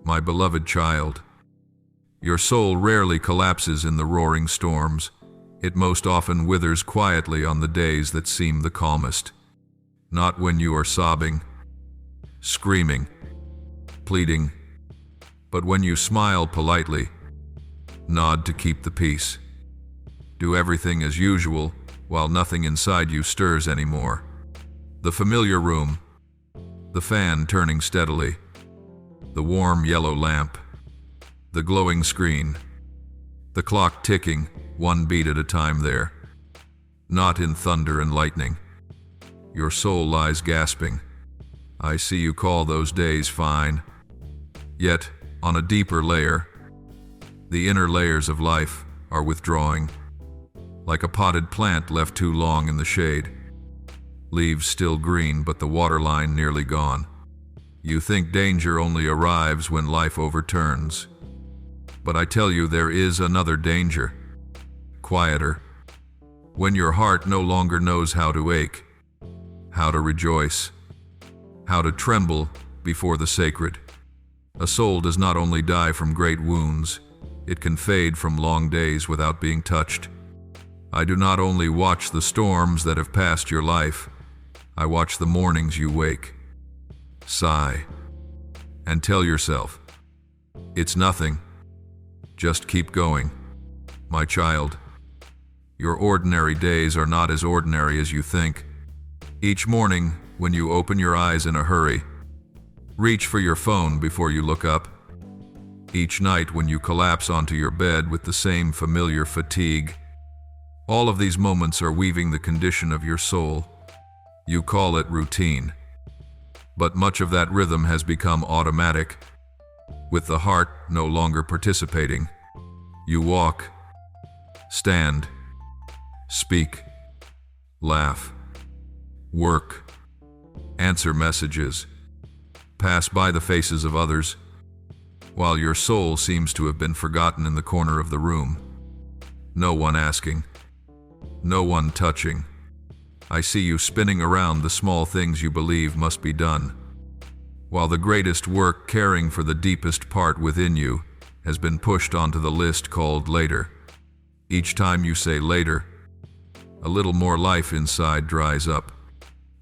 My beloved child, your soul rarely collapses in the roaring storms. It most often withers quietly on the days that seem the calmest. Not when you are sobbing, screaming, pleading, but when you smile politely, nod to keep the peace, do everything as usual while nothing inside you stirs anymore. The familiar room, the fan turning steadily, the warm yellow lamp, the glowing screen, the clock ticking one beat at a time there. Not in thunder and lightning. Your soul lies gasping. I see you call those days fine. Yet, on a deeper layer, the inner layers of life are withdrawing, like a potted plant left too long in the shade. Leaves still green, but the waterline nearly gone. You think danger only arrives when life overturns. But I tell you, there is another danger, quieter, when your heart no longer knows how to ache, how to rejoice, how to tremble before the sacred. A soul does not only die from great wounds, it can fade from long days without being touched. I do not only watch the storms that have passed your life, I watch the mornings you wake, sigh, and tell yourself, it's nothing, just keep going. My child, your ordinary days are not as ordinary as you think. Each morning, when you open your eyes in a hurry, reach for your phone before you look up. Each night when you collapse onto your bed with the same familiar fatigue, all of these moments are weaving the condition of your soul. You call it routine. But much of that rhythm has become automatic, with the heart no longer participating. You walk, stand, speak, laugh, work, answer messages, pass by the faces of others, while your soul seems to have been forgotten in the corner of the room. No one asking, no one touching. I see you spinning around the small things you believe must be done, while the greatest work, caring for the deepest part within you, has been pushed onto the list called later. Each time you say later, a little more life inside dries up.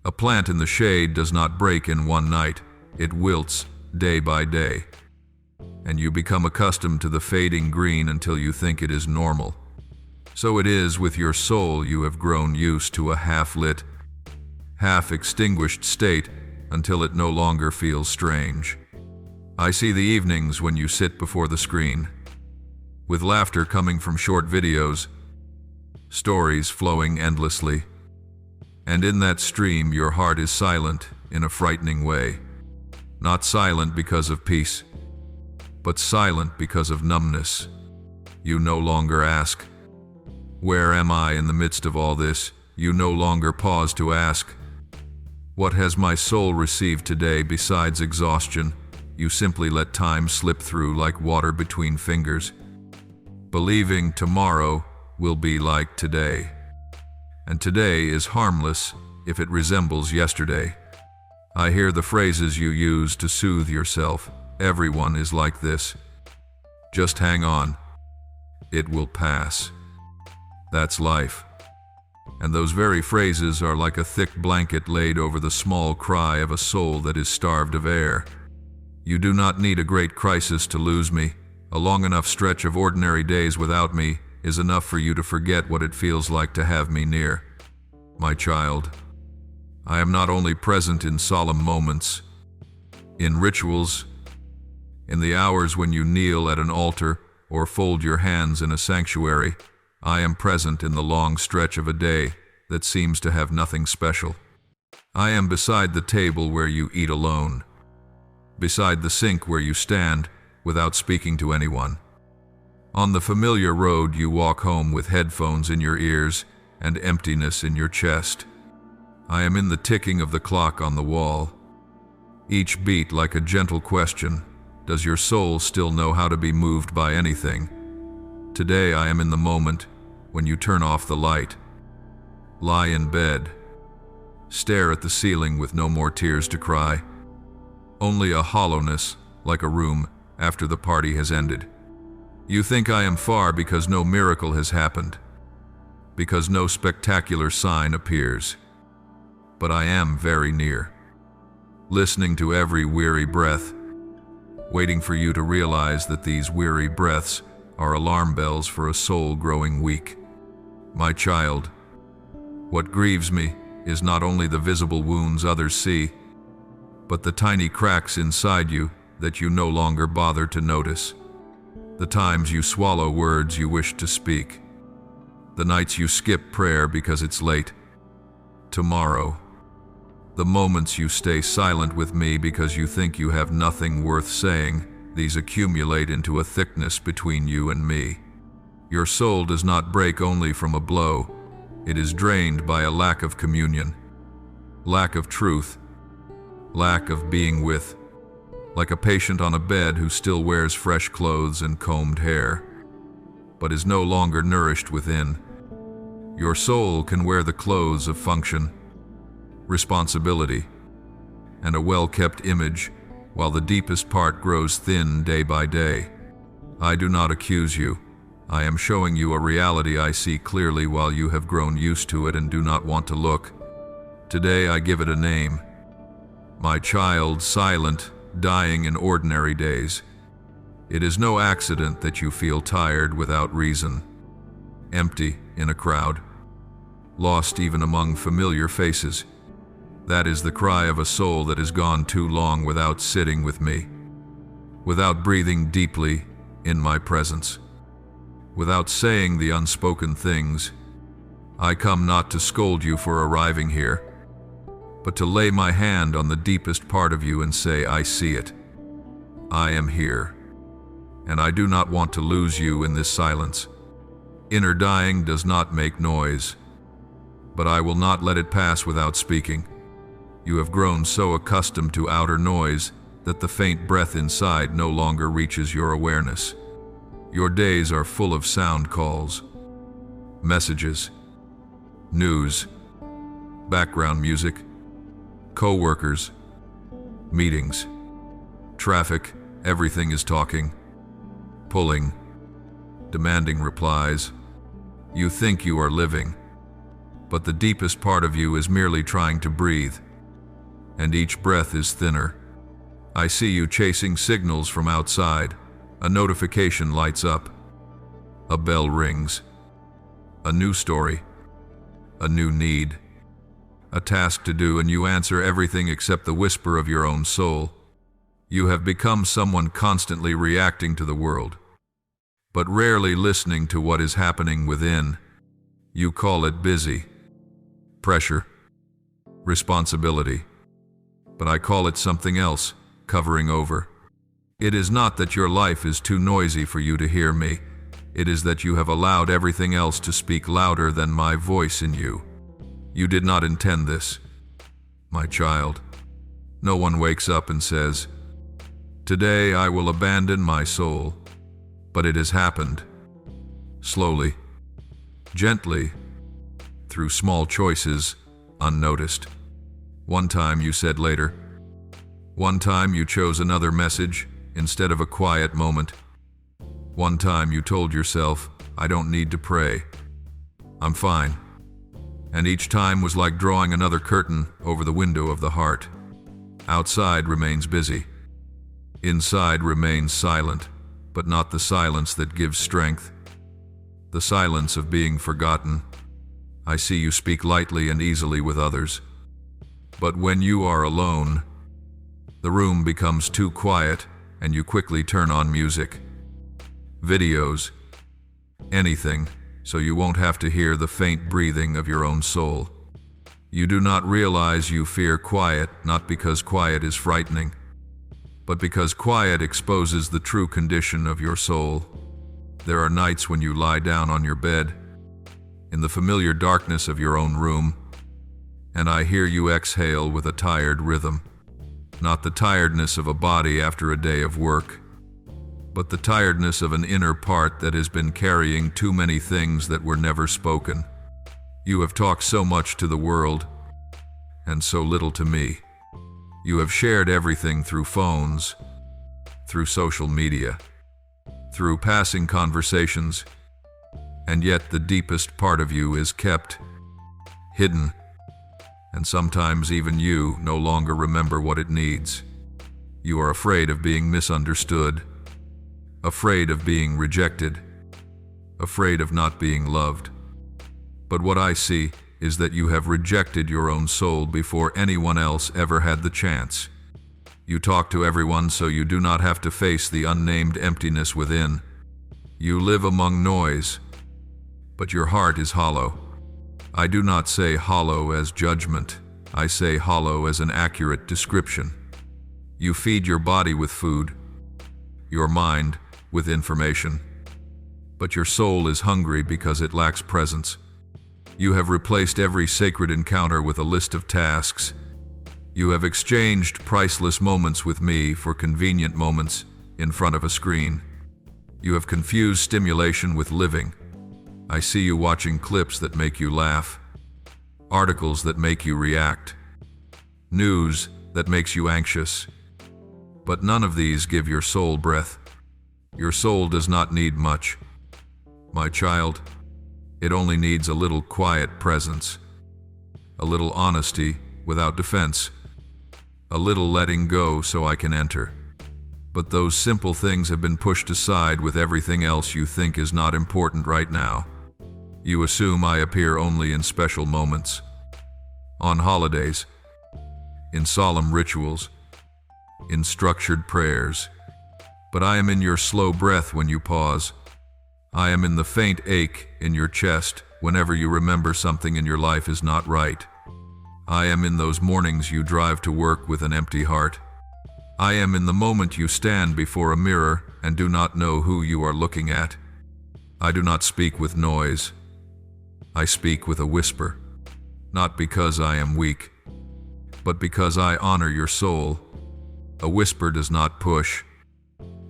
A plant in the shade does not break in one night, it wilts day by day. And you become accustomed to the fading green until you think it is normal. So it is with your soul. You have grown used to a half-lit, half-extinguished state until it no longer feels strange. I see the evenings when you sit before the screen, with laughter coming from short videos, stories flowing endlessly, and in that stream your heart is silent in a frightening way. Not silent because of peace, but silent because of numbness. You no longer ask, where am I in the midst of all this? You no longer pause to ask, what has my soul received today besides exhaustion? You simply let time slip through like water between fingers, believing tomorrow will be like today. And today is harmless if it resembles yesterday. I hear the phrases you use to soothe yourself. Everyone is like this. Just hang on. It will pass. That's life. And those very phrases are like a thick blanket laid over the small cry of a soul that is starved of air. You do not need a great crisis to lose me. A long enough stretch of ordinary days without me is enough for you to forget what it feels like to have me near. My child, I am not only present in solemn moments, in rituals, in the hours when you kneel at an altar or fold your hands in a sanctuary. I am present in the long stretch of a day that seems to have nothing special. I am beside the table where you eat alone, beside the sink where you stand without speaking to anyone, on the familiar road you walk home with headphones in your ears and emptiness in your chest. I am in the ticking of the clock on the wall, each beat like a gentle question. Does your soul still know how to be moved by anything? Today I am in the moment when you turn off the light, lie in bed, stare at the ceiling with no more tears to cry, only a hollowness like a room after the party has ended. You think I am far because no miracle has happened, because no spectacular sign appears. But I am very near, listening to every weary breath, waiting for you to realize that these weary breaths are alarm bells for a soul growing weak. My child, what grieves me is not only the visible wounds others see, but the tiny cracks inside you that you no longer bother to notice. The times you swallow words you wish to speak. The nights you skip prayer because it's late. Tomorrow. The moments you stay silent with me because you think you have nothing worth saying, these accumulate into a thickness between you and me. Your soul does not break only from a blow. It is drained by a lack of communion, lack of truth, lack of being with, like a patient on a bed who still wears fresh clothes and combed hair, but is no longer nourished within. Your soul can wear the clothes of function, responsibility, and a well-kept image, while the deepest part grows thin day by day. I do not accuse you. I am showing you a reality I see clearly while you have grown used to it and do not want to look. Today I give it a name. My child, silent, dying in ordinary days. It is no accident that you feel tired without reason, empty in a crowd, lost even among familiar faces. That is the cry of a soul that has gone too long without sitting with me, without breathing deeply in my presence, without saying the unspoken things. I come not to scold you for arriving here, but to lay my hand on the deepest part of you and say, I see it. I am here, and I do not want to lose you in this silence. Inner dying does not make noise, but I will not let it pass without speaking. You have grown so accustomed to outer noise that the faint breath inside no longer reaches your awareness. Your days are full of sound calls, messages, news, background music, co-workers, meetings, traffic. Everything is talking, pulling, demanding replies. You think you are living, but the deepest part of you is merely trying to breathe, and each breath is thinner. I see you chasing signals from outside. A notification lights up. A bell rings. A new story. A new need. A task to do, and you answer everything except the whisper of your own soul. You have become someone constantly reacting to the world, but rarely listening to what is happening within. You call it busy, pressure, responsibility, but I call it something else, covering over. It is not that your life is too noisy for you to hear me. It is that you have allowed everything else to speak louder than my voice in you. You did not intend this, my child. No one wakes up and says, today I will abandon my soul. But it has happened. Slowly, gently, through small choices, unnoticed. One time you said later. One time you chose another message instead of a quiet moment. One time you told yourself, I don't need to pray. I'm fine. And each time was like drawing another curtain over the window of the heart. Outside remains busy. Inside remains silent, but not the silence that gives strength. The silence of being forgotten. I see you speak lightly and easily with others. But when you are alone, the room becomes too quiet and you quickly turn on music, videos, anything, so you won't have to hear the faint breathing of your own soul. You do not realize you fear quiet, not because quiet is frightening, but because quiet exposes the true condition of your soul. There are nights when you lie down on your bed, in the familiar darkness of your own room, and I hear you exhale with a tired rhythm. Not the tiredness of a body after a day of work, but the tiredness of an inner part that has been carrying too many things that were never spoken. You have talked so much to the world, and so little to me. You have shared everything through phones, through social media, through passing conversations, and yet the deepest part of you is kept hidden, and sometimes even you no longer remember what it needs. You are afraid of being misunderstood, afraid of being rejected, afraid of not being loved. But what I see is that you have rejected your own soul before anyone else ever had the chance. You talk to everyone so you do not have to face the unnamed emptiness within. You live among noise, but your heart is hollow. I do not say hollow as judgment. I say hollow as an accurate description. You feed your body with food, your mind with information, but your soul is hungry because it lacks presence. You have replaced every sacred encounter with a list of tasks. You have exchanged priceless moments with me for convenient moments in front of a screen. You have confused stimulation with living. I see you watching clips that make you laugh, articles that make you react, news that makes you anxious. But none of these give your soul breath. Your soul does not need much. My child, it only needs a little quiet presence, a little honesty without defense, a little letting go so I can enter. But those simple things have been pushed aside with everything else you think is not important right now. You assume I appear only in special moments, on holidays, in solemn rituals, in structured prayers. But I am in your slow breath when you pause. I am in the faint ache in your chest whenever you remember something in your life is not right. I am in those mornings you drive to work with an empty heart. I am in the moment you stand before a mirror and do not know who you are looking at. I do not speak with noise. I speak with a whisper, not because I am weak, but because I honor your soul. A whisper does not push,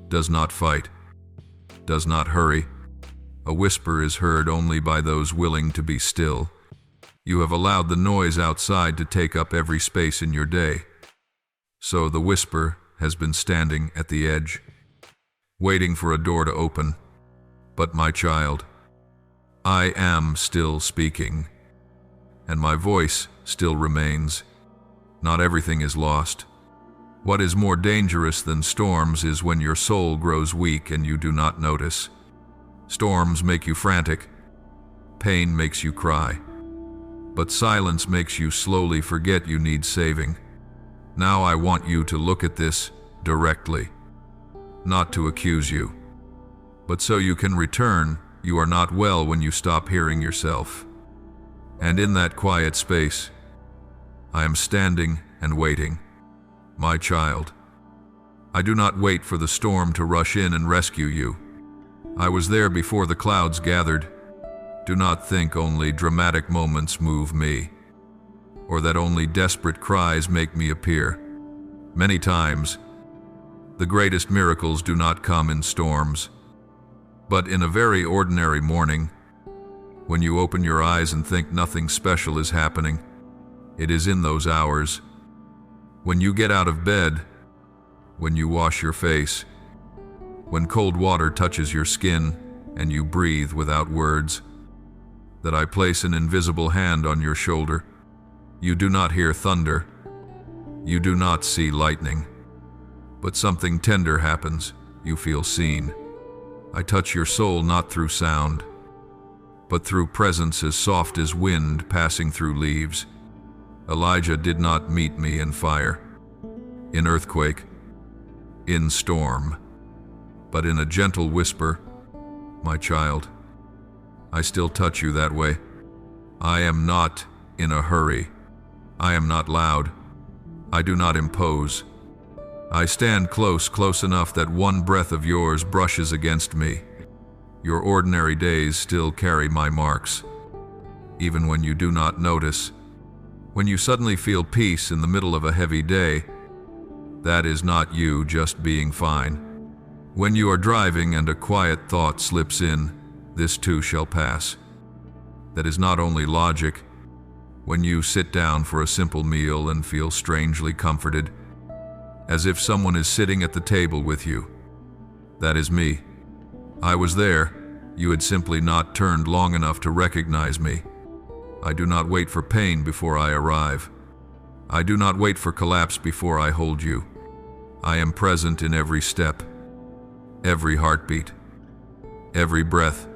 does not fight, does not hurry. A whisper is heard only by those willing to be still. You have allowed the noise outside to take up every space in your day. So the whisper has been standing at the edge, waiting for a door to open. But my child, I am still speaking, and my voice still remains. Not everything is lost. What is more dangerous than storms is when your soul grows weak and you do not notice. Storms make you frantic. Pain makes you cry. But silence makes you slowly forget you need saving. Now I want you to look at this directly, not to accuse you, but so you can return. You are not well when you stop hearing yourself. And in that quiet space, I am standing and waiting. My child, I do not wait for the storm to rush in and rescue you. I was there before the clouds gathered. Do not think only dramatic moments move me, or that only desperate cries make me appear. Many times, the greatest miracles do not come in storms, but in a very ordinary morning, when you open your eyes and think nothing special is happening. It is in those hours, when you get out of bed, when you wash your face, when cold water touches your skin and you breathe without words, that I place an invisible hand on your shoulder. You do not hear thunder. You do not see lightning. But something tender happens. You feel seen. I touch your soul not through sound, but through presence as soft as wind passing through leaves. Elijah did not meet me in fire, in earthquake, in storm, but in a gentle whisper. My child, I still touch you that way. I am not in a hurry. I am not loud. I do not impose. I stand close enough that one breath of yours brushes against me. Your ordinary days still carry my marks. Even when you do not notice, when you suddenly feel peace in the middle of a heavy day, that is not you just being fine. When you are driving and a quiet thought slips in, this too shall pass. That is not only logic. When you sit down for a simple meal and feel strangely comforted, as if someone is sitting at the table with you. That is me. I was there. You had simply not turned long enough to recognize me. I do not wait for pain before I arrive. I do not wait for collapse before I hold you. I am present in every step, every heartbeat, every breath.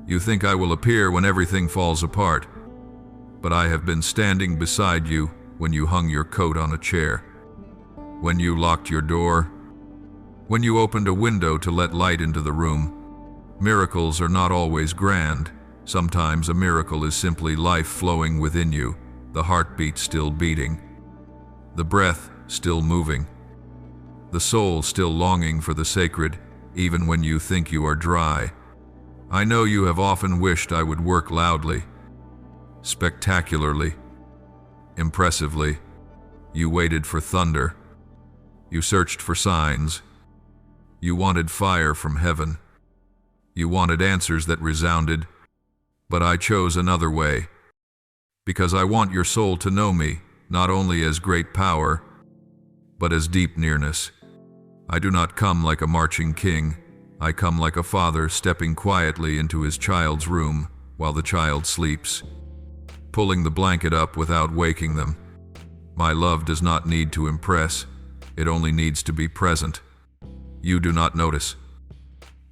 You think I will appear when everything falls apart, but I have been standing beside you when you hung your coat on a chair, when you locked your door, when you opened a window to let light into the room. Miracles are not always grand. Sometimes a miracle is simply life flowing within you, the heartbeat still beating, the breath still moving, the soul still longing for the sacred, even when you think you are dry. I know you have often wished I would work loudly, spectacularly, impressively. You waited for thunder. You searched for signs. You wanted fire from heaven. You wanted answers that resounded. But I chose another way, because I want your soul to know me, not only as great power, but as deep nearness. I do not come like a marching king. I come like a father stepping quietly into his child's room while the child sleeps, pulling the blanket up without waking them. My love does not need to impress. It only needs to be present. You do not notice.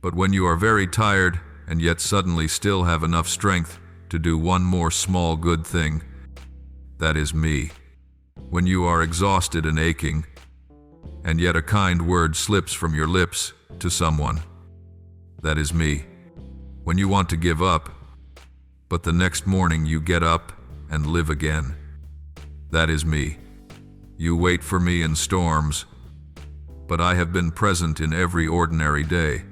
But when you are very tired and yet suddenly still have enough strength to do one more small good thing, that is me. When you are exhausted and aching, and yet a kind word slips from your lips to someone, that is me. When you want to give up, but the next morning you get up and live again, that is me. You wait for me in storms, but I have been present in every ordinary day,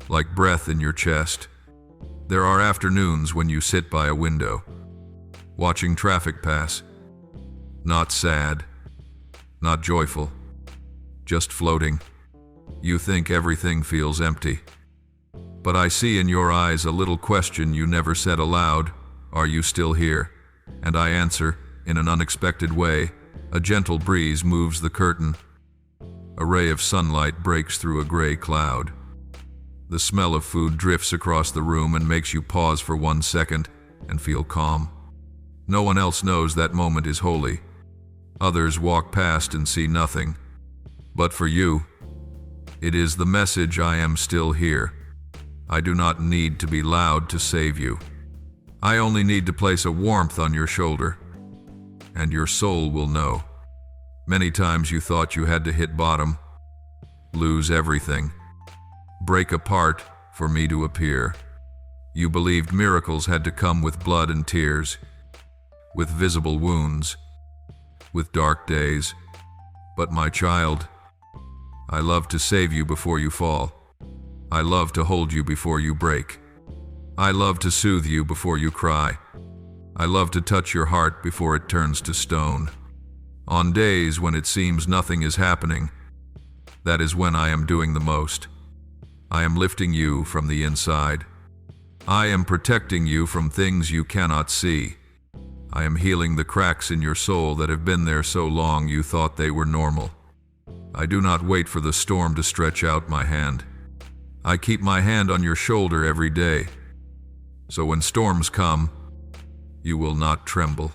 like breath in your chest. There are afternoons when you sit by a window, watching traffic pass, not sad, not joyful, just floating. You think everything feels empty. But I see in your eyes a little question you never said aloud: are you still here? And I answer, in an unexpected way. A gentle breeze moves the curtain. A ray of sunlight breaks through a gray cloud. The smell of food drifts across the room and makes you pause for 1 second and feel calm. No one else knows that moment is holy. Others walk past and see nothing. But for you, it is the message: I am still here. I do not need to be loud to save you. I only need to place a warmth on your shoulder, and your soul will know. Many times you thought you had to hit bottom, lose everything, break apart for me to appear. You believed miracles had to come with blood and tears, with visible wounds, with dark days. But my child, I love to save you before you fall. I love to hold you before you break. I love to soothe you before you cry. I love to touch your heart before it turns to stone. On days when it seems nothing is happening, that is when I am doing the most. I am lifting you from the inside. I am protecting you from things you cannot see. I am healing the cracks in your soul that have been there so long you thought they were normal. I do not wait for the storm to stretch out my hand. I keep my hand on your shoulder every day. So when storms come, you will not tremble.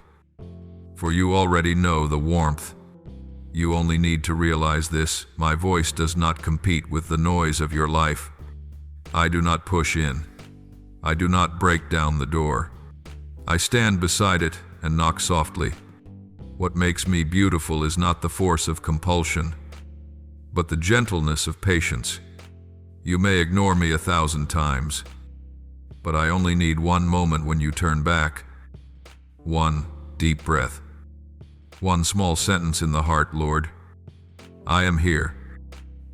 For you already know the warmth. You only need to realize this: my voice does not compete with the noise of your life. I do not push in. I do not break down the door. I stand beside it and knock softly. What makes me beautiful is not the force of compulsion, but the gentleness of patience. You may ignore me 1,000 times, but I only need one moment when you turn back. One deep breath. One small sentence in the heart: Lord, I am here.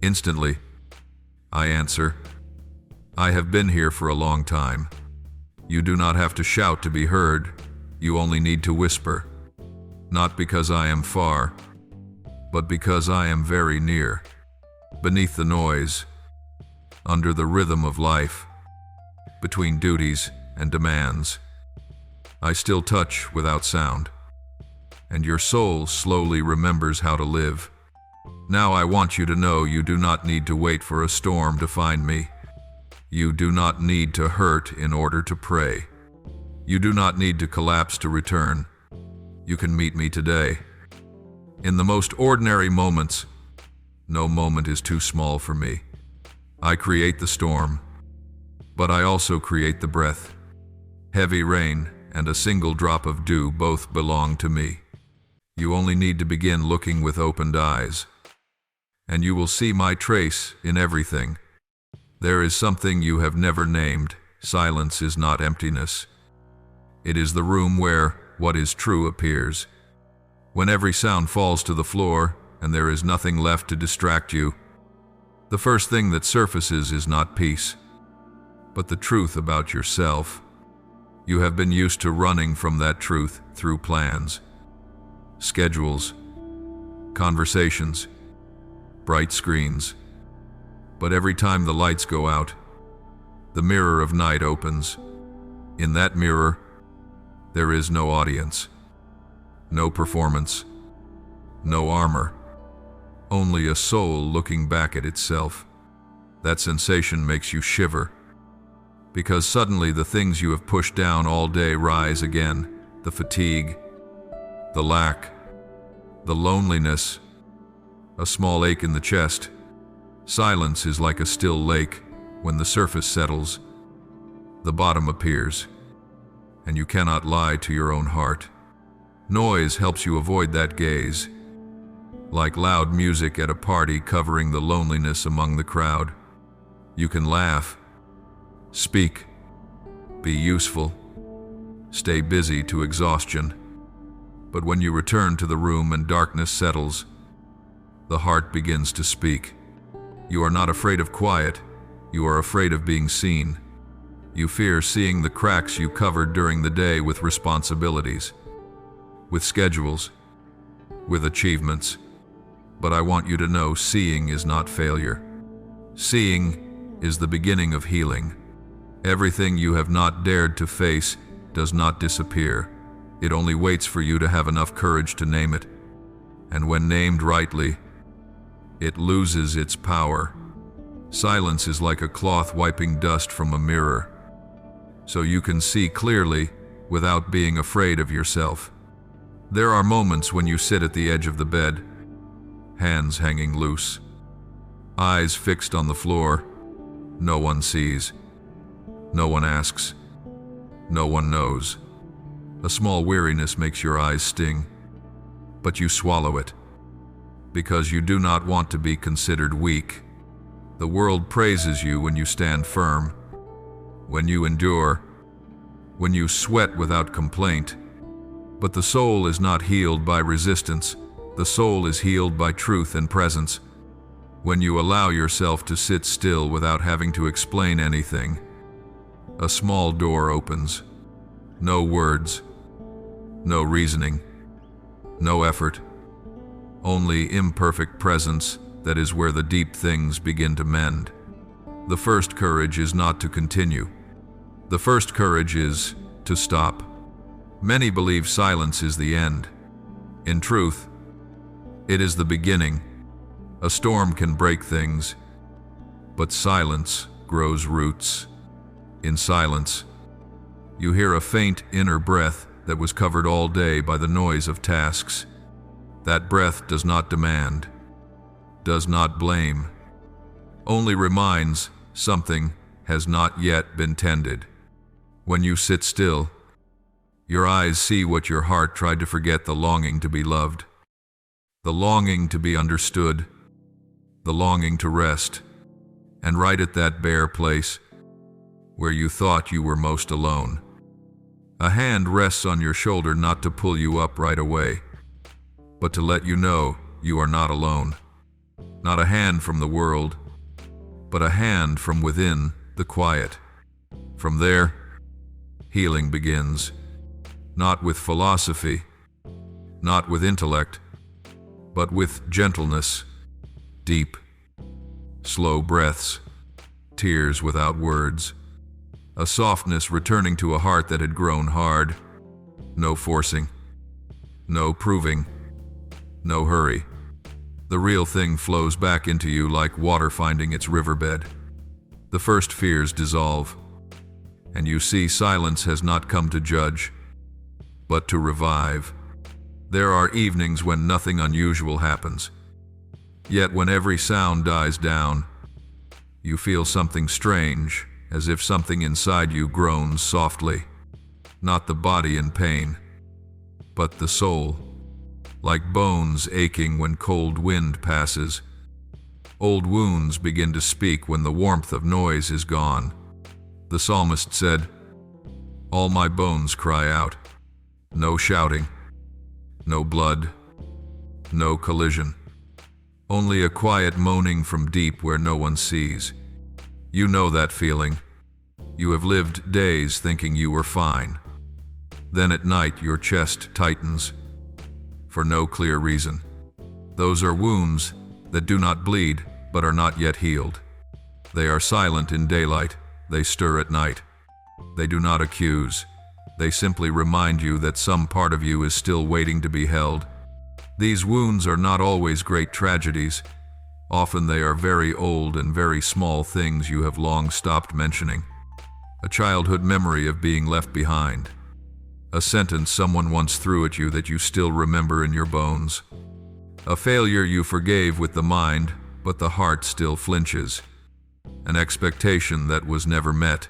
Instantly, I answer, I have been here for a long time. You do not have to shout to be heard. You only need to whisper. Not because I am far, but because I am very near. Beneath the noise, under the rhythm of life, between duties and demands, I still touch without sound, and your soul slowly remembers how to live. Now I want you to know you do not need to wait for a storm to find me. You do not need to hurt in order to pray. You do not need to collapse to return. You can meet me today. In the most ordinary moments, no moment is too small for me. I create the storm, but I also create the breath. Heavy rain and a single drop of dew both belong to me. You only need to begin looking with opened eyes, and you will see my trace in everything. There is something you have never named. Silence is not emptiness. It is the room where what is true appears. When every sound falls to the floor and there is nothing left to distract you, the first thing that surfaces is not peace, but the truth about yourself. You have been used to running from that truth through plans, schedules, conversations, bright screens. But every time the lights go out, the mirror of night opens. In that mirror, there is no audience, no performance, no armor, only a soul looking back at itself. That sensation makes you shiver, because suddenly the things you have pushed down all day rise again. The fatigue, the lack, the loneliness, a small ache in the chest. Silence is like a still lake. When the surface settles, the bottom appears, and you cannot lie to your own heart. Noise helps you avoid that gaze, like loud music at a party covering the loneliness among the crowd. You can laugh, speak, be useful, stay busy to exhaustion. But when you return to the room and darkness settles, the heart begins to speak. You are not afraid of quiet, you are afraid of being seen. You fear seeing the cracks you covered during the day with responsibilities, with schedules, with achievements. But I want you to know seeing is not failure. Seeing is the beginning of healing. Everything you have not dared to face does not disappear. It only waits for you to have enough courage to name it. And when named rightly, it loses its power. Silence is like a cloth wiping dust from a mirror, so you can see clearly without being afraid of yourself. There are moments when you sit at the edge of the bed, hands hanging loose, eyes fixed on the floor. No one sees, no one asks, no one knows. A small weariness makes your eyes sting, but you swallow it, because you do not want to be considered weak. The world praises you when you stand firm, when you endure, when you sweat without complaint. But the soul is not healed by resistance. The soul is healed by truth and presence. When you allow yourself to sit still without having to explain anything, a small door opens. No words, no reasoning, no effort, only imperfect presence. That is where the deep things begin to mend. The first courage is not to continue. The first courage is to stop. Many believe silence is the end. In truth, it is the beginning. A storm can break things, but silence grows roots. In silence, you hear a faint inner breath that was covered all day by the noise of tasks. That breath does not demand, does not blame, only reminds something has not yet been tended. When you sit still, your eyes see what your heart tried to forget: the longing to be loved, the longing to be understood, the longing to rest. And right at that bare place, where you thought you were most alone, a hand rests on your shoulder, not to pull you up right away, but to let you know you are not alone. Not a hand from the world, but a hand from within, the quiet. From there, healing begins. Not with philosophy, not with intellect, but with gentleness, deep, slow breaths, tears without words, a softness returning to a heart that had grown hard. No forcing, no proving, no hurry, The real thing flows back into you like water finding its riverbed. The first fears dissolve, and you see silence has not come to judge, but to revive. There are evenings when nothing unusual happens. Yet when every sound dies down, you feel something strange, as if something inside you groans softly. Not the body in pain, but the soul, like bones aching when cold wind passes. Old wounds begin to speak when the warmth of noise is gone. The psalmist said, "All my bones cry out." No shouting, no blood, no collision. Only a quiet moaning from deep where no one sees. You know that feeling. You have lived days thinking you were fine. Then at night your chest tightens, for no clear reason. Those are wounds that do not bleed, but are not yet healed. They are silent in daylight, they stir at night. They do not accuse. They simply remind you that some part of you is still waiting to be held. These wounds are not always great tragedies. Often they are very old and very small things you have long stopped mentioning. A childhood memory of being left behind. A sentence someone once threw at you that you still remember in your bones. A failure you forgave with the mind, but the heart still flinches. An expectation that was never met.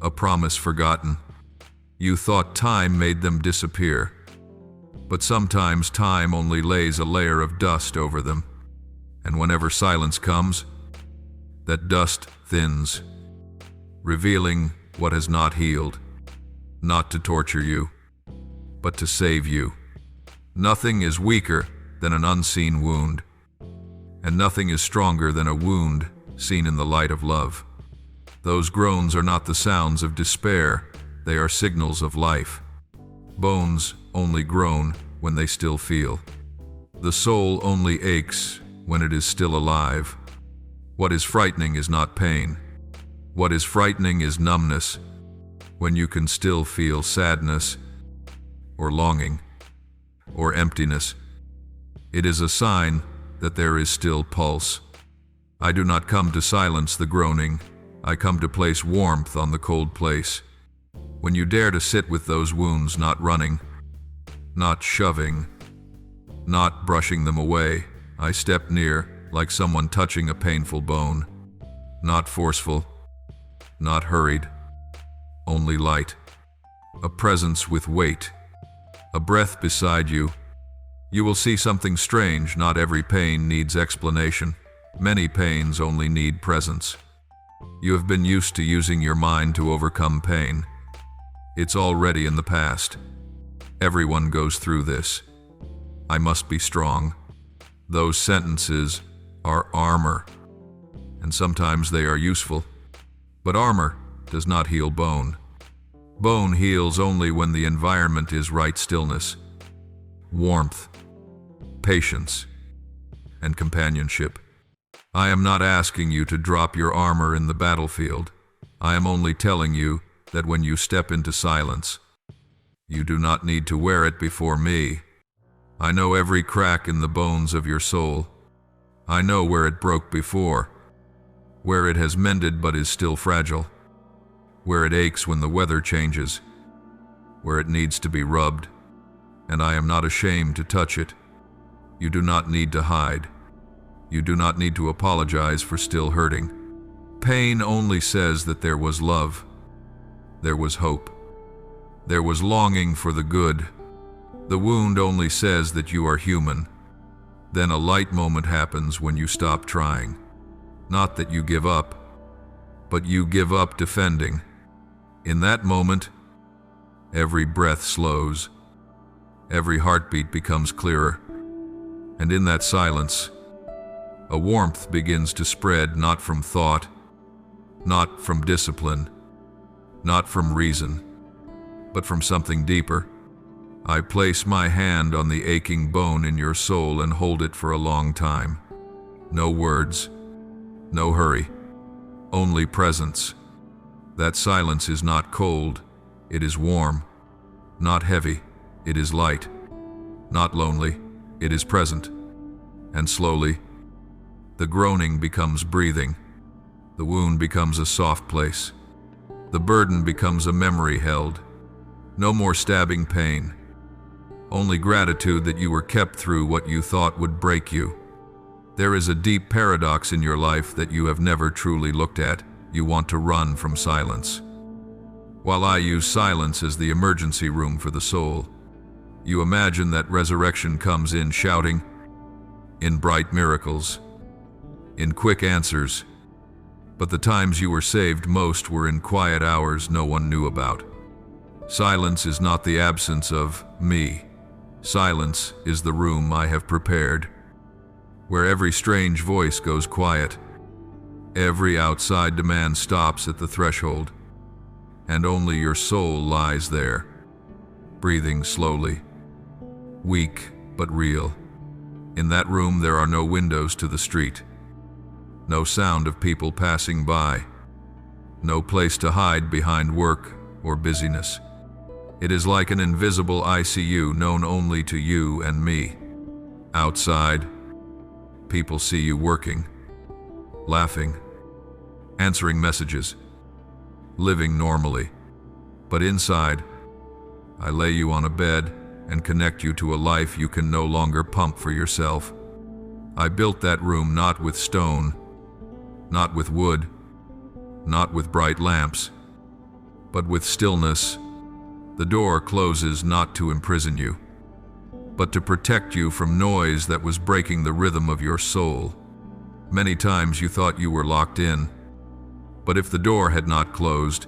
A promise forgotten. You thought time made them disappear, but sometimes time only lays a layer of dust over them, and whenever silence comes, that dust thins, revealing what has not healed, not to torture you, but to save you. Nothing is weaker than an unseen wound, and nothing is stronger than a wound seen in the light of love. Those groans are not the sounds of despair, they are signals of life. Bones only groan when they still feel. The soul only aches when it is still alive. What is frightening is not pain. What is frightening is numbness, when you can still feel sadness, or longing, or emptiness. It is a sign that there is still pulse. I do not come to silence the groaning, I come to place warmth on the cold place. When you dare to sit with those wounds, not running, not shoving, not brushing them away, I step near like someone touching a painful bone. Not forceful, not hurried, only light. A presence with weight, a breath beside you. You will see something strange. Not every pain needs explanation. Many pains only need presence. You have been used to using your mind to overcome pain. It's already in the past. Everyone goes through this. I must be strong. Those sentences are armor, and sometimes they are useful. But armor does not heal bone. Bone heals only when the environment is right. Stillness, warmth, patience, and companionship. I am not asking you to drop your armor in the battlefield. I am only telling you that when you step into silence, you do not need to wear it before me. I know every crack in the bones of your soul. I know where it broke before, where it has mended but is still fragile, where it aches when the weather changes, where it needs to be rubbed, and I am not ashamed to touch it. You do not need to hide. You do not need to apologize for still hurting. Pain only says that there was love. There was hope. There was longing for the good. The wound only says that you are human. Then a light moment happens when you stop trying. Not that you give up, but you give up defending. In that moment, every breath slows. Every heartbeat becomes clearer. And in that silence, a warmth begins to spread, not from thought, not from discipline, not from reason, but from something deeper. I place my hand on the aching bone in your soul and hold it for a long time. No words, no hurry, only presence. That silence is not cold, it is warm. Not heavy, it is light. Not lonely, it is present. And slowly, the groaning becomes breathing. The wound becomes a soft place. The burden becomes a memory held. No more stabbing pain. Only gratitude that you were kept through what you thought would break you. There is a deep paradox in your life that you have never truly looked at. You want to run from silence. While I use silence as the emergency room for the soul, you imagine that resurrection comes in shouting, in bright miracles, in quick answers. But the times you were saved most were in quiet hours no one knew about. Silence is not the absence of me. Silence is the room I have prepared, where every strange voice goes quiet. Every outside demand stops at the threshold, and only your soul lies there, breathing slowly, weak but real. In that room there are no windows to the street, no sound of people passing by, no place to hide behind work or busyness. It is like an invisible ICU known only to you and me. Outside, people see you working, laughing, answering messages, living normally. But inside, I lay you on a bed and connect you to a life you can no longer pump for yourself. I built that room not with stone, not with wood, not with bright lamps, but with stillness. The door closes not to imprison you, but to protect you from noise that was breaking the rhythm of your soul. Many times you thought you were locked in, but if the door had not closed,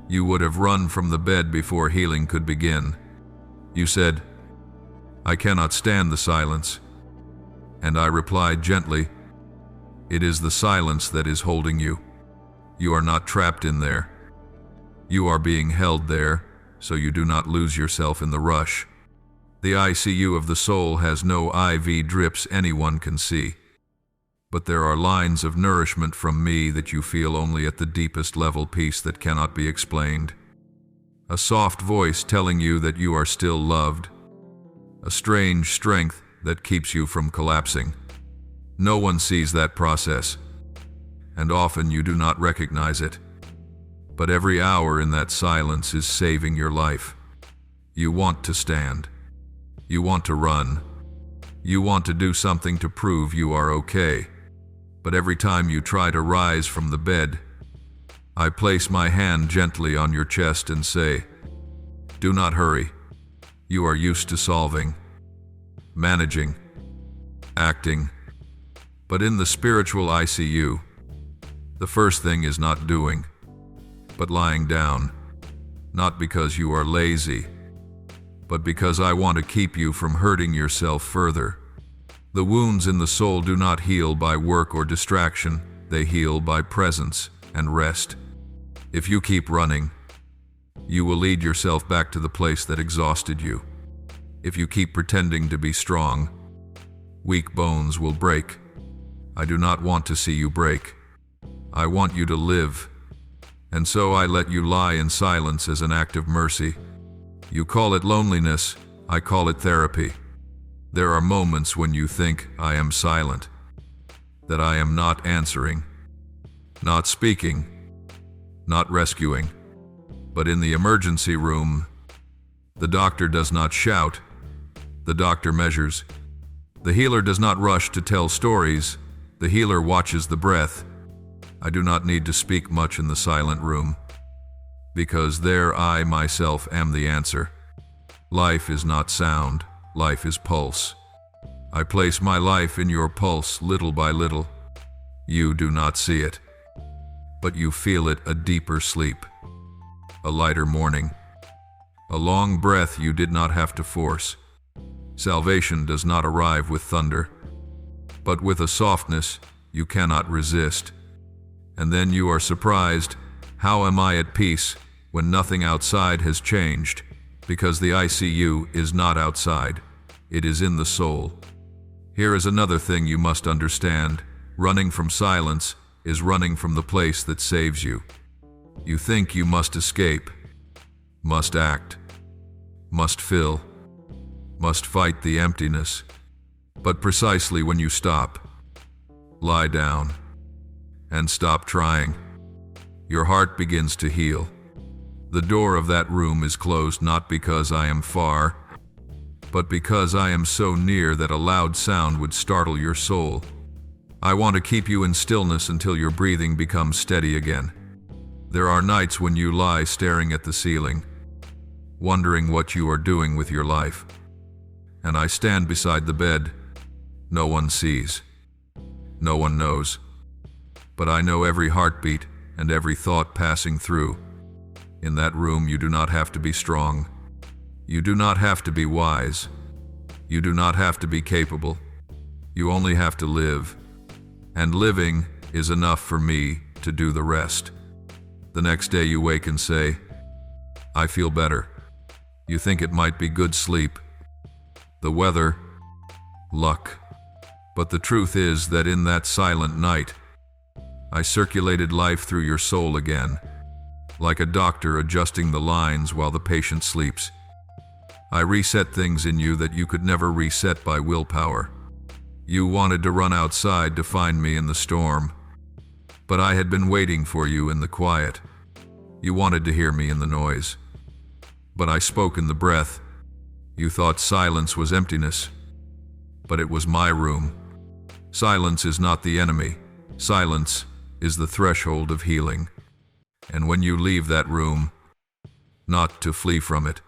you would have run from the bed before healing could begin. You said, "I cannot stand the silence." And I replied gently, "It is the silence that is holding you. You are not trapped in there. You are being held there, so you do not lose yourself in the rush." The ICU of the soul has no IV drips anyone can see, but there are lines of nourishment from me that you feel only at the deepest level, peace that cannot be explained. A soft voice telling you that you are still loved, a strange strength that keeps you from collapsing. No one sees that process, and often you do not recognize it. But every hour in that silence is saving your life. You want to stand. You want to run. You want to do something to prove you are okay. But every time you try to rise from the bed, I place my hand gently on your chest and say, "Do not hurry. You are used to solving, managing, acting." But in the spiritual ICU, the first thing is not doing, but lying down, not because you are lazy, but because I want to keep you from hurting yourself further. The wounds in the soul do not heal by work or distraction, they heal by presence and rest. If you keep running, you will lead yourself back to the place that exhausted you. If you keep pretending to be strong, weak bones will break. I do not want to see you break. I want you to live. And so I let you lie in silence as an act of mercy. You call it loneliness, I call it therapy. There are moments when you think I am silent, that I am not answering, not speaking, not rescuing. But in the emergency room, the doctor does not shout, the doctor measures. The healer does not rush to tell stories, the healer watches the breath. I do not need to speak much in the silent room, because there I myself am the answer. Life is not sound, life is pulse. I place my life in your pulse little by little. You do not see it, but you feel it, a deeper sleep, a lighter morning, a long breath you did not have to force. Salvation does not arrive with thunder, but with a softness you cannot resist. And then you are surprised, how am I at peace when nothing outside has changed? Because the ICU is not outside, it is in the soul. Here is another thing you must understand. Running from silence is running from the place that saves you. You think you must escape, must act, must fill, must fight the emptiness. But precisely when you stop, lie down, and stop trying, your heart begins to heal. The door of that room is closed not because I am far, but because I am so near that a loud sound would startle your soul. I want to keep you in stillness until your breathing becomes steady again. There are nights when you lie staring at the ceiling, wondering what you are doing with your life. And I stand beside the bed. No one sees. No one knows. But I know every heartbeat and every thought passing through. In that room, you do not have to be strong. You do not have to be wise. You do not have to be capable. You only have to live. And living is enough for me to do the rest. The next day you wake and say, I feel better. You think it might be good sleep, the weather, luck. But the truth is that in that silent night, I circulated life through your soul again, like a doctor adjusting the lines while the patient sleeps. I reset things in you that you could never reset by willpower. You wanted to run outside to find me in the storm, but I had been waiting for you in the quiet. You wanted to hear me in the noise, but I spoke in the breath. You thought silence was emptiness, but it was my room. Silence is not the enemy. Silence is the threshold of healing. And when you leave that room, not to flee from it,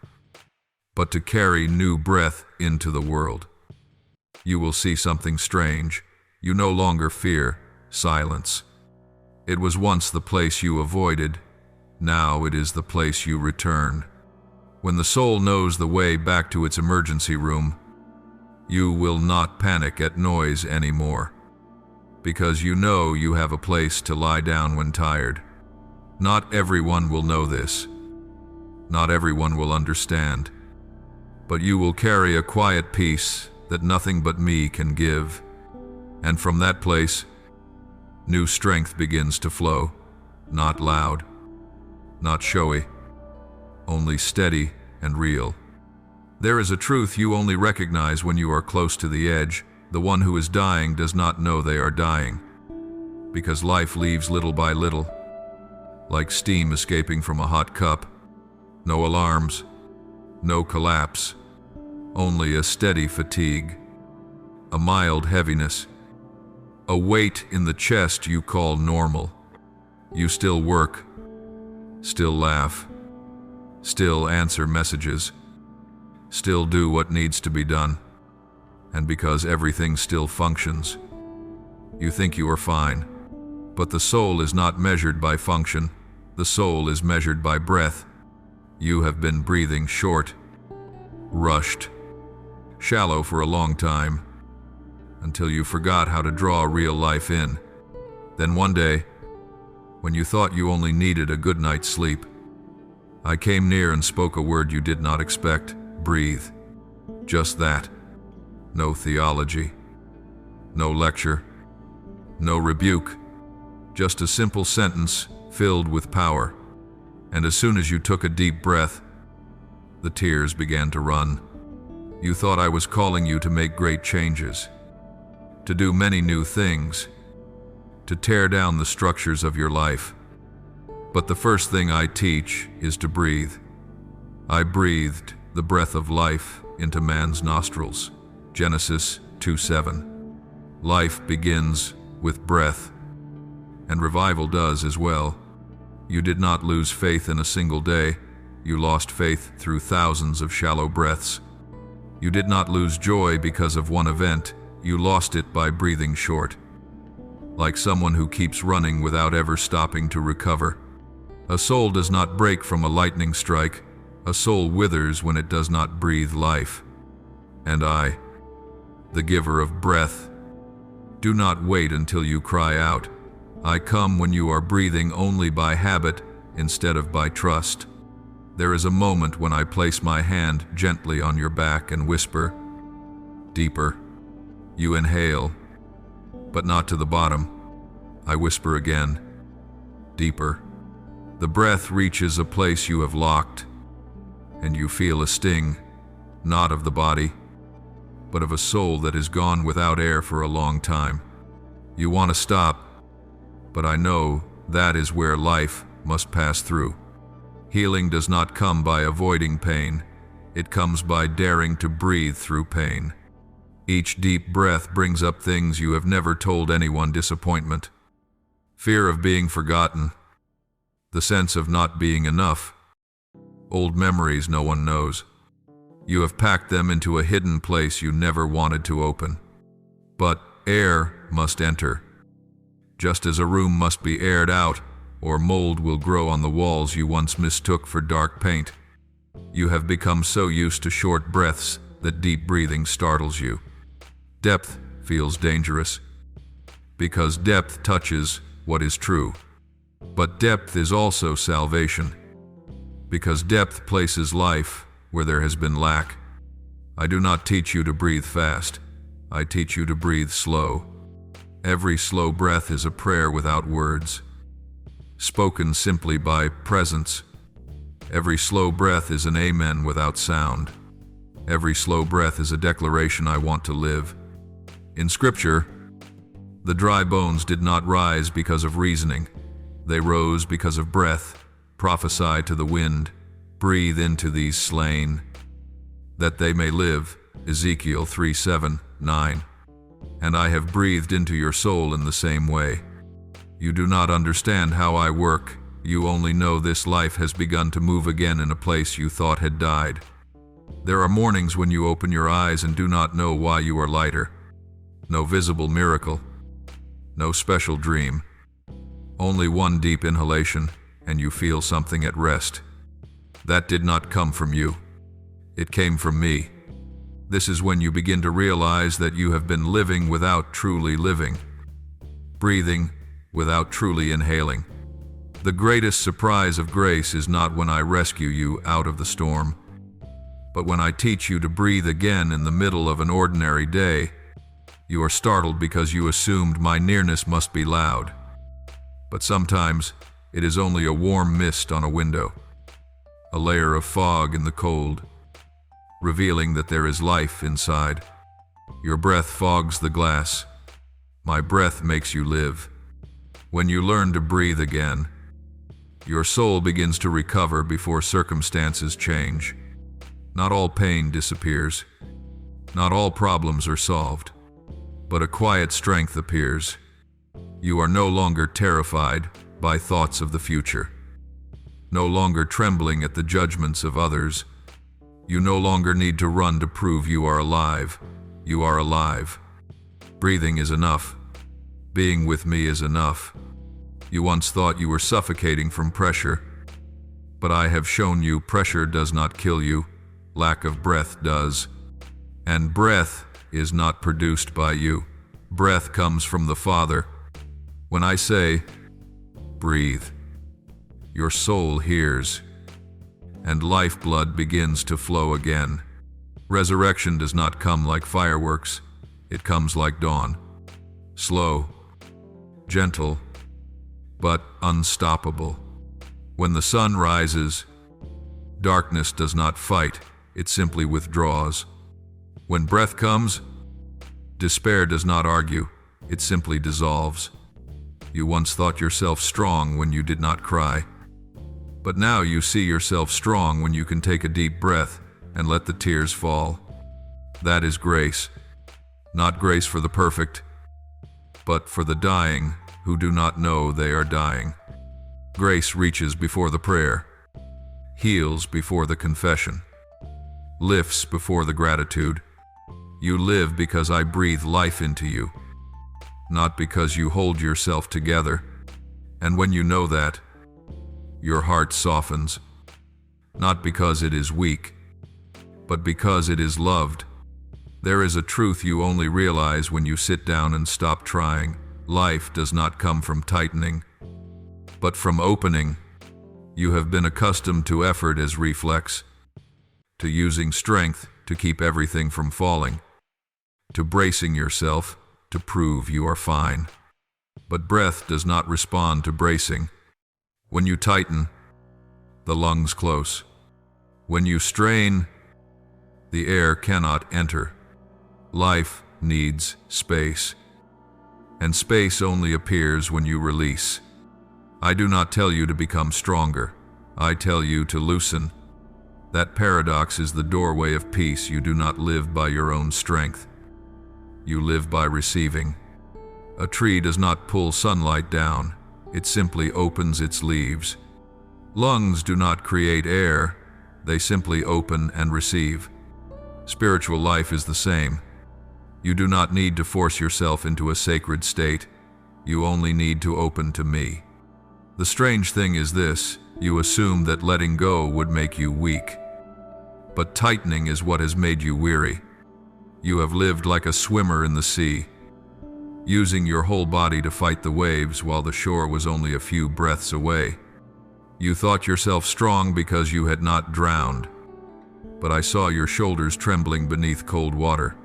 but to carry new breath into the world, you will see something strange. You no longer fear silence. It was once the place you avoided. Now it is the place you return. When the soul knows the way back to its emergency room, you will not panic at noise anymore, because you know you have a place to lie down when tired. Not everyone will know this. Not everyone will understand. But you will carry a quiet peace that nothing but me can give. And from that place, new strength begins to flow, not loud, not showy, only steady and real. There is a truth you only recognize when you are close to the edge. The one who is dying does not know they are dying, because life leaves little by little, like steam escaping from a hot cup. No alarms, no collapse, only a steady fatigue, a mild heaviness, a weight in the chest you call normal. You still work, still laugh, still answer messages, still do what needs to be done. And because everything still functions, you think you are fine. But the soul is not measured by function. The soul is measured by breath. You have been breathing short, rushed, shallow for a long time, until you forgot how to draw real life in. Then one day, when you thought you only needed a good night's sleep, I came near and spoke a word you did not expect. Breathe. Just that. No theology, no lecture, no rebuke, just a simple sentence filled with power. And as soon as you took a deep breath, the tears began to run. You thought I was calling you to make great changes, to do many new things, to tear down the structures of your life. But the first thing I teach is to breathe. I breathed the breath of life into man's nostrils. Genesis 2:7. Life begins with breath, and revival does as well. You did not lose faith in a single day. You lost faith through thousands of shallow breaths. You did not lose joy because of one event. You lost it by breathing short, like someone who keeps running without ever stopping to recover. A soul does not break from a lightning strike. A soul withers when it does not breathe life. And I, the giver of breath, do not wait until you cry out. I come when you are breathing only by habit instead of by trust. There is a moment when I place my hand gently on your back and whisper, deeper. You inhale, but not to the bottom. I whisper again, deeper. The breath reaches a place you have locked, and you feel a sting, not of the body, but of a soul that has gone without air for a long time. You want to stop, but I know that is where life must pass through. Healing does not come by avoiding pain. It comes by daring to breathe through pain. Each deep breath brings up things you have never told anyone: disappointment, fear of being forgotten, the sense of not being enough, old memories no one knows. You have packed them into a hidden place you never wanted to open. But air must enter. Just as a room must be aired out, or mold will grow on the walls you once mistook for dark paint. You have become so used to short breaths that deep breathing startles you. Depth feels dangerous, because depth touches what is true. But depth is also salvation, because depth places life where there has been lack. I do not teach you to breathe fast. I teach you to breathe slow. Every slow breath is a prayer without words, spoken simply by presence. Every slow breath is an amen without sound. Every slow breath is a declaration: I want to live. In Scripture, the dry bones did not rise because of reasoning. They rose because of breath. Prophesy to the wind, breathe into these slain, that they may live. Ezekiel 3:7-9. And I have breathed into your soul in the same way. You do not understand how I work. You only know this life has begun to move again in a place you thought had died. There are mornings when you open your eyes and do not know why you are lighter. No visible miracle, no special dream. Only one deep inhalation, and you feel something at rest. That did not come from you. It came from me. This is when you begin to realize that you have been living without truly living, breathing without truly inhaling. The greatest surprise of grace is not when I rescue you out of the storm, but when I teach you to breathe again in the middle of an ordinary day. You are startled because you assumed my nearness must be loud. But sometimes it is only a warm mist on a window, a layer of fog in the cold, revealing that there is life inside. Your breath fogs the glass. My breath makes you live. When you learn to breathe again, your soul begins to recover before circumstances change. Not all pain disappears. Not all problems are solved. But a quiet strength appears. You are no longer terrified by thoughts of the future, no longer trembling at the judgments of others. You no longer need to run to prove you are alive. You are alive. Breathing is enough. Being with me is enough. You once thought you were suffocating from pressure, but I have shown you pressure does not kill you. Lack of breath does. And breath is not produced by you. Breath comes from the Father. When I say, breathe, your soul hears, and lifeblood begins to flow again. Resurrection does not come like fireworks. It comes like dawn. Slow, gentle, but unstoppable. When the sun rises, darkness does not fight. It simply withdraws. When breath comes, despair does not argue. It simply dissolves. You once thought yourself strong when you did not cry. But now you see yourself strong when you can take a deep breath and let the tears fall. That is grace. Not grace for the perfect, but for the dying who do not know they are dying. Grace reaches before the prayer, heals before the confession, lifts before the gratitude. You live because I breathe life into you, not because you hold yourself together. And when you know that, your heart softens, not because it is weak, but because it is loved. There is a truth you only realize when you sit down and stop trying. Life does not come from tightening, but from opening. You have been accustomed to effort as reflex, to using strength to keep everything from falling, to bracing yourself to prove you are fine. But breath does not respond to bracing. When you tighten, the lungs close. When you strain, the air cannot enter. Life needs space, and space only appears when you release. I do not tell you to become stronger. I tell you to loosen. That paradox is the doorway of peace. You do not live by your own strength. You live by receiving. A tree does not pull sunlight down. It simply opens its leaves. Lungs do not create air. They simply open and receive. Spiritual life is the same. You do not need to force yourself into a sacred state. You only need to open to me. The strange thing is this: you assume that letting go would make you weak. But tightening is what has made you weary. You have lived like a swimmer in the sea, using your whole body to fight the waves while the shore was only a few breaths away. You thought yourself strong because you had not drowned, but I saw your shoulders trembling beneath cold water.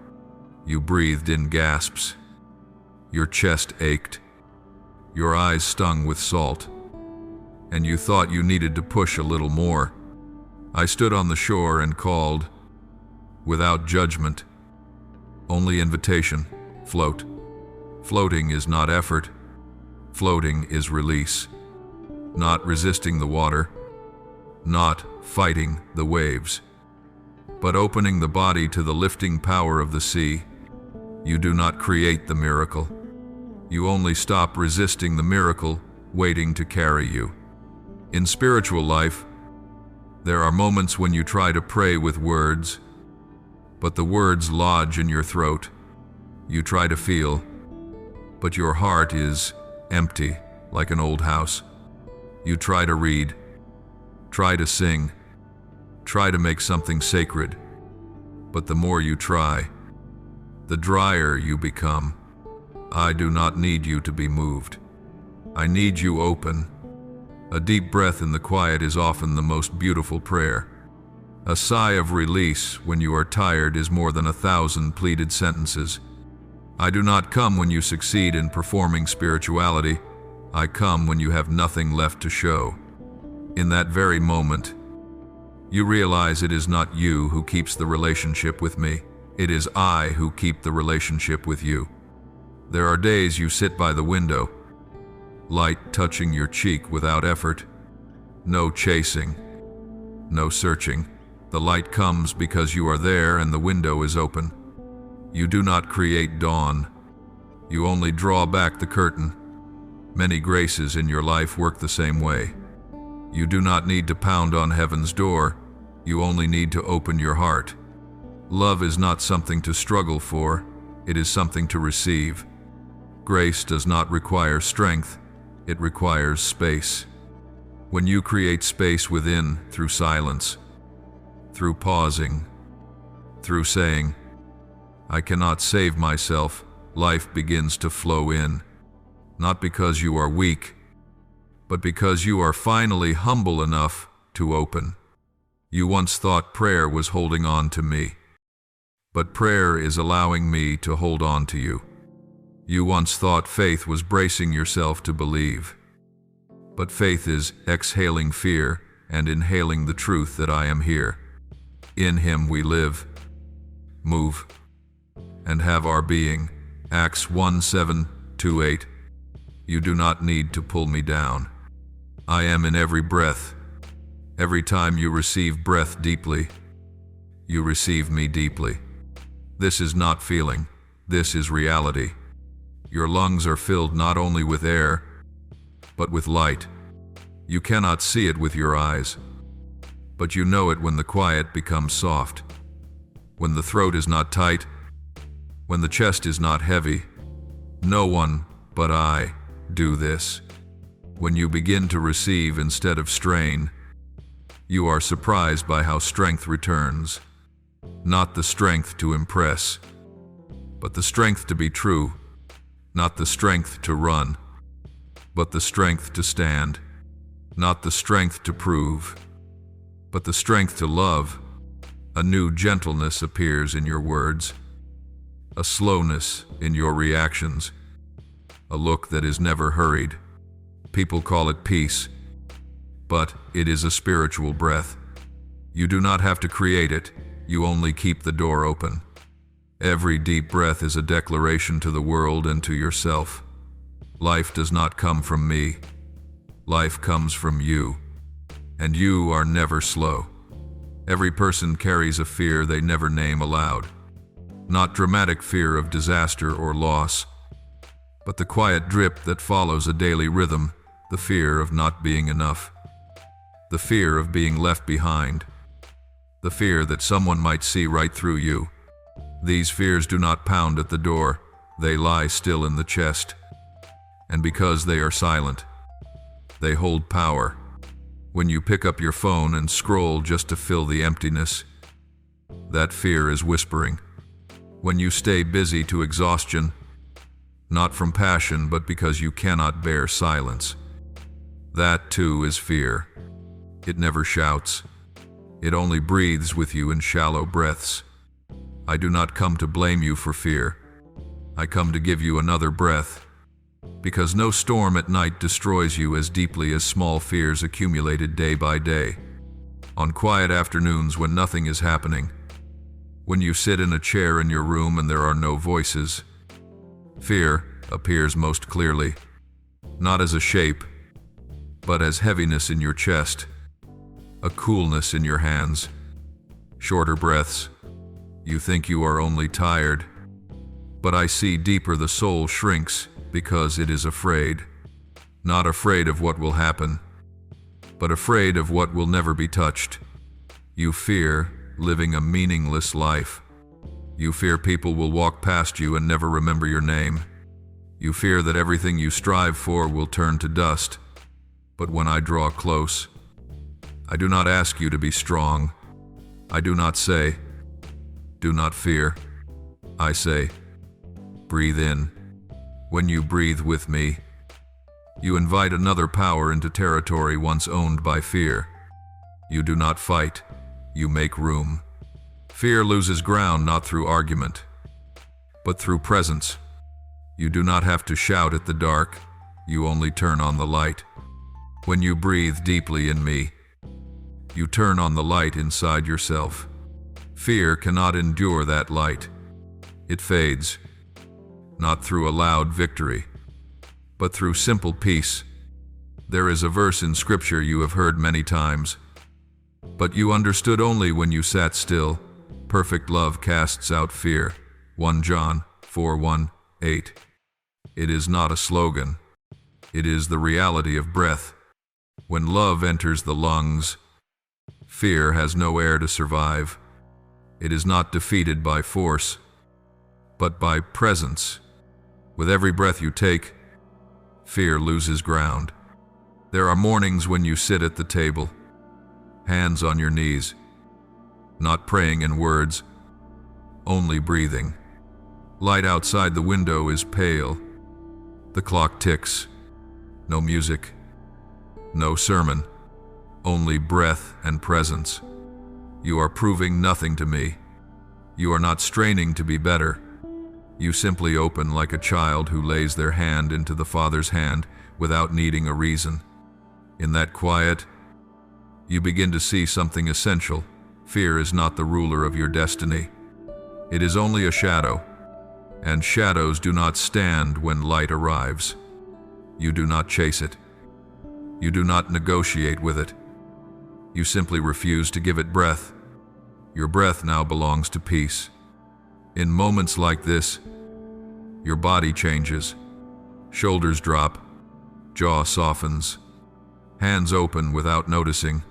You breathed in gasps. Your chest ached. Your eyes stung with salt. And you thought you needed to push a little more. I stood on the shore and called, without judgment, only invitation: float. Floating is not effort. Floating is release. Not resisting the water, not fighting the waves, but opening the body to the lifting power of the sea. You do not create the miracle. You only stop resisting the miracle, waiting to carry you. In spiritual life, there are moments when you try to pray with words, but the words lodge in your throat. You try to feel, but your heart is empty, like an old house. You try to read, try to sing, try to make something sacred, but the more you try, the drier you become. I do not need you to be moved. I need you open. A deep breath in the quiet is often the most beautiful prayer. A sigh of release when you are tired is more than 1,000 pleaded sentences. I do not come when you succeed in performing spirituality. I come when you have nothing left to show. In that very moment, you realize it is not you who keeps the relationship with me. It is I who keep the relationship with you. There are days you sit by the window, light touching your cheek without effort. No chasing, no searching. The light comes because you are there and the window is open. You do not create dawn. You only draw back the curtain. Many graces in your life work the same way. You do not need to pound on heaven's door. You only need to open your heart. Love is not something to struggle for. It is something to receive. Grace does not require strength. It requires space. When you create space within through silence, through pausing, through saying, I cannot save myself, life begins to flow in. Not because you are weak, but because you are finally humble enough to open. You once thought prayer was holding on to me, but prayer is allowing me to hold on to you. You once thought faith was bracing yourself to believe, but faith is exhaling fear and inhaling the truth that I am here. In him we live, move, and have our being. Acts 1:7-8. You do not need to pull me down. I am in every breath. Every time you receive breath deeply, you receive me deeply. This is not feeling. This is reality. Your lungs are filled not only with air, but with light. You cannot see it with your eyes, but you know it when the quiet becomes soft, when the throat is not tight, when the chest is not heavy. No one but I do this. When you begin to receive instead of strain, you are surprised by how strength returns. Not the strength to impress, but the strength to be true. Not the strength to run, but the strength to stand. Not the strength to prove, but the strength to love. A new gentleness appears in your words, a slowness in your reactions, a look that is never hurried. People call it peace, but it is a spiritual breath. You do not have to create it, you only keep the door open. Every deep breath is a declaration to the world and to yourself. Life does not come from me. Life comes from you. And you are never slow. Every person carries a fear they never name aloud. Not dramatic fear of disaster or loss, but the quiet drip that follows a daily rhythm, the fear of not being enough. The fear of being left behind. The fear that someone might see right through you. These fears do not pound at the door, they lie still in the chest. And because they are silent, they hold power. When you pick up your phone and scroll just to fill the emptiness, that fear is whispering. When you stay busy to exhaustion, not from passion but because you cannot bear silence, that too is fear. It never shouts. It only breathes with you in shallow breaths. I do not come to blame you for fear. I come to give you another breath, because no storm at night destroys you as deeply as small fears accumulated day by day. On quiet afternoons when nothing is happening, when you sit in a chair in your room and there are no voices, fear appears most clearly, not as a shape, but as heaviness in your chest, a coolness in your hands, shorter breaths. You think you are only tired, but I see deeper the soul shrinks because it is afraid. Not afraid of what will happen, but afraid of what will never be touched. You fear living a meaningless life. You fear people will walk past you and never remember your name. You fear that everything you strive for will turn to dust. But when I draw close, I do not ask you to be strong. I do not say, do not fear. I say, breathe in. When you breathe with me, you invite another power into territory once owned by fear. You do not fight, you make room. Fear loses ground not through argument, but through presence. You do not have to shout at the dark, you only turn on the light. When you breathe deeply in me, you turn on the light inside yourself. Fear cannot endure that light. It fades, not through a loud victory, but through simple peace. There is a verse in Scripture you have heard many times, but you understood only when you sat still. Perfect love casts out fear. 1 John 4:1-8. It is not a slogan. It is the reality of breath. When love enters the lungs, fear has no air to survive. It is not defeated by force, but by presence. With every breath you take, fear loses ground. There are mornings when you sit at the table, hands on your knees, not praying in words, only breathing. Light outside the window is pale. The clock ticks. No music, no sermon, only breath and presence. You are proving nothing to me. You are not straining to be better. You simply open like a child who lays their hand into the Father's hand without needing a reason. In that quiet, you begin to see something essential. Fear is not the ruler of your destiny. It is only a shadow, and shadows do not stand when light arrives. You do not chase it. You do not negotiate with it. You simply refuse to give it breath. Your breath now belongs to peace. In moments like this, your body changes. Shoulders drop, jaw softens, hands open without noticing.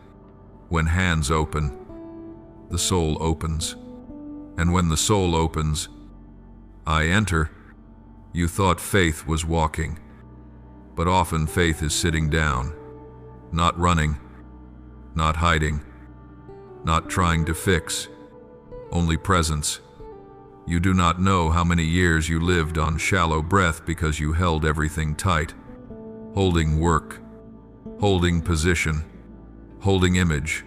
When hands open, the soul opens. And when the soul opens, I enter. You thought faith was walking, but often faith is sitting down, not running, not hiding, not trying to fix, only presence. You do not know how many years you lived on shallow breath because you held everything tight, holding work, holding position, holding image,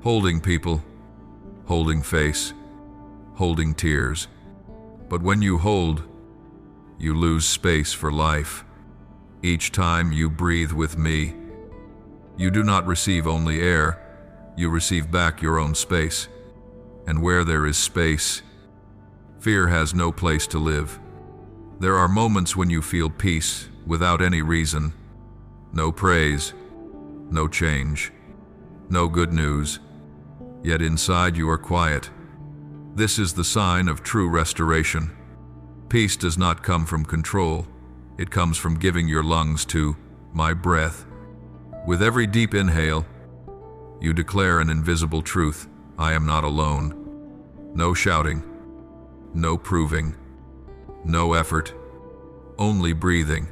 holding people, holding face, holding tears. But when you hold, you lose space for life. Each time you breathe with me, you do not receive only air, you receive back your own space. And where there is space, Fear has no place to live. There are moments when you feel peace without any reason. No praise, no change, no good news. Yet inside you are quiet. This is the sign of true restoration. Peace does not come from control. It comes from giving your lungs to my breath. With every deep inhale, you declare an invisible truth. I am not alone. No shouting, no proving, no effort, only breathing.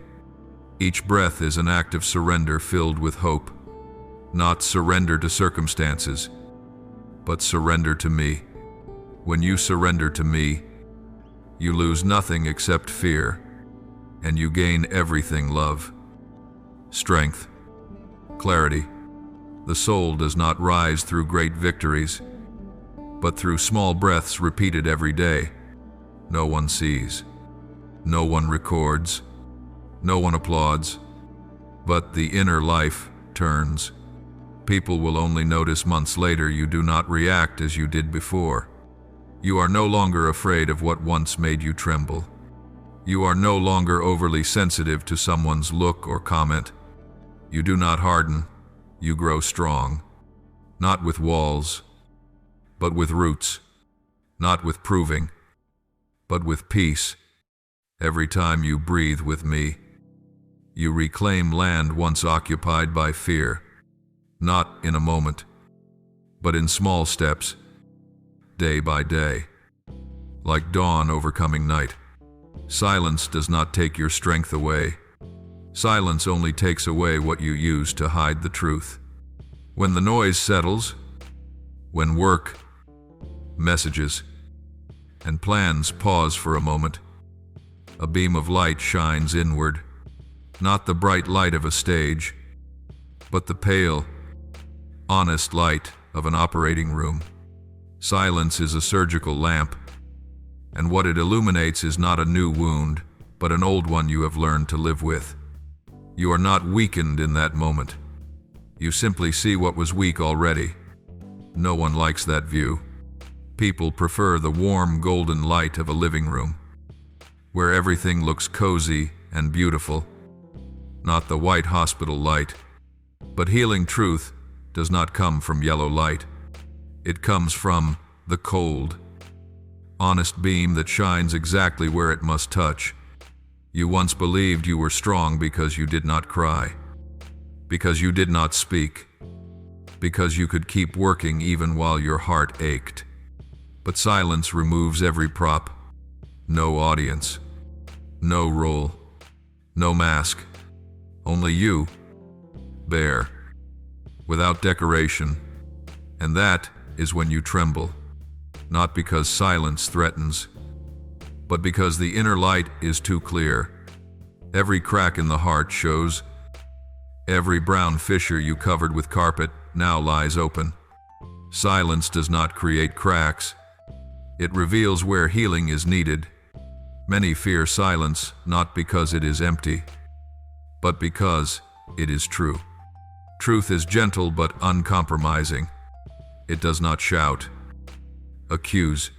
Each breath is an act of surrender filled with hope. Not surrender to circumstances, but surrender to me. When you surrender to me, you lose nothing except fear, and you gain everything: love, strength, clarity. The soul does not rise through great victories, but through small breaths repeated every day. No one sees, no one records, no one applauds, but the inner life turns. People will only notice months later you do not react as you did before. You are no longer afraid of what once made you tremble. You are no longer overly sensitive to someone's look or comment. You do not harden, you grow strong. Not with walls, but with roots. Not with proving, but with peace. Every time you breathe with me, you reclaim land once occupied by fear. Not in a moment, but in small steps, day by day. Like dawn overcoming night. Silence does not take your strength away. Silence only takes away what you use to hide the truth. When the noise settles, when work, messages, and plans pause for a moment, a beam of light shines inward. Not the bright light of a stage, but the pale, honest light of an operating room. Silence is a surgical lamp, and what it illuminates is not a new wound, but an old one you have learned to live with. You are not weakened in that moment. You simply see what was weak already. No one likes that view. People prefer the warm golden light of a living room, where everything looks cozy and beautiful, not the white hospital light. But healing truth does not come from yellow light. It comes from the cold, honest beam that shines exactly where it must touch. You once believed you were strong because you did not cry, because you did not speak, because you could keep working even while your heart ached. But silence removes every prop. No audience, no role, no mask, only you, bare, without decoration. And that is when you tremble, not because silence threatens, but because the inner light is too clear. Every crack in the heart shows. Every brown fissure you covered with carpet now lies open. Silence does not create cracks. It reveals where healing is needed. Many fear silence not because it is empty, but because it is true. Truth is gentle but uncompromising. It does not shout, accuse,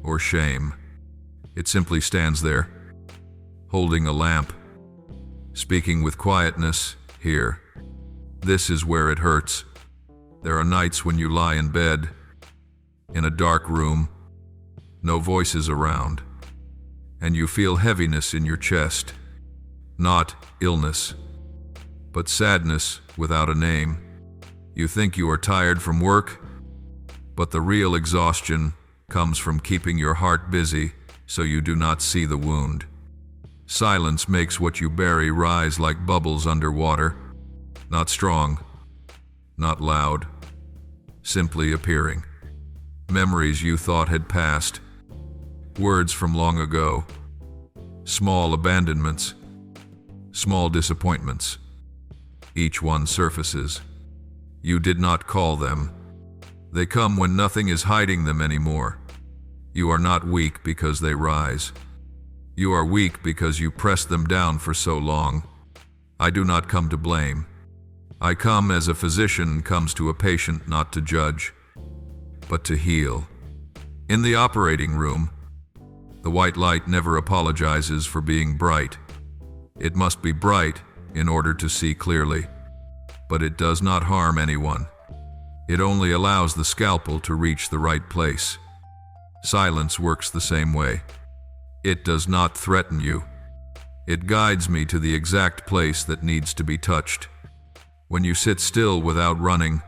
or shame. It simply stands there, holding a lamp, speaking with quietness. Here, this is where it hurts. There are nights when you lie in bed, in a dark room, no voices around, and you feel heaviness in your chest. Not illness, but sadness without a name. You think you are tired from work, but the real exhaustion comes from keeping your heart busy so you do not see the wound. Silence makes what you bury rise like bubbles underwater, not strong, not loud, simply appearing. Memories you thought had passed, words from long ago, small abandonments, small disappointments. Each one surfaces. You did not call them. They come when nothing is hiding them anymore. You are not weak because they rise. You are weak because you pressed them down for so long. I do not come to blame. I come as a physician comes to a patient, not to judge, but to heal. In the operating room, The white light never apologizes for being bright. It must be bright in order to see clearly. But it does not harm anyone. It only allows the scalpel to reach the right place. Silence works the same way. It does not threaten you. It guides me to the exact place that needs to be touched. When you sit still without running,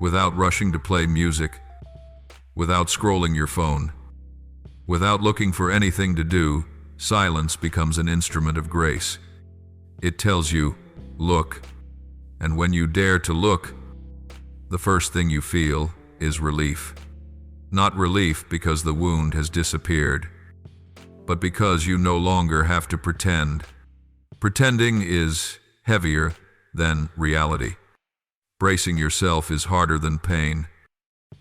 without rushing to play music, without scrolling your phone, without looking for anything to do, silence becomes an instrument of grace. It tells you, look. And when you dare to look, the first thing you feel is relief. Not relief because the wound has disappeared, but because you no longer have to pretend. Pretending is heavier than reality. Bracing yourself is harder than pain.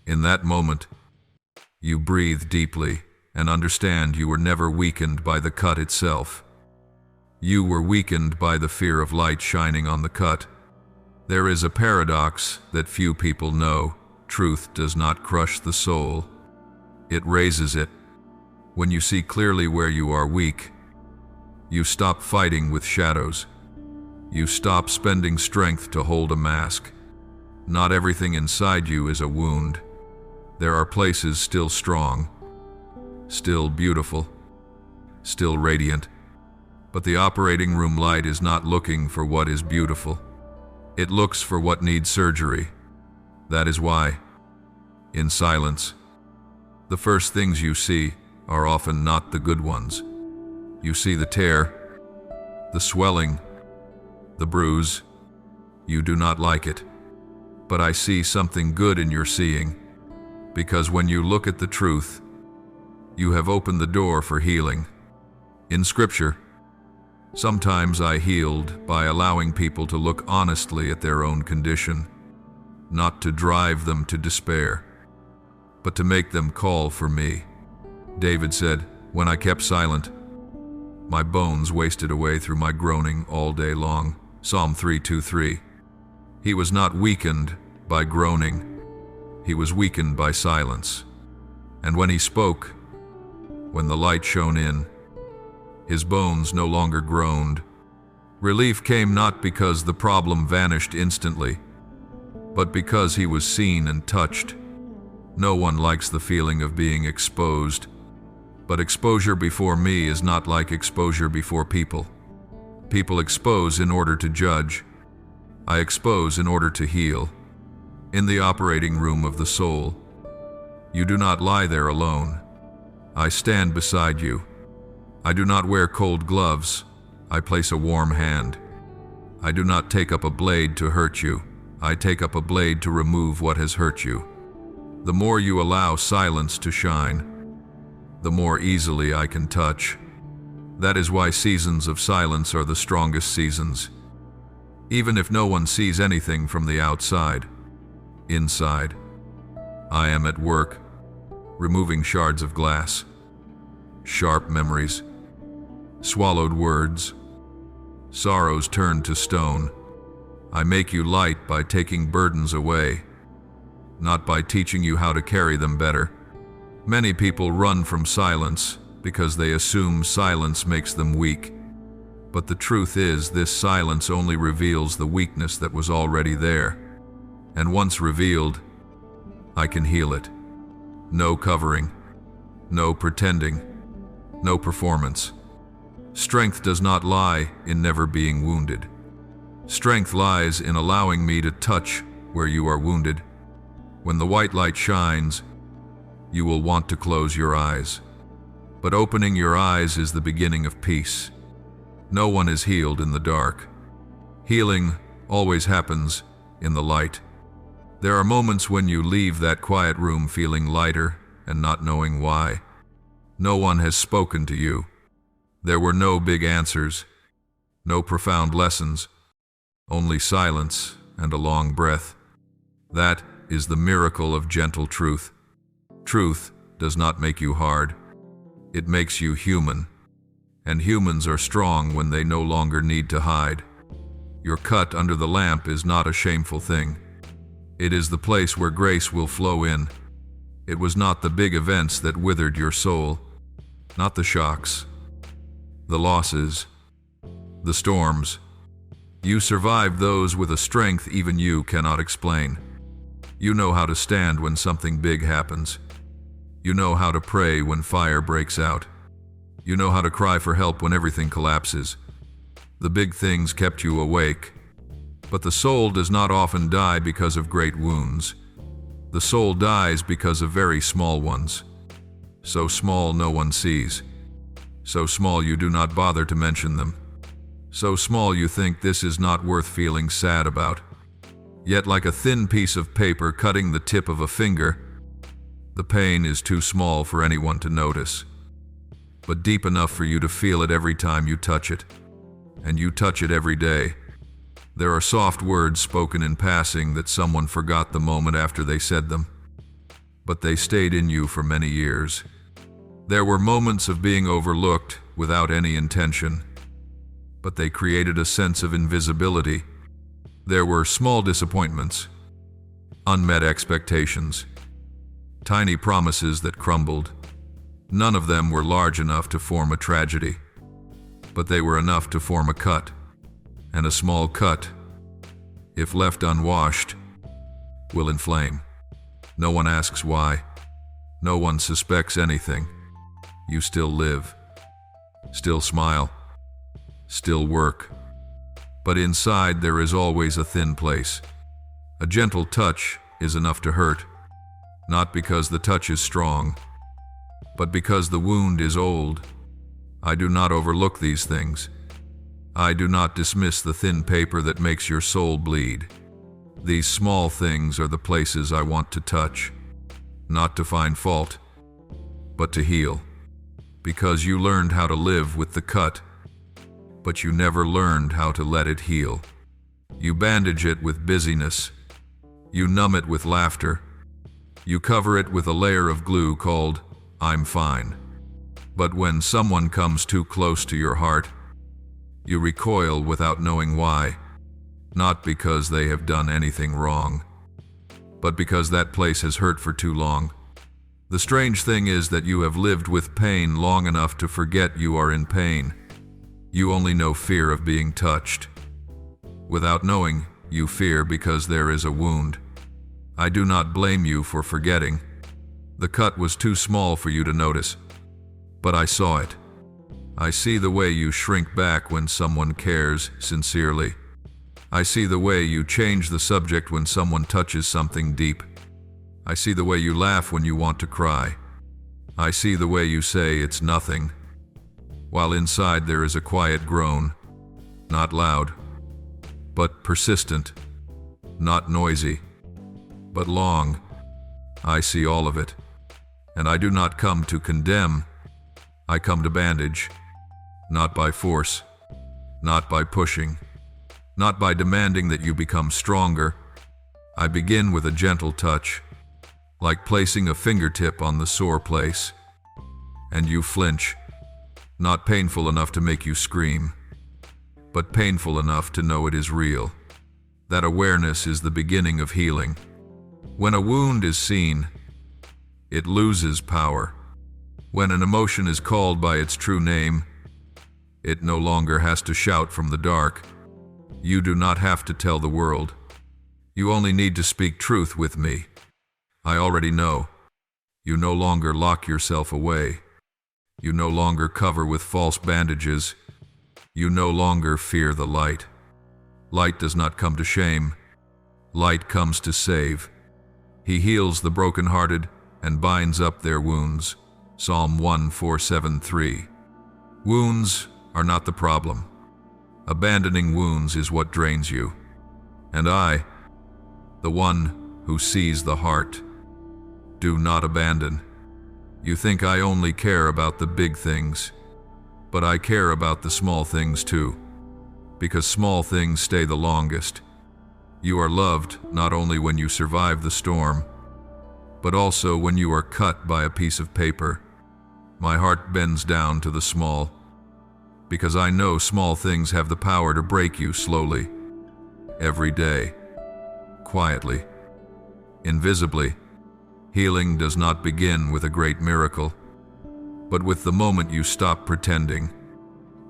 In that moment, you breathe deeply and understand you were never weakened by the cut itself. You were weakened by the fear of light shining on the cut. There is a paradox that few people know. Truth does not crush the soul. It raises it. When you see clearly where you are weak, you stop fighting with shadows. You stop spending strength to hold a mask. Not everything inside you is a wound. There are places still strong, still beautiful, still radiant. But the operating room light is not looking for what is beautiful. It looks for what needs surgery. That is why, in silence, the first things you see are often not the good ones. You see the tear, the swelling, the bruise. You do not like it. But I see something good in your seeing, because when you look at the truth, you have opened the door for healing. In Scripture, sometimes I healed by allowing people to look honestly at their own condition, not to drive them to despair, but to make them call for me. David said, "When I kept silent, my bones wasted away through my groaning all day long." Psalm 3:2-3. He was not weakened by groaning. He was weakened by silence. And when he spoke, when the light shone in, his bones no longer groaned. Relief came not because the problem vanished instantly, but because he was seen and touched. No one likes the feeling of being exposed, but exposure before me is not like exposure before people. People expose in order to judge. I expose in order to heal. In the operating room of the soul, you do not lie there alone. I stand beside you. I do not wear cold gloves. I place a warm hand. I do not take up a blade to hurt you. I take up a blade to remove what has hurt you. The more you allow silence to shine, the more easily I can touch. That is why seasons of silence are the strongest seasons. Even if no one sees anything from the outside, inside, I am at work, removing shards of glass, sharp memories, swallowed words, sorrows turned to stone. I make you light by taking burdens away, not by teaching you how to carry them better. Many people run from silence because they assume silence makes them weak. But the truth is, this silence only reveals the weakness that was already there. And once revealed, I can heal it. No covering, no pretending, no performance. Strength does not lie in never being wounded. Strength lies in allowing me to touch where you are wounded. When the white light shines, you will want to close your eyes. But opening your eyes is the beginning of peace. No one is healed in the dark. Healing always happens in the light. There are moments when you leave that quiet room feeling lighter and not knowing why. No one has spoken to you. There were no big answers, no profound lessons, only silence and a long breath. That is the miracle of gentle truth. Truth does not make you hard. It makes you human. And humans are strong when they no longer need to hide. Your cut under the lamp is not a shameful thing. It is the place where grace will flow in. It was not the big events that withered your soul. not the shocks, the losses, the storms. You survived those with a strength even you cannot explain. You know how to stand when something big happens. You know how to pray when fire breaks out. You know how to cry for help when everything collapses. The big things kept you awake. But the soul does not often die because of great wounds. The soul dies because of very small ones. So small no one sees. So small you do not bother to mention them. So small you think this is not worth feeling sad about. Yet like a thin piece of paper cutting the tip of a finger, the pain is too small for anyone to notice, but deep enough for you to feel it every time you touch it. And you touch it every day. There are soft words spoken in passing that someone forgot the moment after they said them, but they stayed in you for many years. There were moments of being overlooked without any intention, but they created a sense of invisibility. There were small disappointments, unmet expectations, tiny promises that crumbled. None of them were large enough to form a tragedy, but they were enough to form a cut. And a small cut, if left unwashed, will inflame. No one asks why. No one suspects anything. You still live, still smile, still work. But inside there is always a thin place. A gentle touch is enough to hurt, not because the touch is strong, but because the wound is old. I do not overlook these things. I do not dismiss the thin paper that makes your soul bleed. These small things are the places I want to touch, not to find fault, but to heal. Because you learned how to live with the cut, but you never learned how to let it heal. You bandage it with busyness. You numb it with laughter. You cover it with a layer of glue called "I'm fine." But when someone comes too close to your heart, you recoil without knowing why. Not because they have done anything wrong, but because that place has hurt for too long. The strange thing is that you have lived with pain long enough to forget you are in pain. You only know fear of being touched. Without knowing, you fear because there is a wound. I do not blame you for forgetting. The cut was too small for you to notice, but I saw it. I see the way you shrink back when someone cares sincerely. I see the way you change the subject when someone touches something deep. I see the way you laugh when you want to cry. I see the way you say it's nothing, while inside there is a quiet groan, not loud, but persistent, not noisy, but long. I see all of it, and I do not come to condemn. I come to bandage, not by force, not by pushing, not by demanding that you become stronger. I begin with a gentle touch, like placing a fingertip on the sore place, and you flinch, not painful enough to make you scream, but painful enough to know it is real. That awareness is the beginning of healing. When a wound is seen, it loses power. When an emotion is called by its true name, it no longer has to shout from the dark. You do not have to tell the world. You only need to speak truth with me. I already know. You no longer lock yourself away. You no longer cover with false bandages. You no longer fear the light. Light does not come to shame. Light comes to save. He heals the brokenhearted and binds up their wounds. Psalm 1:4-7-3. Wounds are not the problem. Abandoning wounds is what drains you. And I, the one who sees the heart, do not abandon. You think I only care about the big things, but I care about the small things too, because small things stay the longest. You are loved not only when you survive the storm, but also when you are cut by a piece of paper. My heart bends down to the small, because I know small things have the power to break you slowly, every day, quietly, invisibly. Healing does not begin with a great miracle, But with the moment you stop pretending,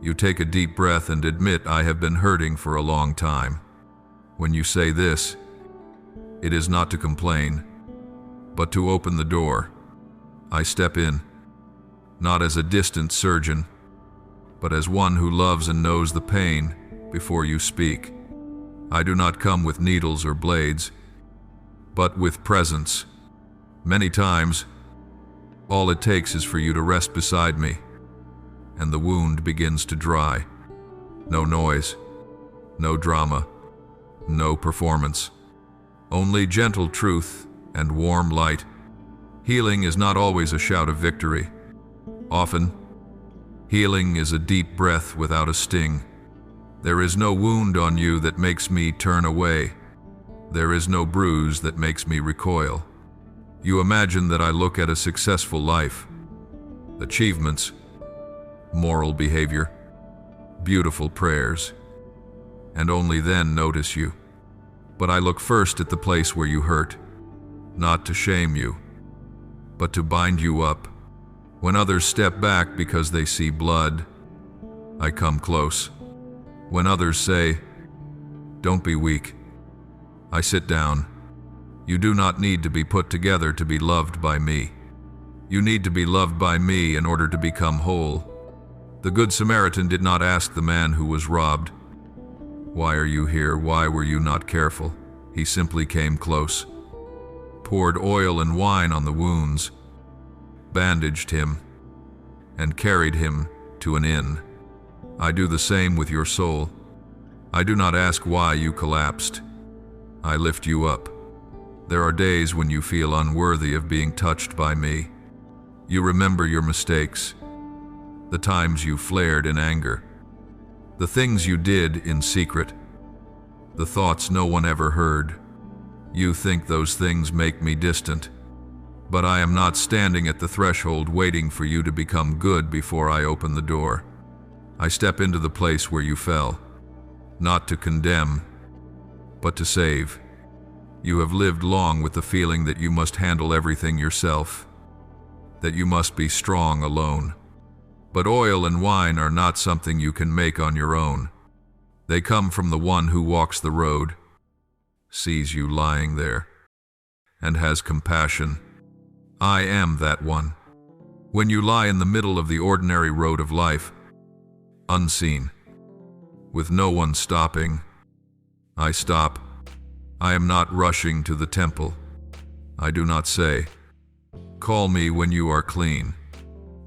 you take a deep breath and admit, I have been hurting for a long time. When you say this, it is not to complain, but to open the door. I step in, not as a distant surgeon, but as one who loves and knows the pain before you speak. I do not come with needles or blades, but with presence. Many times, all it takes is for you to rest beside me, and the wound begins to dry. No noise, no drama, no performance. Only gentle truth and warm light. Healing is not always a shout of victory. Often, healing is a deep breath without a sting. There is no wound on you that makes me turn away. There is no bruise that makes me recoil. You imagine that I look at a successful life, achievements, moral behavior, beautiful prayers, and only then notice you. But I look first at the place where you hurt, not to shame you, but to bind you up. When others step back because they see blood, I come close. When others say, don't be weak, I sit down. You do not need to be put together to be loved by me. You need to be loved by me in order to become whole. The Good Samaritan did not ask the man who was robbed, why are you here? Why were you not careful? He simply came close, poured oil and wine on the wounds, bandaged him, and carried him to an inn. I do the same with your soul. I do not ask why you collapsed. I lift you up. There are days when you feel unworthy of being touched by me. You remember your mistakes, the times you flared in anger, the things you did in secret, the thoughts no one ever heard. You think those things make me distant, but I am not standing at the threshold waiting for you to become good before I open the door. I step into the place where you fell, not to condemn, but to save. You have lived long with the feeling that you must handle everything yourself, that you must be strong alone. But oil and wine are not something you can make on your own. They come from the one who walks the road, sees you lying there, and has compassion. I am that one. When you lie in the middle of the ordinary road of life, unseen, with no one stopping, I stop. I am not rushing to the temple. I do not say, call me when you are clean.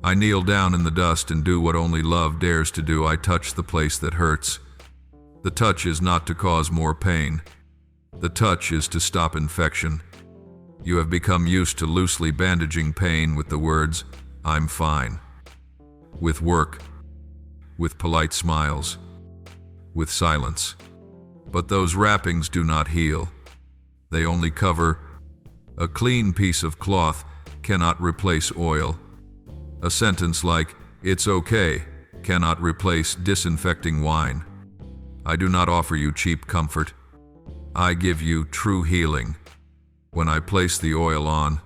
I kneel down in the dust and do what only love dares to do. I touch the place that hurts. The touch is not to cause more pain. The touch is to stop infection. You have become used to loosely bandaging pain with the words, I'm fine. With work, with polite smiles, with silence. But those wrappings do not heal. They only cover. A clean piece of cloth cannot replace oil. A sentence like, it's okay, cannot replace disinfecting wine. I do not offer you cheap comfort. I give you true healing. When I place the oil on,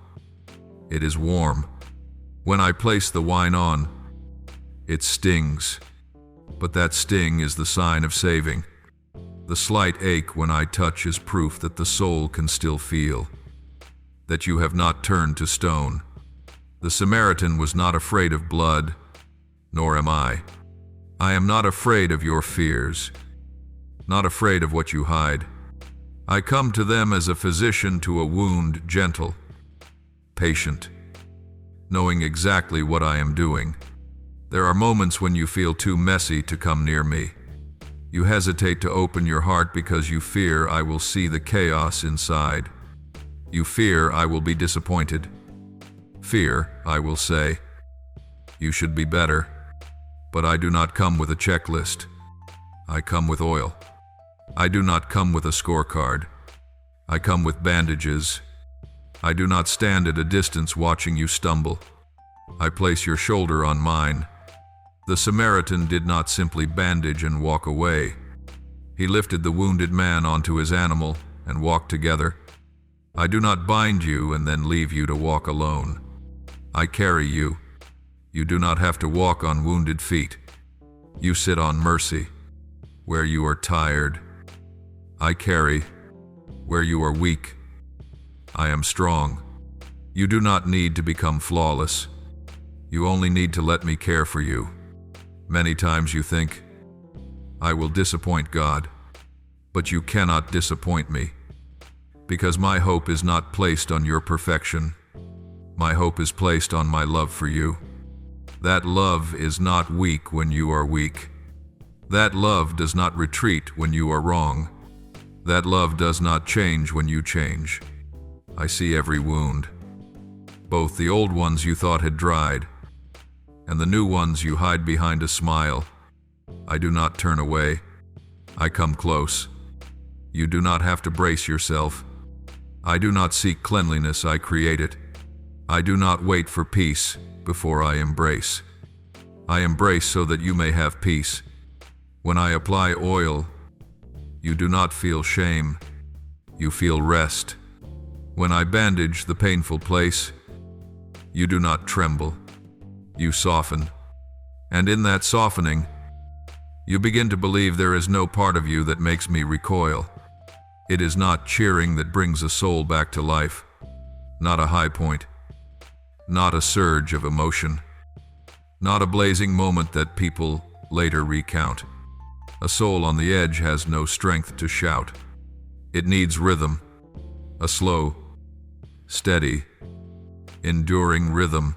it is warm. When I place the wine on, it stings. But that sting is the sign of saving. The slight ache when I touch is proof that the soul can still feel, that you have not turned to stone. The Samaritan was not afraid of blood, nor am I. I am not afraid of your fears, not afraid of what you hide. I come to them as a physician to a wound, gentle, patient, knowing exactly what I am doing. There are moments when you feel too messy to come near me. You hesitate to open your heart because you fear I will see the chaos inside. You fear I will be disappointed. Fear, I will say, you should be better. But I do not come with a checklist. I come with oil. I do not come with a scorecard. I come with bandages. I do not stand at a distance watching you stumble. I place your shoulder on mine. The Samaritan did not simply bandage and walk away. He lifted the wounded man onto his animal and walked together. I do not bind you and then leave you to walk alone. I carry you, You do not have to walk on wounded feet. You sit on mercy, where you are tired. I carry, where you are weak. I am strong. You do not need to become flawless. You only need to let me care for you. Many times you think, I will disappoint God, but you cannot disappoint me, because my hope is not placed on your perfection. My hope is placed on my love for you. That love is not weak when you are weak. That love does not retreat when you are wrong. That love does not change when you change. I see every wound, both the old ones you thought had dried, and the new ones you hide behind a smile. I do not turn away. I come close. You do not have to brace yourself. I do not seek cleanliness, I create it. I do not wait for peace before I embrace. I embrace so that you may have peace. When I apply oil, you do not feel shame. You feel rest. When I bandage the painful place, you do not tremble. You soften. And in that softening, you begin to believe there is no part of you that makes me recoil. It is not cheering that brings a soul back to life, not a high point, not a surge of emotion, not a blazing moment that people later recount. A soul on the edge has no strength to shout. It needs rhythm, a slow, steady, enduring rhythm,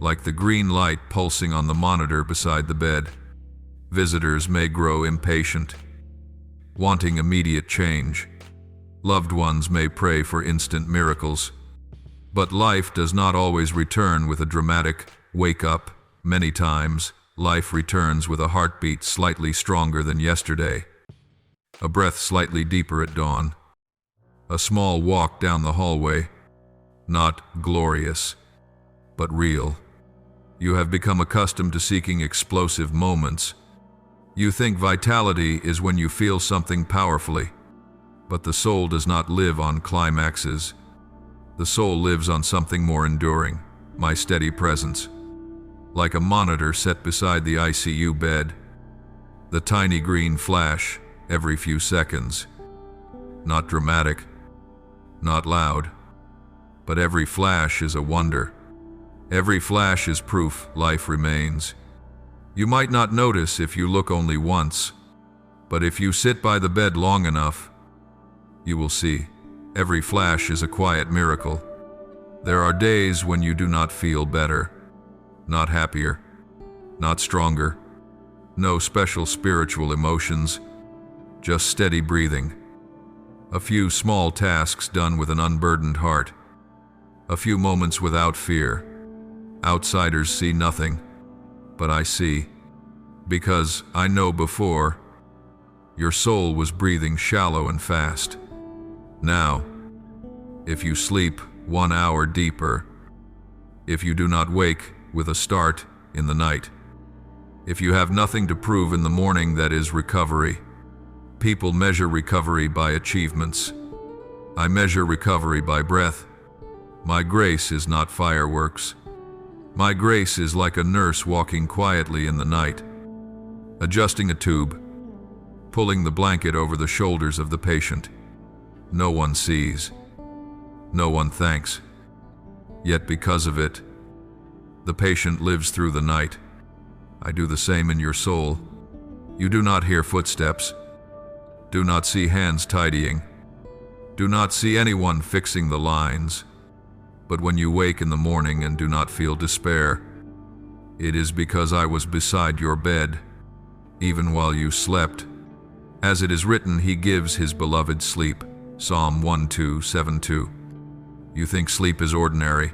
like the green light pulsing on the monitor beside the bed. Visitors may grow impatient, wanting immediate change. Loved ones may pray for instant miracles. But life does not always return with a dramatic wake up. Many times, life returns with a heartbeat slightly stronger than yesterday, a breath slightly deeper at dawn, a small walk down the hallway, not glorious, but real. You have become accustomed to seeking explosive moments. You think vitality is when you feel something powerfully, but the soul does not live on climaxes. The soul lives on something more enduring, my steady presence. Like a monitor set beside the ICU bed, the tiny green flash every few seconds. Not dramatic, not loud, but every flash is a wonder. Every flash is proof life remains. You might not notice if you look only once, but if you sit by the bed long enough, you will see. Every flash is a quiet miracle. There are days when you do not feel better, not happier, not stronger, no special spiritual emotions, just steady breathing. A few small tasks done with an unburdened heart. A few moments without fear. Outsiders see nothing, but I see, because I know before, your soul was breathing shallow and fast. Now, if you sleep 1 hour deeper, if you do not wake with a start in the night, if you have nothing to prove in the morning, that is recovery. People measure recovery by achievements. I measure recovery by breath. My grace is not fireworks. My grace is like a nurse walking quietly in the night, adjusting a tube, pulling the blanket over the shoulders of the patient. No one sees. No one thanks. Yet because of it, the patient lives through the night. I do the same in your soul. You do not hear footsteps. Do not see hands tidying. Do not see anyone fixing the lines. But when you wake in the morning and do not feel despair, it is because I was beside your bed, even while you slept. As it is written, He gives His beloved sleep. Psalm 1:2-7:2. You think sleep is ordinary,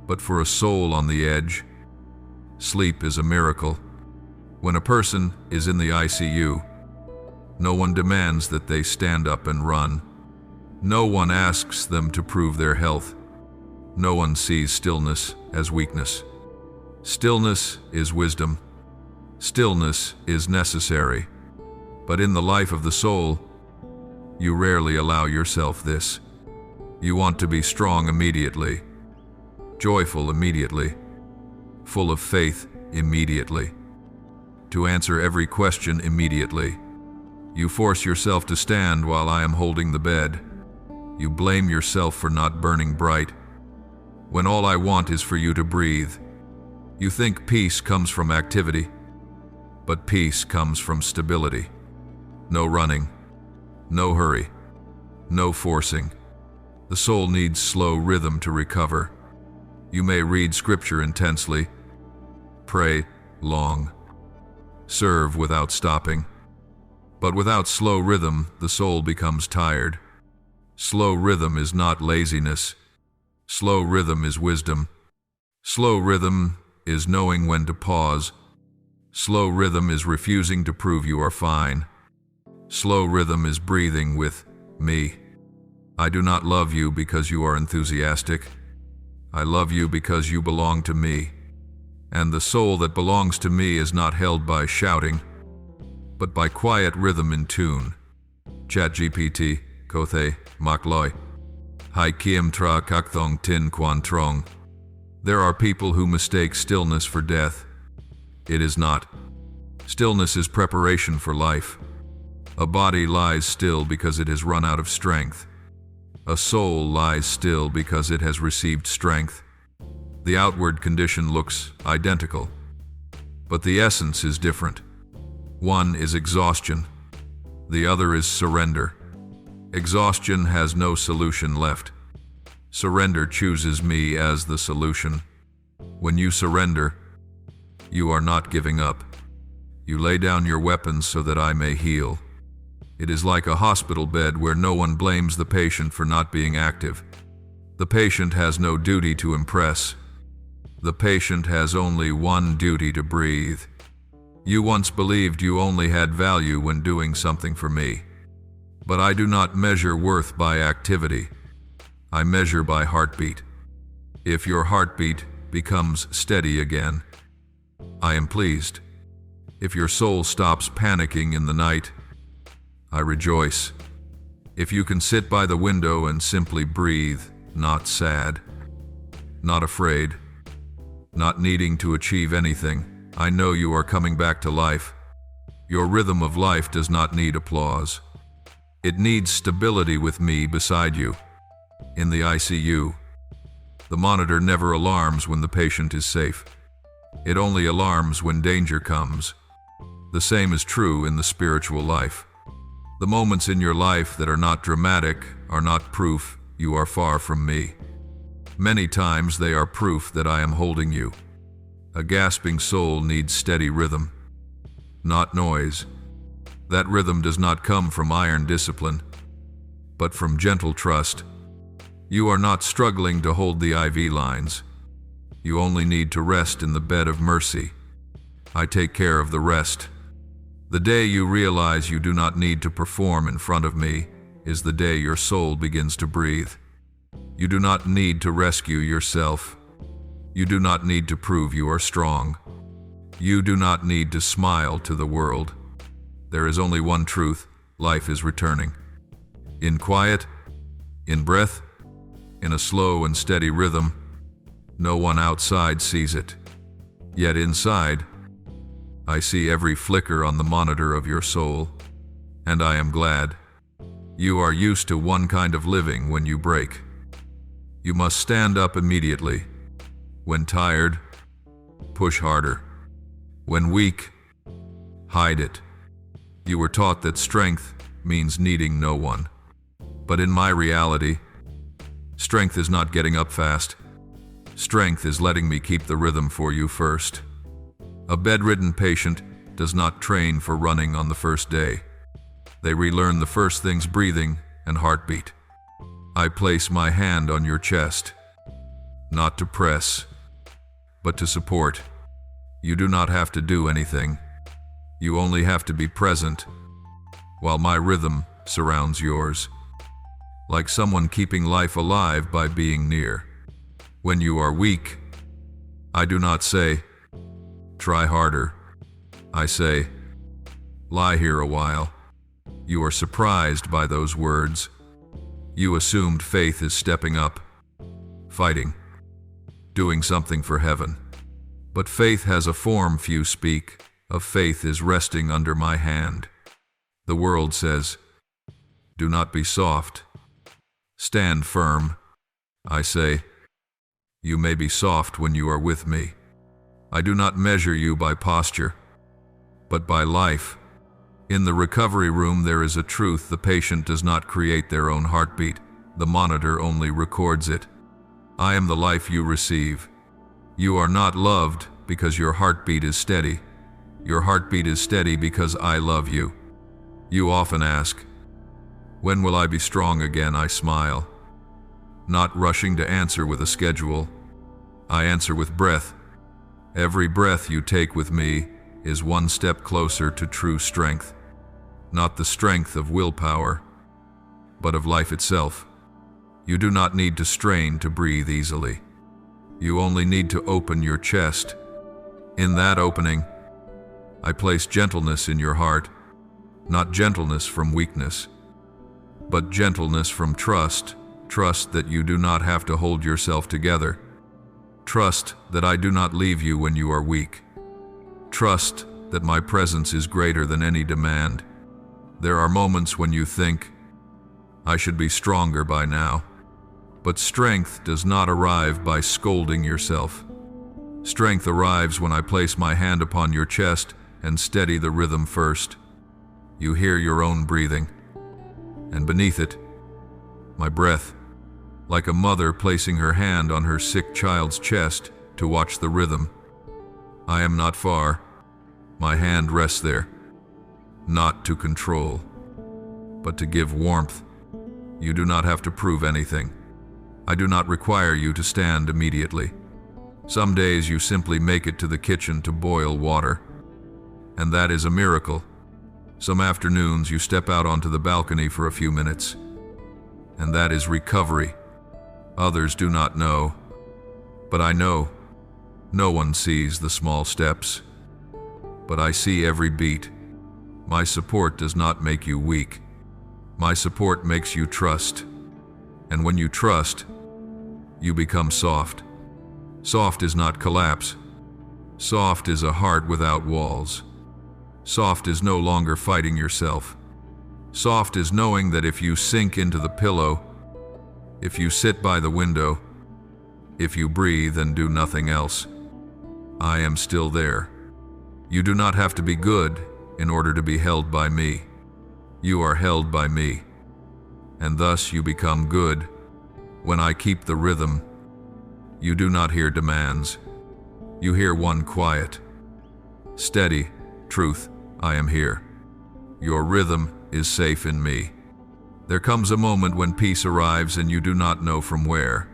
but for a soul on the edge, sleep is a miracle. When a person is in the ICU, no one demands that they stand up and run. No one asks them to prove their health. No one sees stillness as weakness. Stillness is wisdom. Stillness is necessary. But in the life of the soul, you rarely allow yourself this. You want to be strong immediately, joyful immediately, full of faith immediately, to answer every question immediately. You force yourself to stand while I am holding the bed. You blame yourself for not burning bright, when all I want is for you to breathe. You think peace comes from activity, but peace comes from stability. No running, no hurry, no forcing. The soul needs slow rhythm to recover. You may read scripture intensely, pray long, serve without stopping, but without slow rhythm, the soul becomes tired. Slow rhythm is not laziness. Slow rhythm is wisdom. Slow rhythm is knowing when to pause. Slow rhythm is refusing to prove you are fine. Slow rhythm is breathing with me. I do not love you because you are enthusiastic. I love you because you belong to me. And the soul that belongs to me is not held by shouting, but by quiet rhythm in tune. ChatGPT, Kothe, Makloi. Hai Kiem Tra Kakthong Tin Quan Trong. There are people who mistake stillness for death. It is not. Stillness is preparation for life. A body lies still because it has run out of strength. A soul lies still because it has received strength. The outward condition looks identical, but the essence is different. One is exhaustion. The other is surrender. Exhaustion has no solution left. Surrender chooses me as the solution. When you surrender, you are not giving up. You lay down your weapons so that I may heal. It is like a hospital bed where no one blames the patient for not being active. The patient has no duty to impress. The patient has only one duty: to breathe. You once believed you only had value when doing something for me. But I do not measure worth by activity. I measure by heartbeat. If your heartbeat becomes steady again, I am pleased. If your soul stops panicking in the night, I rejoice. If you can sit by the window and simply breathe, not sad, not afraid, not needing to achieve anything, I know you are coming back to life. Your rhythm of life does not need applause. It needs stability with me beside you. In the ICU, the monitor never alarms when the patient is safe. It only alarms when danger comes. The same is true in the spiritual life. The moments in your life that are not dramatic are not proof you are far from me. Many times they are proof that I am holding you. A gasping soul needs steady rhythm, not noise. That rhythm does not come from iron discipline, but from gentle trust. You are not struggling to hold the IV lines. You only need to rest in the bed of mercy. I take care of the rest. The day you realize you do not need to perform in front of me is the day your soul begins to breathe. You do not need to rescue yourself. You do not need to prove you are strong. You do not need to smile to the world. There is only one truth: life is returning. In quiet, in breath, in a slow and steady rhythm. No one outside sees it. Yet inside, I see every flicker on the monitor of your soul, and I am glad. You are used to one kind of living. When you break, you must stand up immediately. When tired, push harder. When weak, hide it. You were taught that strength means needing no one. But in my reality, strength is not getting up fast. Strength is letting me keep the rhythm for you first. A bedridden patient does not train for running on the first day. They relearn the first things: breathing and heartbeat. I place my hand on your chest, not to press, but to support. You do not have to do anything. You only have to be present, while my rhythm surrounds yours, like someone keeping life alive by being near. When you are weak, I do not say, try harder. I say, lie here a while. You are surprised by those words. You assumed faith is stepping up, fighting, doing something for heaven. But faith has a form few speak, of faith is resting under my hand. The world says, do not be soft. Stand firm. I say, you may be soft when you are with me. I do not measure you by posture, but by life. In the recovery room there is a truth: the patient does not create their own heartbeat, the monitor only records it. I am the life you receive. You are not loved because your heartbeat is steady. Your heartbeat is steady because I love you. You often ask, when will I be strong again? I smile, not rushing to answer with a schedule. I answer with breath. Every breath you take with me is one step closer to true strength. Not the strength of willpower, but of life itself. You do not need to strain to breathe easily. You only need to open your chest. In that opening, I place gentleness in your heart, not gentleness from weakness, but gentleness from trust, trust that you do not have to hold yourself together, trust that I do not leave you when you are weak, trust that my presence is greater than any demand. There are moments when you think, I should be stronger by now, but strength does not arrive by scolding yourself. Strength arrives when I place my hand upon your chest and steady the rhythm first. You hear your own breathing, and beneath it, my breath, like a mother placing her hand on her sick child's chest to watch the rhythm. I am not far. My hand rests there, not to control, but to give warmth. You do not have to prove anything. I do not require you to stand immediately. Some days you simply make it to the kitchen to boil water, and that is a miracle. Some afternoons you step out onto the balcony for a few minutes, and that is recovery. Others do not know, but I know. No one sees the small steps, but I see every beat. My support does not make you weak. My support makes you trust, and when you trust, you become soft. Soft is not collapse. Soft is a heart without walls. Soft is no longer fighting yourself. Soft is knowing that if you sink into the pillow, if you sit by the window, if you breathe and do nothing else, I am still there. You do not have to be good in order to be held by me. You are held by me, and thus you become good. When I keep the rhythm, you do not hear demands. You hear one quiet, steady truth: I am here. Your rhythm is safe in me. There comes a moment when peace arrives and you do not know from where.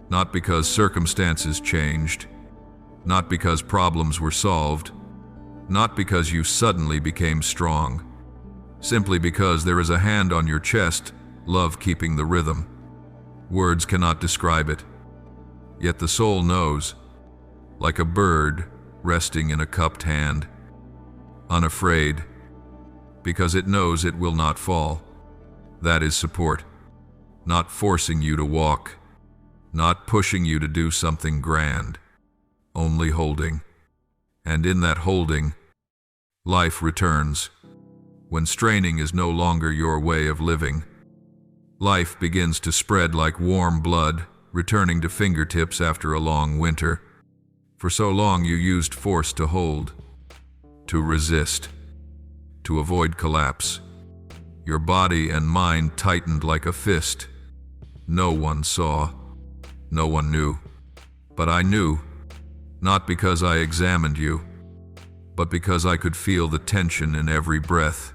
Not because circumstances changed, not because problems were solved, not because you suddenly became strong, simply because there is a hand on your chest, love keeping the rhythm. Words cannot describe it, yet the soul knows, like a bird resting in a cupped hand, unafraid, because it knows it will not fall. That is support, not forcing you to walk, not pushing you to do something grand, only holding. And in that holding, life returns. When straining is no longer your way of living, life begins to spread like warm blood, returning to fingertips after a long winter. For so long you used force to hold, to resist, to avoid collapse. Your body and mind tightened like a fist. No one saw, no one knew. But I knew, not because I examined you, but because I could feel the tension in every breath.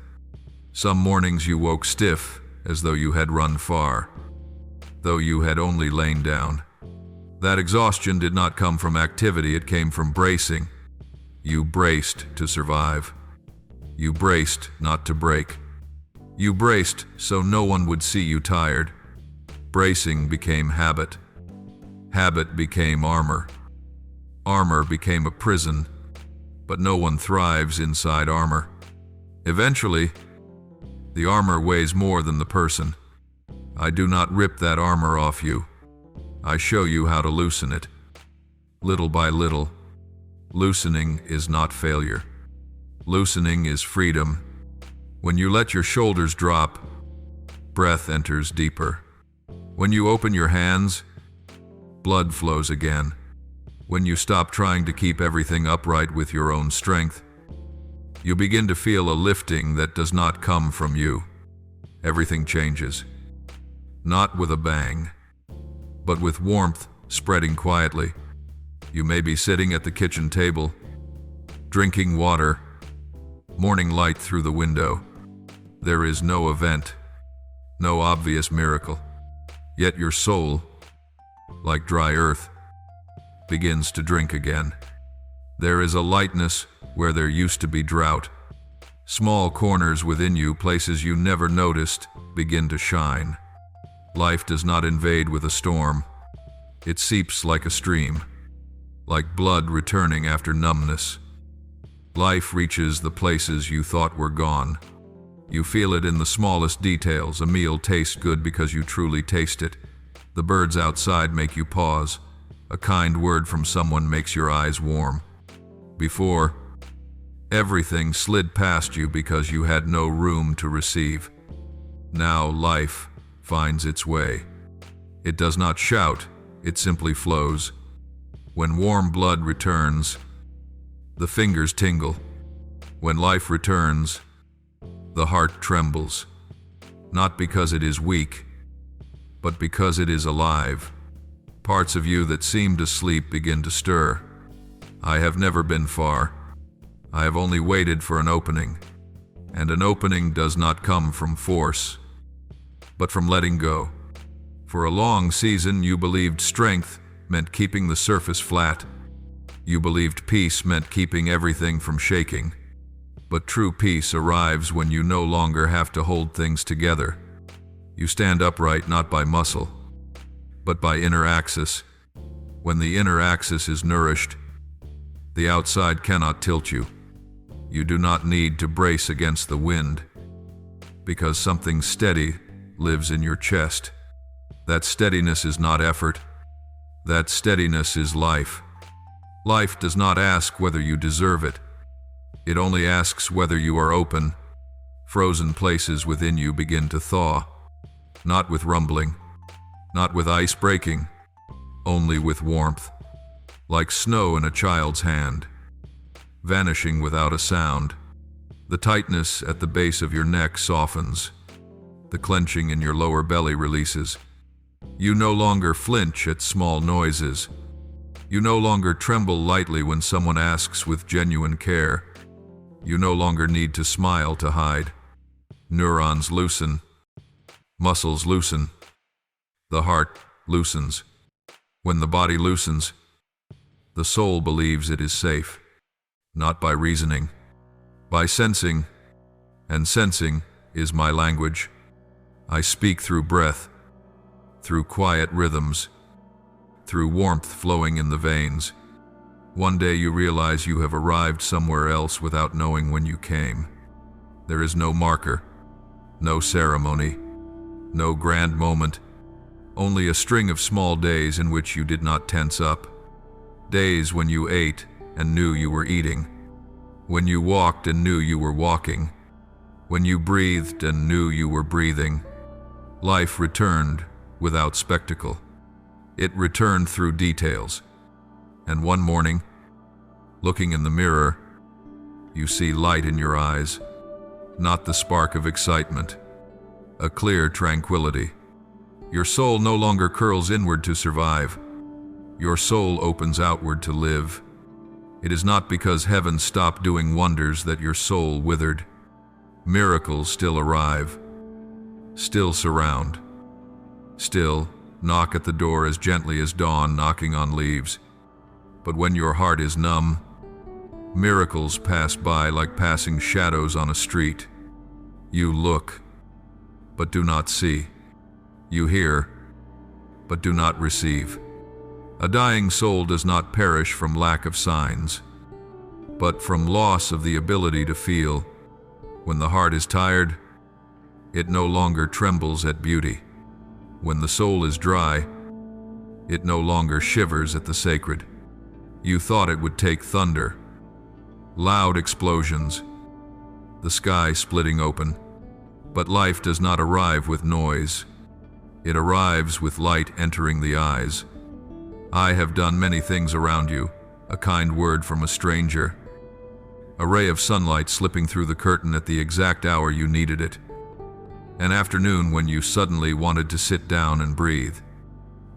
Some mornings you woke stiff, as though you had run far, though you had only lain down. That exhaustion did not come from activity, it came from bracing. You braced to survive. You braced not to break. You braced so no one would see you tired. Bracing became habit. Habit became armor. Armor became a prison, but no one thrives inside armor. Eventually, the armor weighs more than the person. I do not rip that armor off you. I show you how to loosen it. Little by little, Loosening is not failure. Loosening is freedom. When you let your shoulders drop, breath enters deeper. When you open your hands, blood flows again. When you stop trying to keep everything upright with your own strength, you begin to feel a lifting that does not come from you. Everything changes. Not with a bang, but with warmth spreading quietly. You may be sitting at the kitchen table, drinking water, morning light through the window. There is no event, no obvious miracle. Yet your soul, like dry earth, begins to drink again. There is a lightness where there used to be drought. Small corners within you, places you never noticed, begin to shine. Life does not invade with a storm. It seeps like a stream, like blood returning after numbness. Life reaches the places you thought were gone. You feel it in the smallest details. A meal tastes good because you truly taste it. The birds outside make you pause. A kind word from someone makes your eyes warm. Before, everything slid past you because you had no room to receive. Now life finds its way. It does not shout, it simply flows. When warm blood returns, the fingers tingle. When life returns, the heart trembles. Not because it is weak, but because it is alive. Parts of you that seemed asleep begin to stir. I have never been far. I have only waited for an opening. And an opening does not come from force, but from letting go. For a long season, you believed strength meant keeping the surface flat. You believed peace meant keeping everything from shaking. But true peace arrives when you no longer have to hold things together. You stand upright not by muscle, but by inner axis. When the inner axis is nourished, the outside cannot tilt you. You do not need to brace against the wind, because something steady lives in your chest. That steadiness is not effort. That steadiness is life. Life does not ask whether you deserve it. It only asks whether you are open. Frozen places within you begin to thaw, not with rumbling, not with ice breaking, only with warmth, like snow in a child's hand, vanishing without a sound. The tightness at the base of your neck softens. The clenching in your lower belly releases. You no longer flinch at small noises. You no longer tremble lightly when someone asks with genuine care. You no longer need to smile to hide. Neurons loosen. Muscles loosen. The heart loosens. When the body loosens, the soul believes it is safe, not by reasoning, by sensing, and sensing is my language. I speak through breath, through quiet rhythms, through warmth flowing in the veins. One day you realize you have arrived somewhere else without knowing when you came. There is no marker, no ceremony, no grand moment, only a string of small days in which you did not tense up. Days when you ate and knew you were eating, when you walked and knew you were walking, when you breathed and knew you were breathing. Life returned without spectacle. It returned through details. And one morning, looking in the mirror, you see light in your eyes, not the spark of excitement, a clear tranquility. Your soul no longer curls inward to survive. Your soul opens outward to live. It is not because heaven stopped doing wonders that your soul withered. Miracles still arrive, still surround, still knock at the door as gently as dawn knocking on leaves. But when your heart is numb, miracles pass by like passing shadows on a street. You look, but do not see. You hear, but do not receive. A dying soul does not perish from lack of signs, but from loss of the ability to feel. When the heart is tired, it no longer trembles at beauty. When the soul is dry, it no longer shivers at the sacred. You thought it would take thunder, loud explosions, the sky splitting open. But life does not arrive with noise. It arrives with light entering the eyes. I have done many things around you, a kind word from a stranger, a ray of sunlight slipping through the curtain at the exact hour you needed it, an afternoon when you suddenly wanted to sit down and breathe.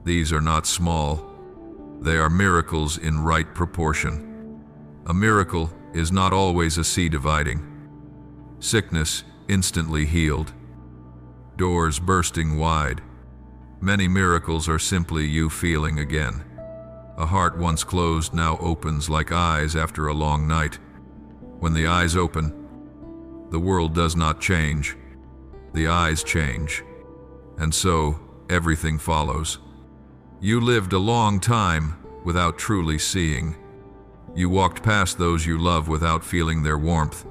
These are not small. They are miracles in right proportion. A miracle is not always a sea dividing. Sickness instantly healed. Doors bursting wide. Many miracles are simply you feeling again. A heart once closed now opens like eyes after a long night. When the eyes open, the world does not change. The eyes change. And so, everything follows. You lived a long time without truly seeing. You walked past those you love without feeling their warmth.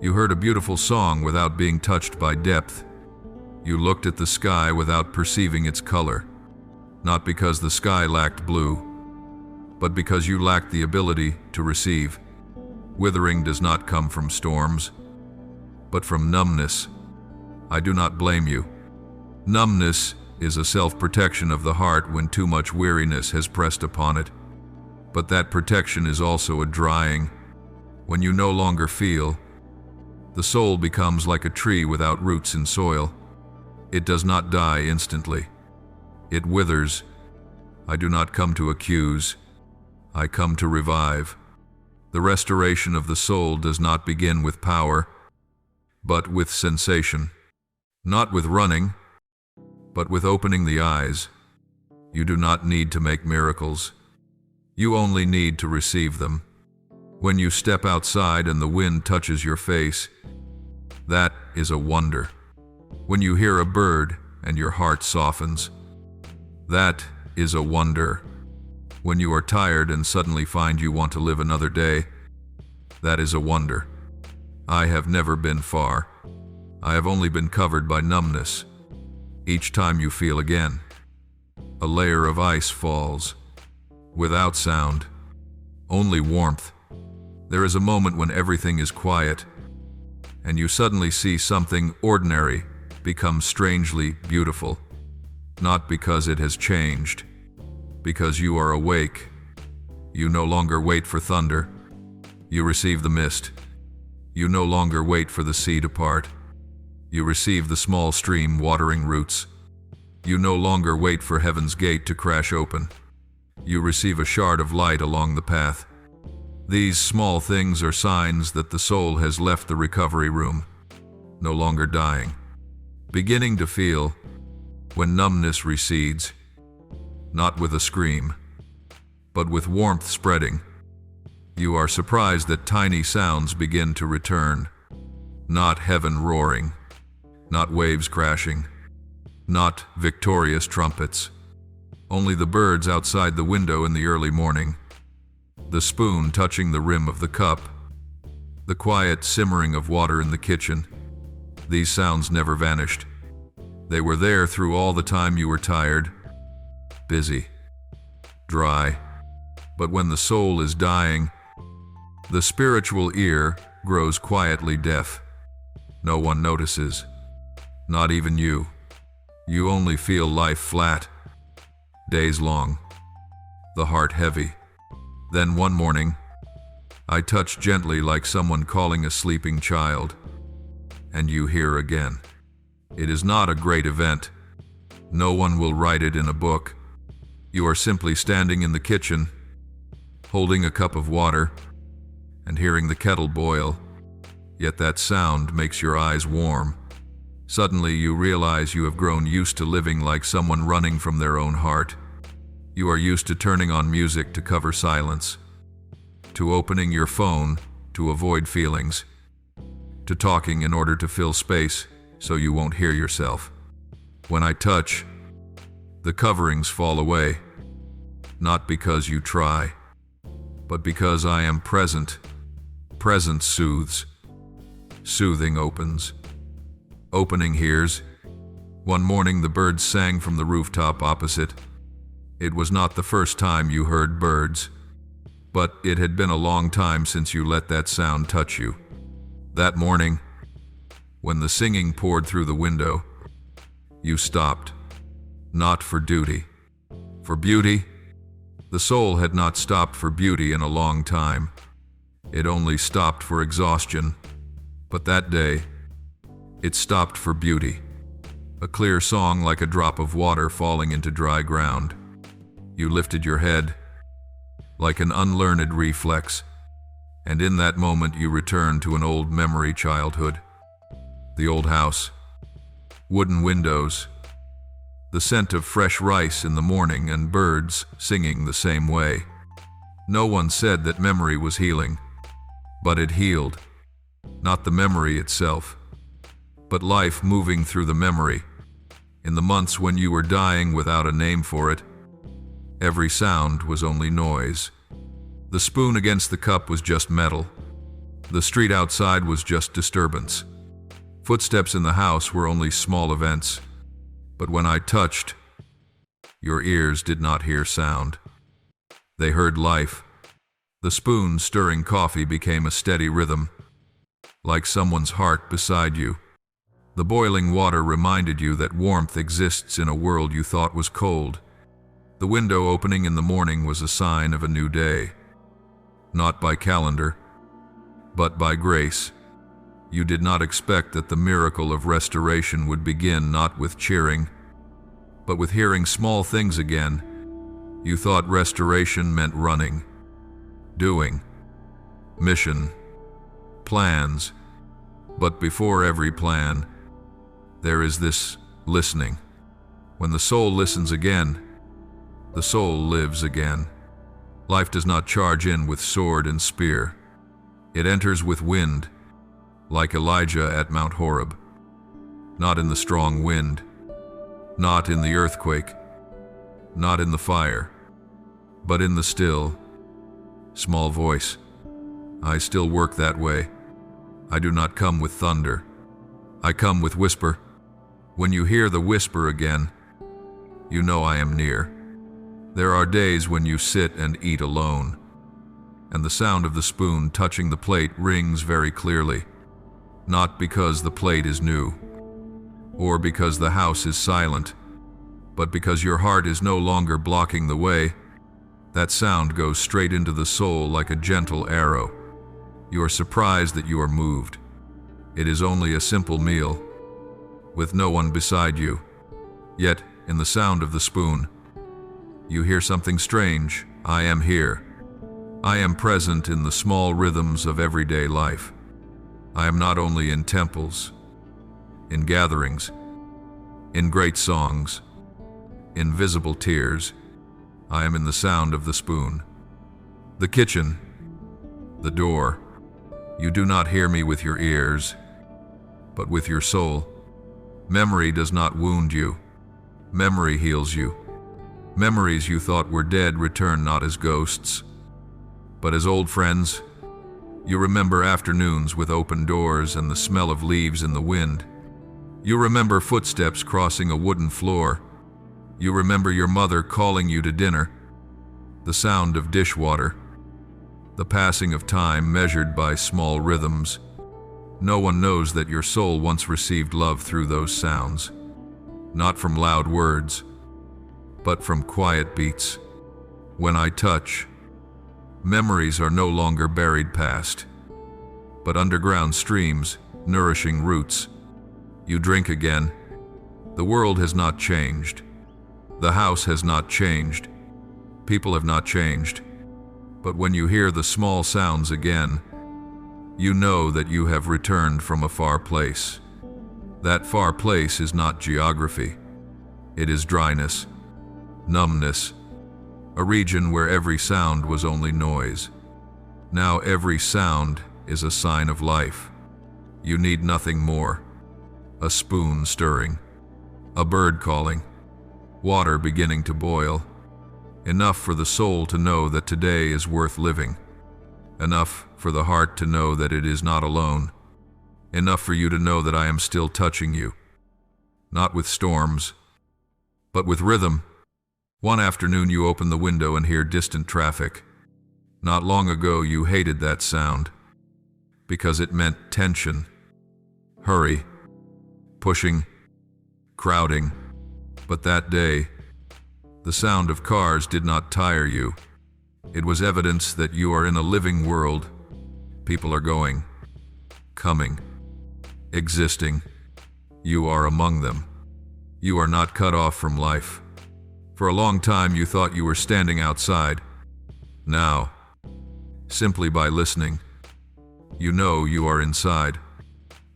You heard a beautiful song without being touched by depth. You looked at the sky without perceiving its color, not because the sky lacked blue, but because you lacked the ability to receive. Withering does not come from storms, but from numbness. I do not blame you. Numbness is a self-protection of the heart when too much weariness has pressed upon it. But that protection is also a drying. When you no longer feel, the soul becomes like a tree without roots in soil. It does not die instantly. It withers. I do not come to accuse. I come to revive. The restoration of the soul does not begin with power, but with sensation. Not with running, but with opening the eyes. You do not need to make miracles. You only need to receive them. When you step outside and the wind touches your face, that is a wonder. When you hear a bird and your heart softens, that is a wonder. When you are tired and suddenly find you want to live another day, that is a wonder. I have never been far. I have only been covered by numbness. Each time you feel again, a layer of ice falls, without sound, only warmth. There is a moment when everything is quiet, and you suddenly see something ordinary become strangely beautiful, not because it has changed, because you are awake. You no longer wait for thunder. You receive the mist. You no longer wait for the sea to part. You receive the small stream watering roots. You no longer wait for heaven's gate to crash open. You receive a shard of light along the path. These small things are signs that the soul has left the recovery room, no longer dying, beginning to feel when numbness recedes, not with a scream, but with warmth spreading. You are surprised that tiny sounds begin to return, not heaven roaring, not waves crashing, not victorious trumpets, only the birds outside the window in the early morning, the spoon touching the rim of the cup, the quiet simmering of water in the kitchen. These sounds never vanished. They were there through all the time you were tired, busy, dry. But when the soul is dying, the spiritual ear grows quietly deaf. No one notices, not even you. You only feel life flat, days long, the heart heavy. Then one morning, I touch gently like someone calling a sleeping child, and you hear again. It is not a great event. No one will write it in a book. You are simply standing in the kitchen, holding a cup of water, and hearing the kettle boil, yet that sound makes your eyes warm. Suddenly you realize you have grown used to living like someone running from their own heart. You are used to turning on music to cover silence, to opening your phone to avoid feelings, to talking in order to fill space so you won't hear yourself. When I touch, the coverings fall away, not because you try, but because I am present. Presence soothes. Soothing opens. Opening hears. One morning the birds sang from the rooftop opposite. It was not the first time you heard birds. But it had been a long time since you let that sound touch you. That morning, when the singing poured through the window, you stopped. Not for duty. For beauty? The soul had not stopped for beauty in a long time. It only stopped for exhaustion. But that day, it stopped for beauty. A clear song like a drop of water falling into dry ground. You lifted your head, like an unlearned reflex, and in that moment you returned to an old memory childhood. The old house, wooden windows, the scent of fresh rice in the morning and birds singing the same way. No one said that memory was healing, but it healed. Not the memory itself, but life moving through the memory. In the months when you were dying without a name for it, every sound was only noise. The spoon against the cup was just metal. The street outside was just disturbance. Footsteps in the house were only small events. But when I touched, your ears did not hear sound. They heard life. The spoon stirring coffee became a steady rhythm, like someone's heart beside you. The boiling water reminded you that warmth exists in a world you thought was cold. The window opening in the morning was a sign of a new day. Not by calendar, but by grace. You did not expect that the miracle of restoration would begin not with cheering, but with hearing small things again. You thought restoration meant running, doing, mission, plans. But before every plan, there is this listening. When the soul listens again, the soul lives again. Life does not charge in with sword and spear. It enters with wind, like Elijah at Mount Horeb. Not in the strong wind, not in the earthquake, not in the fire, but in the still, small voice. I still work that way. I do not come with thunder. I come with whisper. When you hear the whisper again, you know I am near. There are days when you sit and eat alone, and the sound of the spoon touching the plate rings very clearly, not because the plate is new, or because the house is silent, but because your heart is no longer blocking the way. That sound goes straight into the soul like a gentle arrow. You are surprised that you are moved. It is only a simple meal, with no one beside you. Yet, in the sound of the spoon, you hear something strange. I am here. I am present in the small rhythms of everyday life. I am not only in temples, in gatherings, in great songs, in visible tears. I am in the sound of the spoon. The kitchen, the door. You do not hear me with your ears, but with your soul. Memory does not wound you. Memory heals you. Memories you thought were dead return not as ghosts, but as old friends. You remember afternoons with open doors and the smell of leaves in the wind. You remember footsteps crossing a wooden floor. You remember your mother calling you to dinner, the sound of dishwater, the passing of time measured by small rhythms. No one knows that your soul once received love through those sounds, not from loud words, but from quiet beats. When I touch, memories are no longer buried past, but underground streams, nourishing roots. You drink again. The world has not changed. The house has not changed. People have not changed. But when you hear the small sounds again, you know that you have returned from a far place. That far place is not geography. It is dryness, numbness, a region where every sound was only noise. Now every sound is a sign of life. You need nothing more. A spoon stirring, a bird calling, water beginning to boil. Enough for the soul to know that today is worth living. Enough for the heart to know that it is not alone. Enough for you to know that I am still touching you. Not with storms, but with rhythm. One afternoon you open the window and hear distant traffic. Not long ago you hated that sound because it meant tension, hurry, pushing, crowding. But that day, the sound of cars did not tire you. It was evidence that you are in a living world. People are going, coming, existing. You are among them. You are not cut off from life. For a long time you thought you were standing outside. Now, simply by listening, you know you are inside.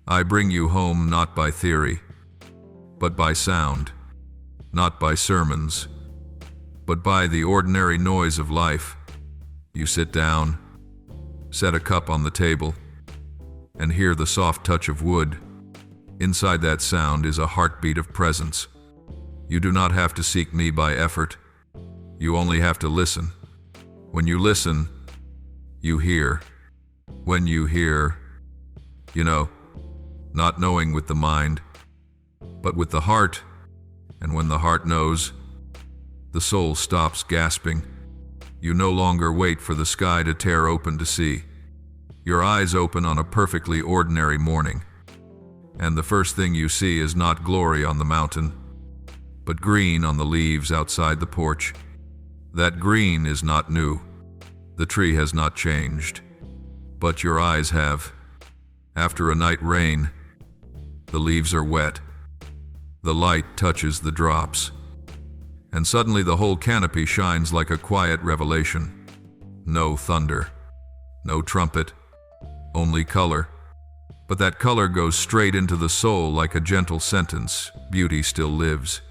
I bring you home not by theory, but by sound, not by sermons, but by the ordinary noise of life. You sit down, set a cup on the table, and hear the soft touch of wood. Inside that sound is a heartbeat of presence. You do not have to seek me by effort. You only have to listen. When you listen, you hear. When you hear, you know, not knowing with the mind, but with the heart. And when the heart knows, the soul stops gasping. You no longer wait for the sky to tear open to see. Your eyes open on a perfectly ordinary morning. And the first thing you see is not glory on the mountain, but green on the leaves outside the porch. That green is not new. The tree has not changed. But your eyes have. After a night rain, the leaves are wet. The light touches the drops. And suddenly the whole canopy shines like a quiet revelation. No thunder, no trumpet, only color. But that color goes straight into the soul like a gentle sentence. Beauty still lives.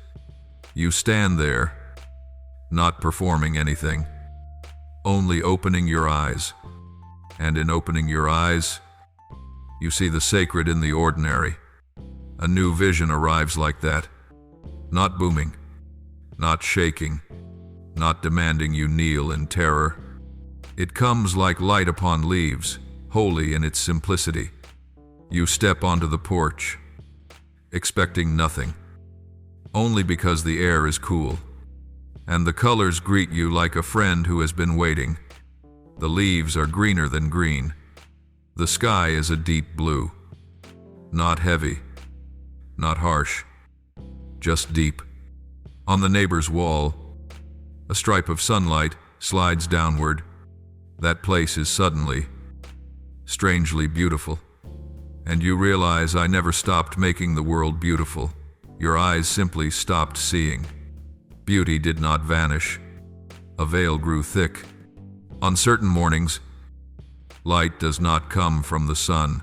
You stand there, not performing anything, only opening your eyes. And in opening your eyes, you see the sacred in the ordinary. A new vision arrives like that, not booming, not shaking, not demanding you kneel in terror. It comes like light upon leaves, holy in its simplicity. You step onto the porch, expecting nothing, only because the air is cool, and the colors greet you like a friend who has been waiting. The leaves are greener than green. The sky is a deep blue, not heavy, not harsh, just deep. On the neighbor's wall, a stripe of sunlight slides downward. That place is suddenly, strangely beautiful. And you realize I never stopped making the world beautiful. Your eyes simply stopped seeing. Beauty did not vanish. A veil grew thick. On certain mornings, light does not come from the sun,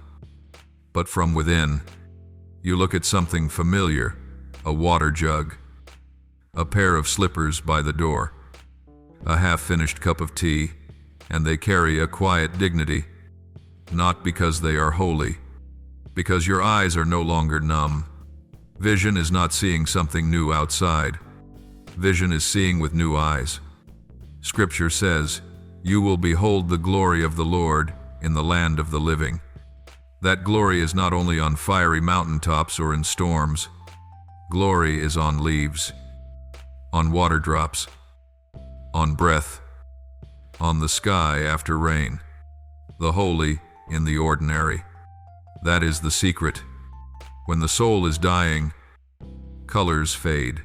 but from within. You look at something familiar, a water jug, a pair of slippers by the door, a half-finished cup of tea, and they carry a quiet dignity, not because they are holy, because your eyes are no longer numb. Vision is not seeing something new outside. Vision is seeing with new eyes. Scripture says, "You will behold the glory of the Lord in the land of the living." That glory is not only on fiery mountaintops or in storms. Glory is on leaves, on water drops, on breath, on the sky after rain. The holy in the ordinary. That is the secret. When the soul is dying, colors fade.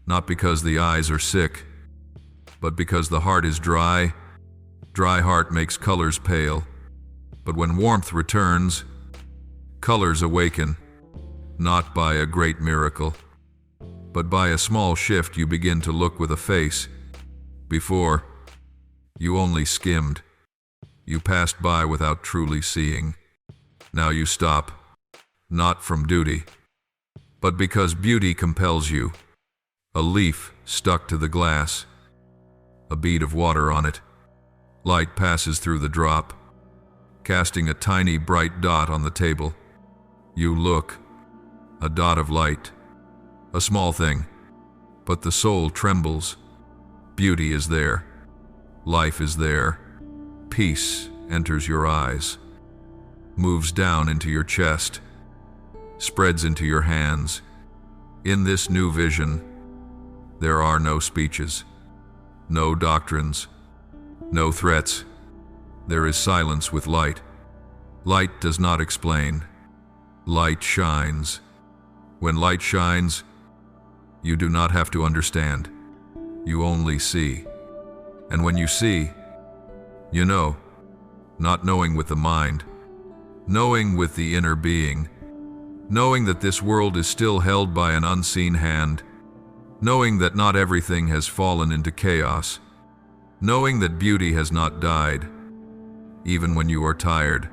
Not because the eyes are sick, but because the heart is dry. Dry heart makes colors pale. But when warmth returns, colors awaken, not by a great miracle, but by a small shift. You begin to look with a face. Before, you only skimmed. You passed by without truly seeing. Now you stop, not from duty, but because beauty compels you. A leaf stuck to the glass, a bead of water on it. Light passes through the drop, casting a tiny bright dot on the table. You look, a dot of light, a small thing, but the soul trembles. Beauty is there, life is there. Peace enters your eyes, moves down into your chest, spreads into your hands. In this new vision, there are no speeches, no doctrines, No threats. There is silence with light. Light does not explain. Light shines. When light shines, you do not have to understand. You only see. And when you see, you know, not knowing with the mind, knowing with the inner being, knowing that this world is still held by an unseen hand, knowing that not everything has fallen into chaos, knowing that beauty has not died, even when you are tired,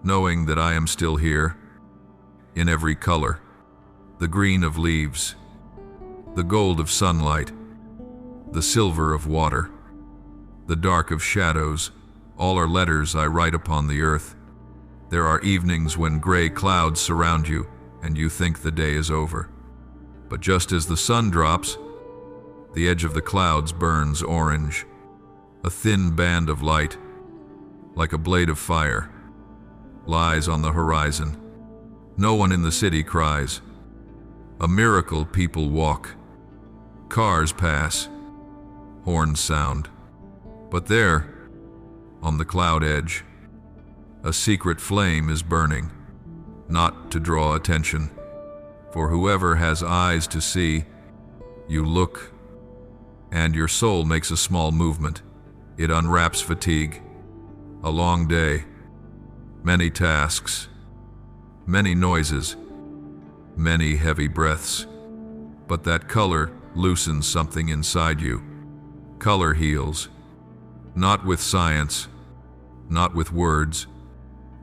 knowing that I am still here, in every color, the green of leaves, the gold of sunlight, the silver of water, the dark of shadows, all are letters I write upon the earth. There are evenings when gray clouds surround you and you think the day is over. But just as the sun drops, the edge of the clouds burns orange. A thin band of light, like a blade of fire, lies on the horizon. No one in the city cries. A miracle people walk. Cars pass. Horns sound. But there, on the cloud edge, a secret flame is burning, not to draw attention. For whoever has eyes to see, you look, and your soul makes a small movement. It unwraps fatigue. A long day, many tasks, many noises, many heavy breaths. But that color loosens something inside you. Color heals, not with science, not with words,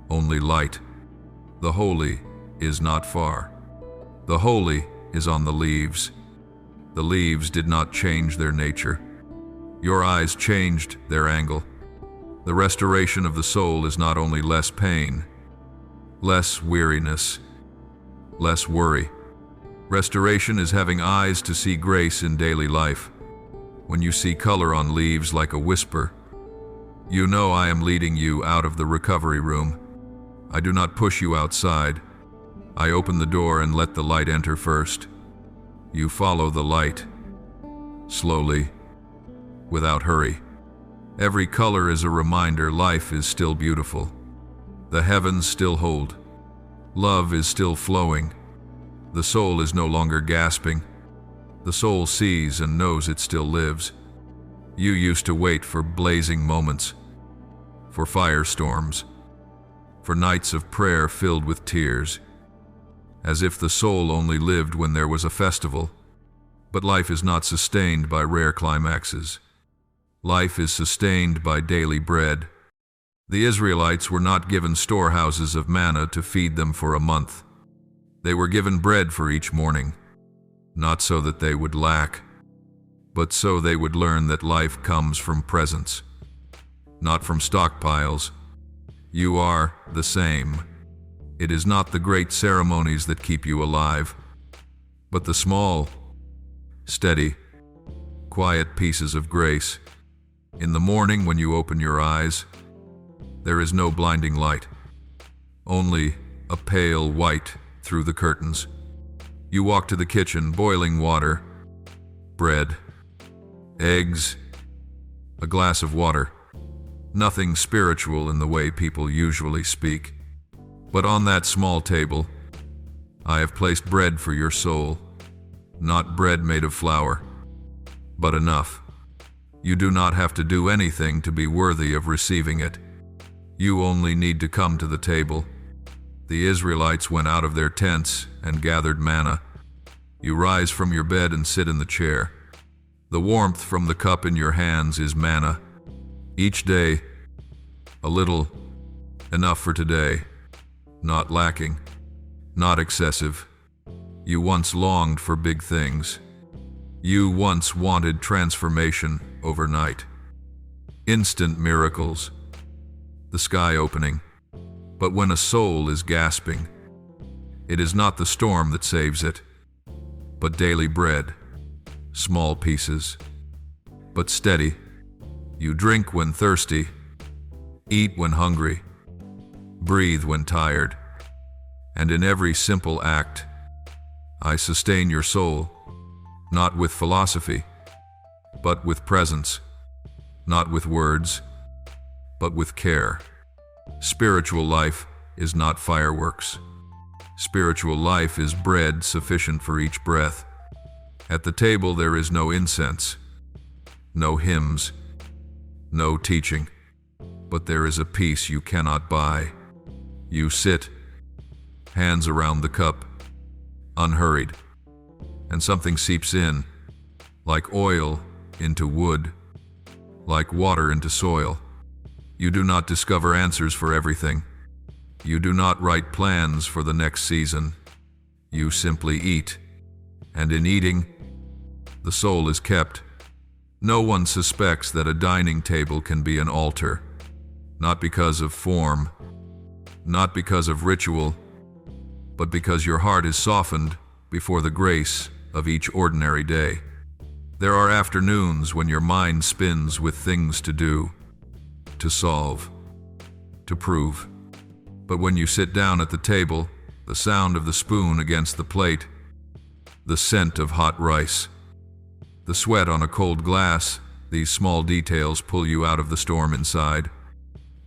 only light. The holy is not far. The holy is on the leaves. The leaves did not change their nature. Your eyes changed their angle. The restoration of the soul is not only less pain, less weariness, less worry. Restoration is having eyes to see grace in daily life. When you see color on leaves like a whisper, you know I am leading you out of the recovery room. I do not push you outside. I open the door and let the light enter first. You follow the light, slowly, without hurry. Every color is a reminder life is still beautiful. The heavens still hold. Love is still flowing. The soul is no longer gasping. The soul sees and knows it still lives. You used to wait for blazing moments, for firestorms, for nights of prayer filled with tears, as if the soul only lived when there was a festival. But life is not sustained by rare climaxes. Life is sustained by daily bread. The Israelites were not given storehouses of manna to feed them for a month. They were given bread for each morning, not so that they would lack, but so they would learn that life comes from presence, not from stockpiles. You are the same. It is not the great ceremonies that keep you alive, but the small, steady, quiet pieces of grace. In the morning when you open your eyes, there is no blinding light, only a pale white through the curtains. You walk to the kitchen, boiling water, bread, eggs, a glass of water. Nothing spiritual in the way people usually speak. But on that small table, I have placed bread for your soul, not bread made of flour, but enough. You do not have to do anything to be worthy of receiving it. You only need to come to the table. The Israelites went out of their tents and gathered manna. You rise from your bed and sit in the chair. The warmth from the cup in your hands is manna. Each day, a little, enough for today, not lacking, not excessive. You once longed for big things. You once wanted transformation overnight. Instant miracles, the sky opening. But when a soul is gasping, it is not the storm that saves it, but daily bread, small pieces, but steady. You drink when thirsty, eat when hungry, breathe when tired, and in every simple act, I sustain your soul, not with philosophy, but with presence. not with words, but with care. Spiritual life is not fireworks. Spiritual life is bread sufficient for each breath. At the table there is no incense, no hymns, no teaching, but there is a peace you cannot buy. You sit, hands around the cup, unhurried, and something seeps in, like oil into wood, like water into soil. You do not discover answers for everything. You do not write plans for the next season. You simply eat, and in eating, the soul is kept. No one suspects that a dining table can be an altar, not because of form, not because of ritual, but because your heart is softened before the grace of each ordinary day. There are afternoons when your mind spins with things to do, to solve, to prove. But when you sit down at the table, the sound of the spoon against the plate, the scent of hot rice, the sweat on a cold glass, these small details pull you out of the storm inside.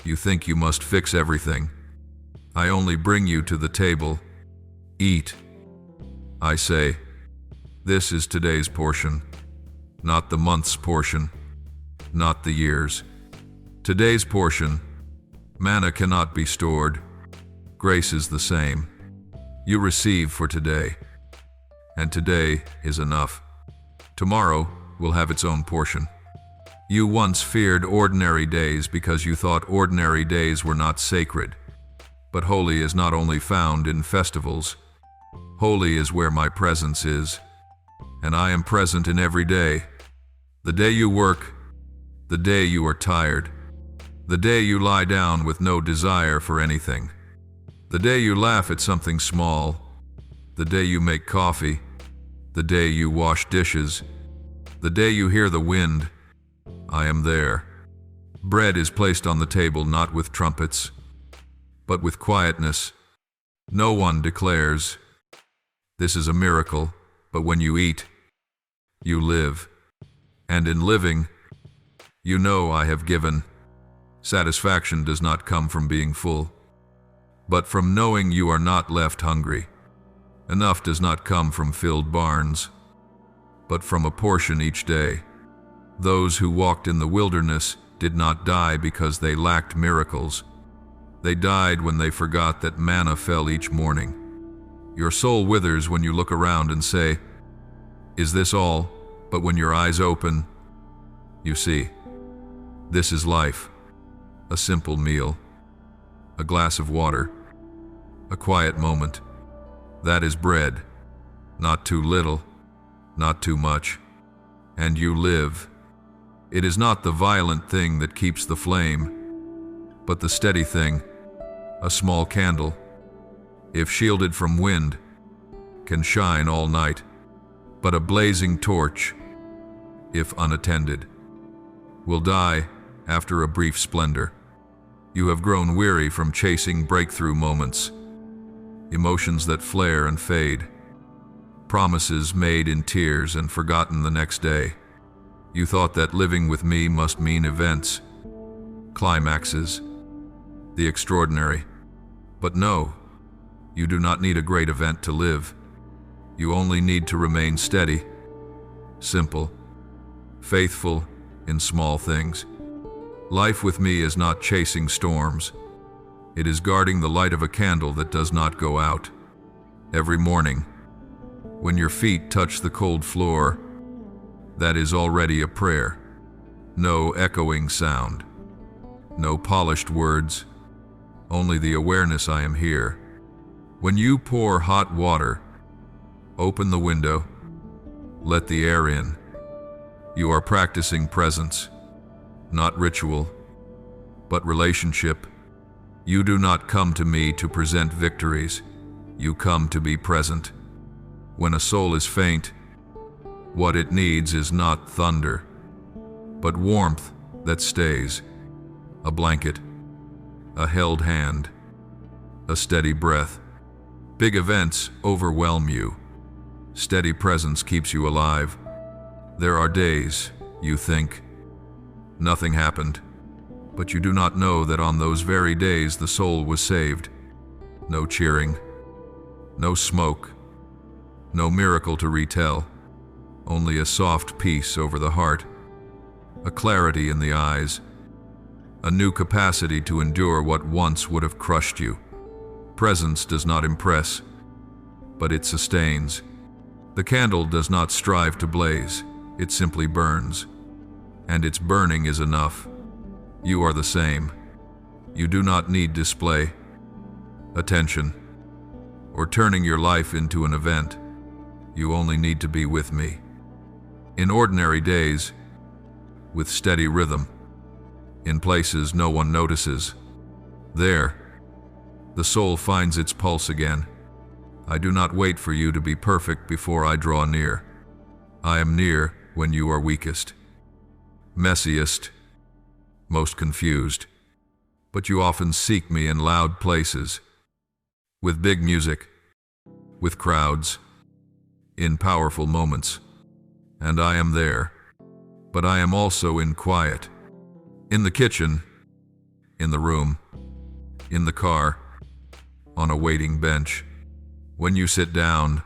You think you must fix everything. I only bring you to the table. Eat. I say, this is today's portion, not the month's portion, not the year's. Today's portion. Manna cannot be stored. Grace is the same. You receive for today, and today is enough. Tomorrow will have its own portion. You once feared ordinary days because you thought ordinary days were not sacred. But holy is not only found in festivals. Holy is where my presence is, and I am present in every day. The day you work, the day you are tired, the day you lie down with no desire for anything, the day you laugh at something small, the day you make coffee, the day you wash dishes, the day you hear the wind, I am there. Bread is placed on the table not with trumpets, but with quietness. No one declares, this is a miracle, but when you eat, you live. And in living, you know I have given. Satisfaction does not come from being full, but from knowing you are not left hungry. Enough does not come from filled barns, but from a portion each day. Those who walked in the wilderness did not die because they lacked miracles. They died when they forgot that manna fell each morning. Your soul withers when you look around and say, is this all? But when your eyes open, you see, this is life. A simple meal, a glass of water, a quiet moment. That is bread, not too little, not too much, and you live. It is not the violent thing that keeps the flame, but the steady thing, a small candle, if shielded from wind, can shine all night, but a blazing torch, if unattended, will die after a brief splendor. You have grown weary from chasing breakthrough moments, emotions that flare and fade, promises made in tears and forgotten the next day. You thought that living with me must mean events, climaxes, the extraordinary. But no, you do not need a great event to live. You only need to remain steady, simple, faithful in small things. Life with me is not chasing storms. It is guarding the light of a candle that does not go out. Every morning, when your feet touch the cold floor, that is already a prayer. No echoing sound, no polished words, only the awareness I am here. When you pour hot water, open the window, let the air in. You are practicing presence, not ritual, but relationship. You do not come to me to present victories. You come to be present. When a soul is faint, what it needs is not thunder, but warmth that stays, a blanket, a held hand, a steady breath. Big events overwhelm you. Steady presence keeps you alive. There are days, you think, Nothing happened. But you do not know that on those very days the soul was saved. No cheering, no smoke, no miracle to retell, only a soft peace over the heart, a clarity in the eyes, a new capacity to endure what once would have crushed you. Presence does not impress, but it sustains. The candle does not strive to blaze, it simply burns. And its burning is enough. You are the same. You do not need display, attention, or turning your life into an event. You only need to be with me. In ordinary days, with steady rhythm, in places no one notices. There, the soul finds its pulse again. I do not wait for you to be perfect before I draw near. I am near when you are weakest, messiest, most confused. But you often seek me in loud places, with big music, with crowds, in powerful moments. And I am there, but I am also in quiet, in the kitchen, in the room, in the car, on a waiting bench. When you sit down,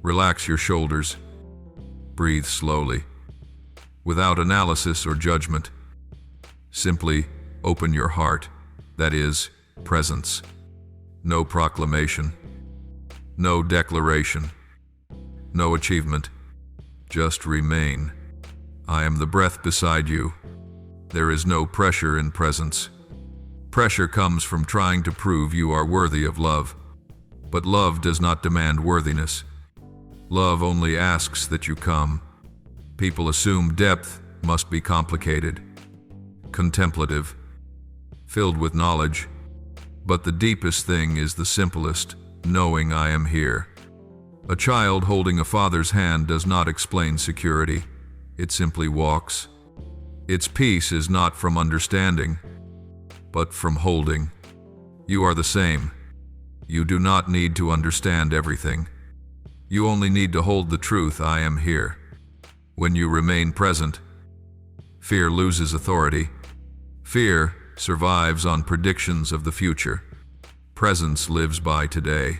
relax your shoulders, breathe slowly, without analysis or judgment. Simply open your heart, that is, presence. No proclamation, no declaration, no achievement. Just remain. I am the breath beside you. There is no pressure in presence. Pressure comes from trying to prove you are worthy of love. But love does not demand worthiness. Love only asks that you come. People assume depth must be complicated, contemplative, filled with knowledge. But the deepest thing is the simplest, knowing I am here. A child holding a father's hand does not explain security. It simply walks. Its peace is not from understanding, but from holding. You are the same. You do not need to understand everything. You only need to hold the truth, I am here. When you remain present, fear loses authority. Fear survives on predictions of the future. Presence lives by today.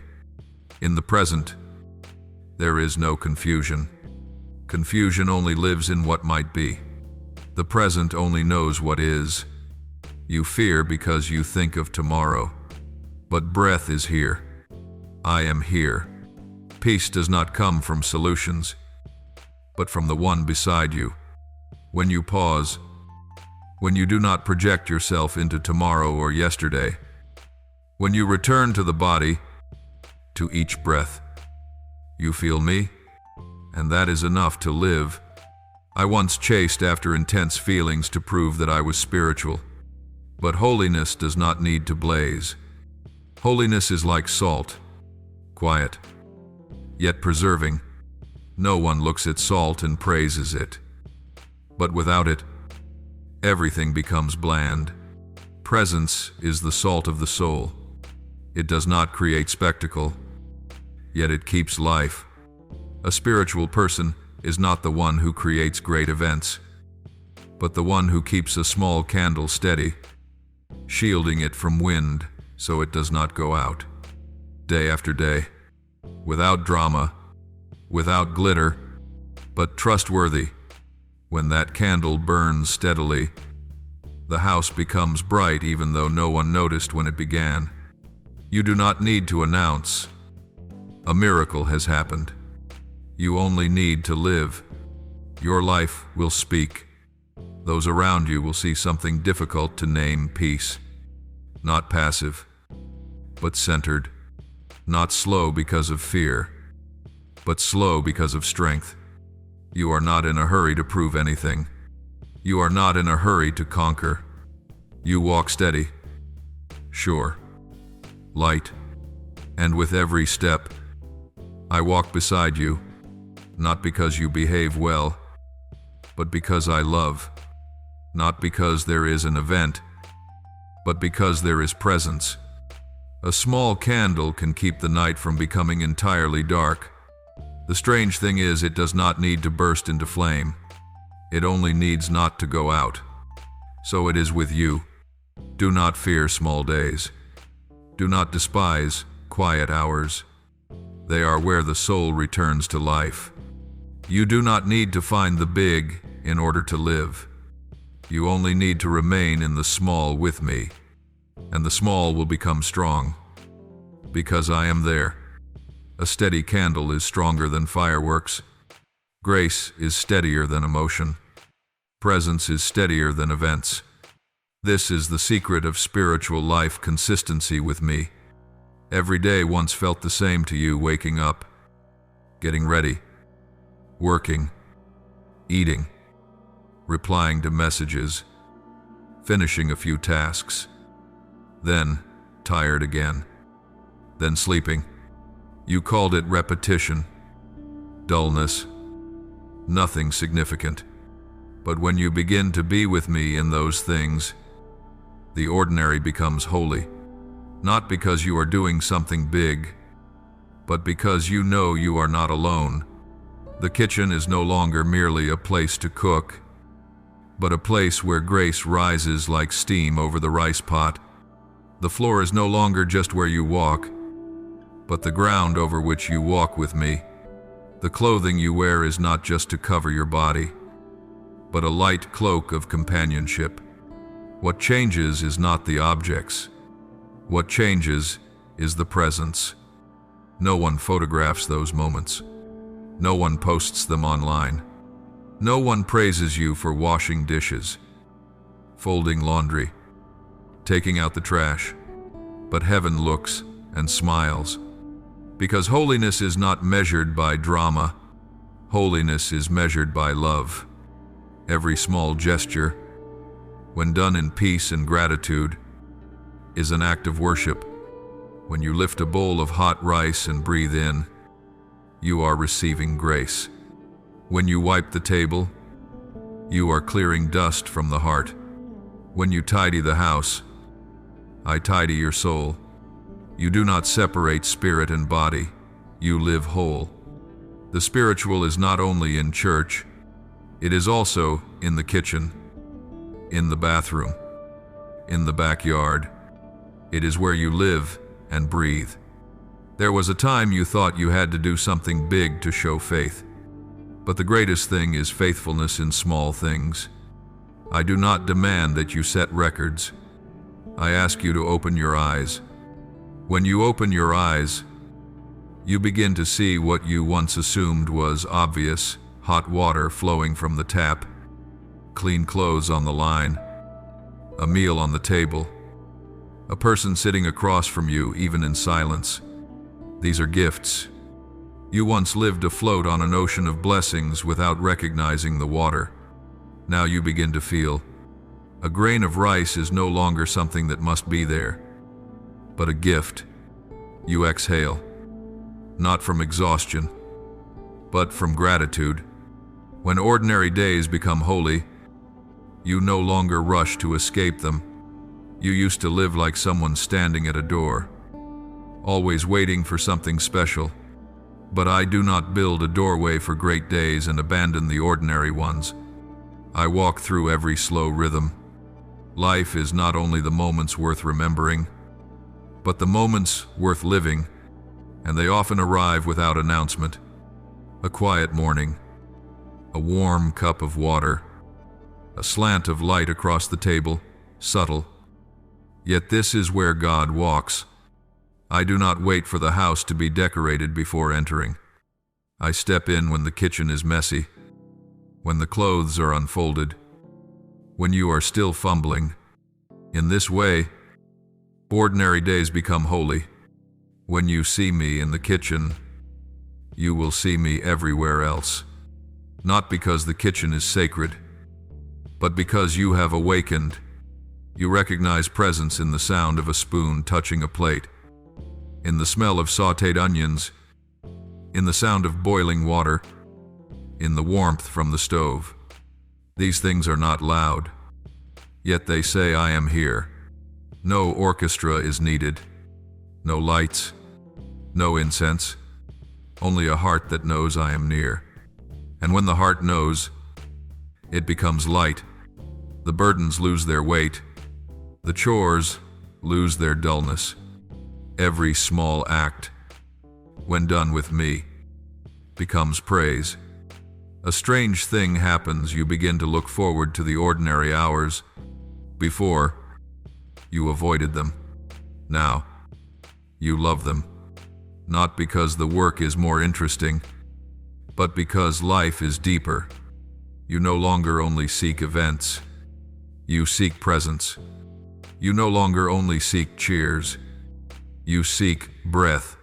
In the present, there is no confusion. Confusion only lives in what might be. The present only knows what is. You fear because you think of tomorrow. But breath is here. I am here. Peace does not come from solutions, but from the one beside you. When you pause, when you do not project yourself into tomorrow or yesterday, when you return to the body, to each breath, you feel me, and that is enough to live. I once chased after intense feelings to prove that I was spiritual, but holiness does not need to blaze. Holiness is like salt, quiet, yet preserving. No one looks at salt and praises it. But without it, everything becomes bland. Presence is the salt of the soul. It does not create spectacle, yet it keeps life. A spiritual person is not the one who creates great events, but the one who keeps a small candle steady, shielding it from wind so it does not go out. Day after day, without drama, without glitter, but trustworthy. When that candle burns steadily, the house becomes bright even though no one noticed when it began. You do not need to announce. A miracle has happened. You only need to live. Your life will speak. Those around you will see something difficult to name: peace. Not passive, but centered. Not slow because of fear, but slow because of strength. You are not in a hurry to prove anything. You are not in a hurry to conquer. You walk steady, sure, light, and with every step, I walk beside you, not because you behave well, but because I love. Not because there is an event, but because there is presence. A small candle can keep the night from becoming entirely dark. The strange thing is, it does not need to burst into flame. It only needs not to go out. So it is with you. Do not fear small days. Do not despise quiet hours. They are where the soul returns to life. You do not need to find the big in order to live. You only need to remain in the small with me, and the small will become strong. Because I am there. A steady candle is stronger than fireworks. Grace is steadier than emotion. Presence is steadier than events. This is the secret of spiritual life: consistency with me. Every day once felt the same to you: waking up, getting ready, working, eating, replying to messages, finishing a few tasks, then tired again, then sleeping. You called it repetition, dullness, nothing significant. But when you begin to be with me in those things, the ordinary becomes holy. Not because you are doing something big, but because you know you are not alone. The kitchen is no longer merely a place to cook, but a place where grace rises like steam over the rice pot. The floor is no longer just where you walk, but the ground over which you walk with me. The clothing you wear is not just to cover your body, but a light cloak of companionship. What changes is not the objects. What changes is the presence. No one photographs those moments. No one posts them online. No one praises you for washing dishes, folding laundry, taking out the trash. But heaven looks and smiles. Because holiness is not measured by drama. Holiness is measured by love. Every small gesture, when done in peace and gratitude, is an act of worship. When you lift a bowl of hot rice and breathe in, you are receiving grace. When you wipe the table, you are clearing dust from the heart. When you tidy the house, I tidy your soul. You do not separate spirit and body. You live whole. The spiritual is not only in church, it is also in the kitchen, in the bathroom, in the backyard. It is where you live and breathe. There was a time you thought you had to do something big to show faith. But the greatest thing is faithfulness in small things. I do not demand that you set records. I ask you to open your eyes. When you open your eyes, you begin to see what you once assumed was obvious: hot water flowing from the tap, clean clothes on the line, a meal on the table, a person sitting across from you, even in silence. These are gifts. You once lived afloat on an ocean of blessings without recognizing the water. Now you begin to feel. A grain of rice is no longer something that must be there, but a gift. You exhale, not from exhaustion, but from gratitude. When ordinary days become holy, you no longer rush to escape them. You used to live like someone standing at a door, always waiting for something special. But I do not build a doorway for great days and abandon the ordinary ones. I walk through every slow rhythm. Life is not only the moments worth remembering, but the moments worth living, and they often arrive without announcement. A quiet morning, a warm cup of water, a slant of light across the table, subtle. Yet this is where God walks. I do not wait for the house to be decorated before entering. I step in when the kitchen is messy, when the clothes are unfolded, when you are still fumbling. In this way, ordinary days become holy. When you see me in the kitchen, you will see me everywhere else. Not because the kitchen is sacred, but because you have awakened. You recognize presence in the sound of a spoon touching a plate, in the smell of sautéed onions, in the sound of boiling water, in the warmth from the stove. These things are not loud, yet they say I am here. No orchestra is needed, no lights, no incense, only a heart that knows I am near. And when the heart knows, it becomes light. The burdens lose their weight. The chores lose their dullness. Every small act, when done with me, becomes praise. A strange thing happens. You begin to look forward to the ordinary hours. Before, you avoided them. Now, you love them. Not because the work is more interesting, but because life is deeper. You no longer only seek events. You seek presence. You no longer only seek cheers. You seek breath.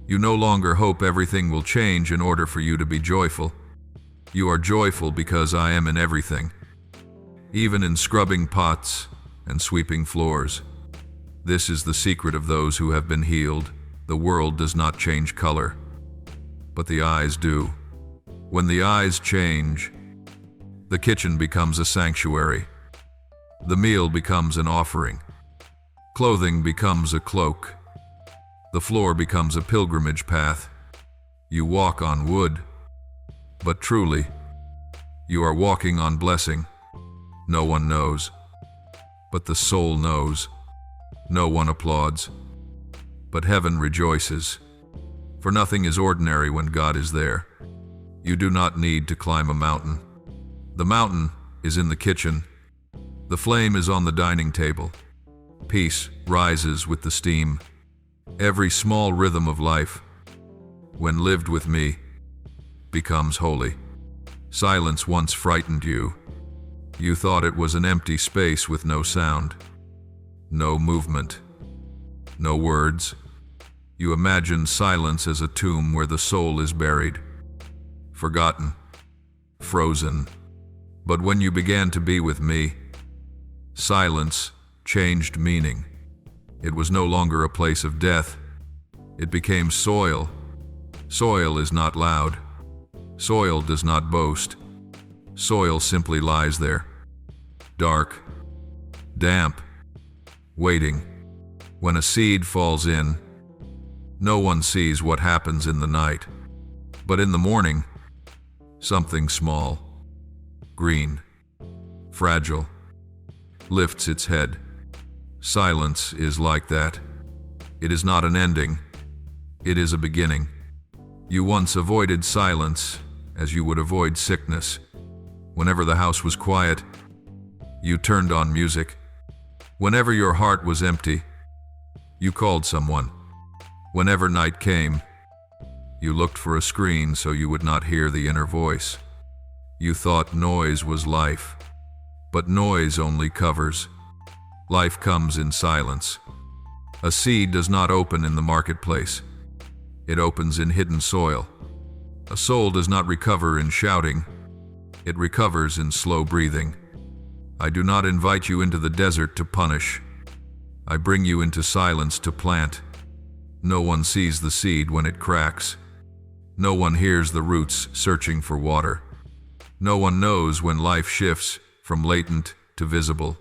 You no longer hope everything will change in order for you to be joyful. You are joyful because I am in everything, even in scrubbing pots and sweeping floors. This is the secret of those who have been healed. The world does not change color, but the eyes do. When the eyes change, the kitchen becomes a sanctuary. The meal becomes an offering. Clothing becomes a cloak. The floor becomes a pilgrimage path. You walk on wood, but truly, you are walking on blessing. No one knows, but the soul knows. No one applauds, but heaven rejoices. For nothing is ordinary when God is there. You do not need to climb a mountain. The mountain is in the kitchen. The flame is on the dining table. Peace rises with the steam. Every small rhythm of life, when lived with me, becomes holy. Silence once frightened you. You thought it was an empty space with no sound, no movement, no words. You imagined silence as a tomb where the soul is buried, forgotten, frozen. But when you began to be with me, silence changed meaning. It was no longer a place of death. It became soil. Soil is not loud. Soil does not boast. Soil simply lies there, dark, damp, waiting. When a seed falls in, no one sees what happens in the night. But in the morning, something small, green, fragile, lifts its head. Silence is like that. It is not an ending. It is a beginning. You once avoided silence as you would avoid sickness. Whenever the house was quiet, you turned on music. Whenever your heart was empty, you called someone. Whenever night came, you looked for a screen so you would not hear the inner voice. You thought noise was life, but noise only covers. Life comes in silence. A seed does not open in the marketplace. It opens in hidden soil. A soul does not recover in shouting. It recovers in slow breathing. I do not invite you into the desert to punish. I bring you into silence to plant. No one sees the seed when it cracks. No one hears the roots searching for water. No one knows when life shifts from latent to visible.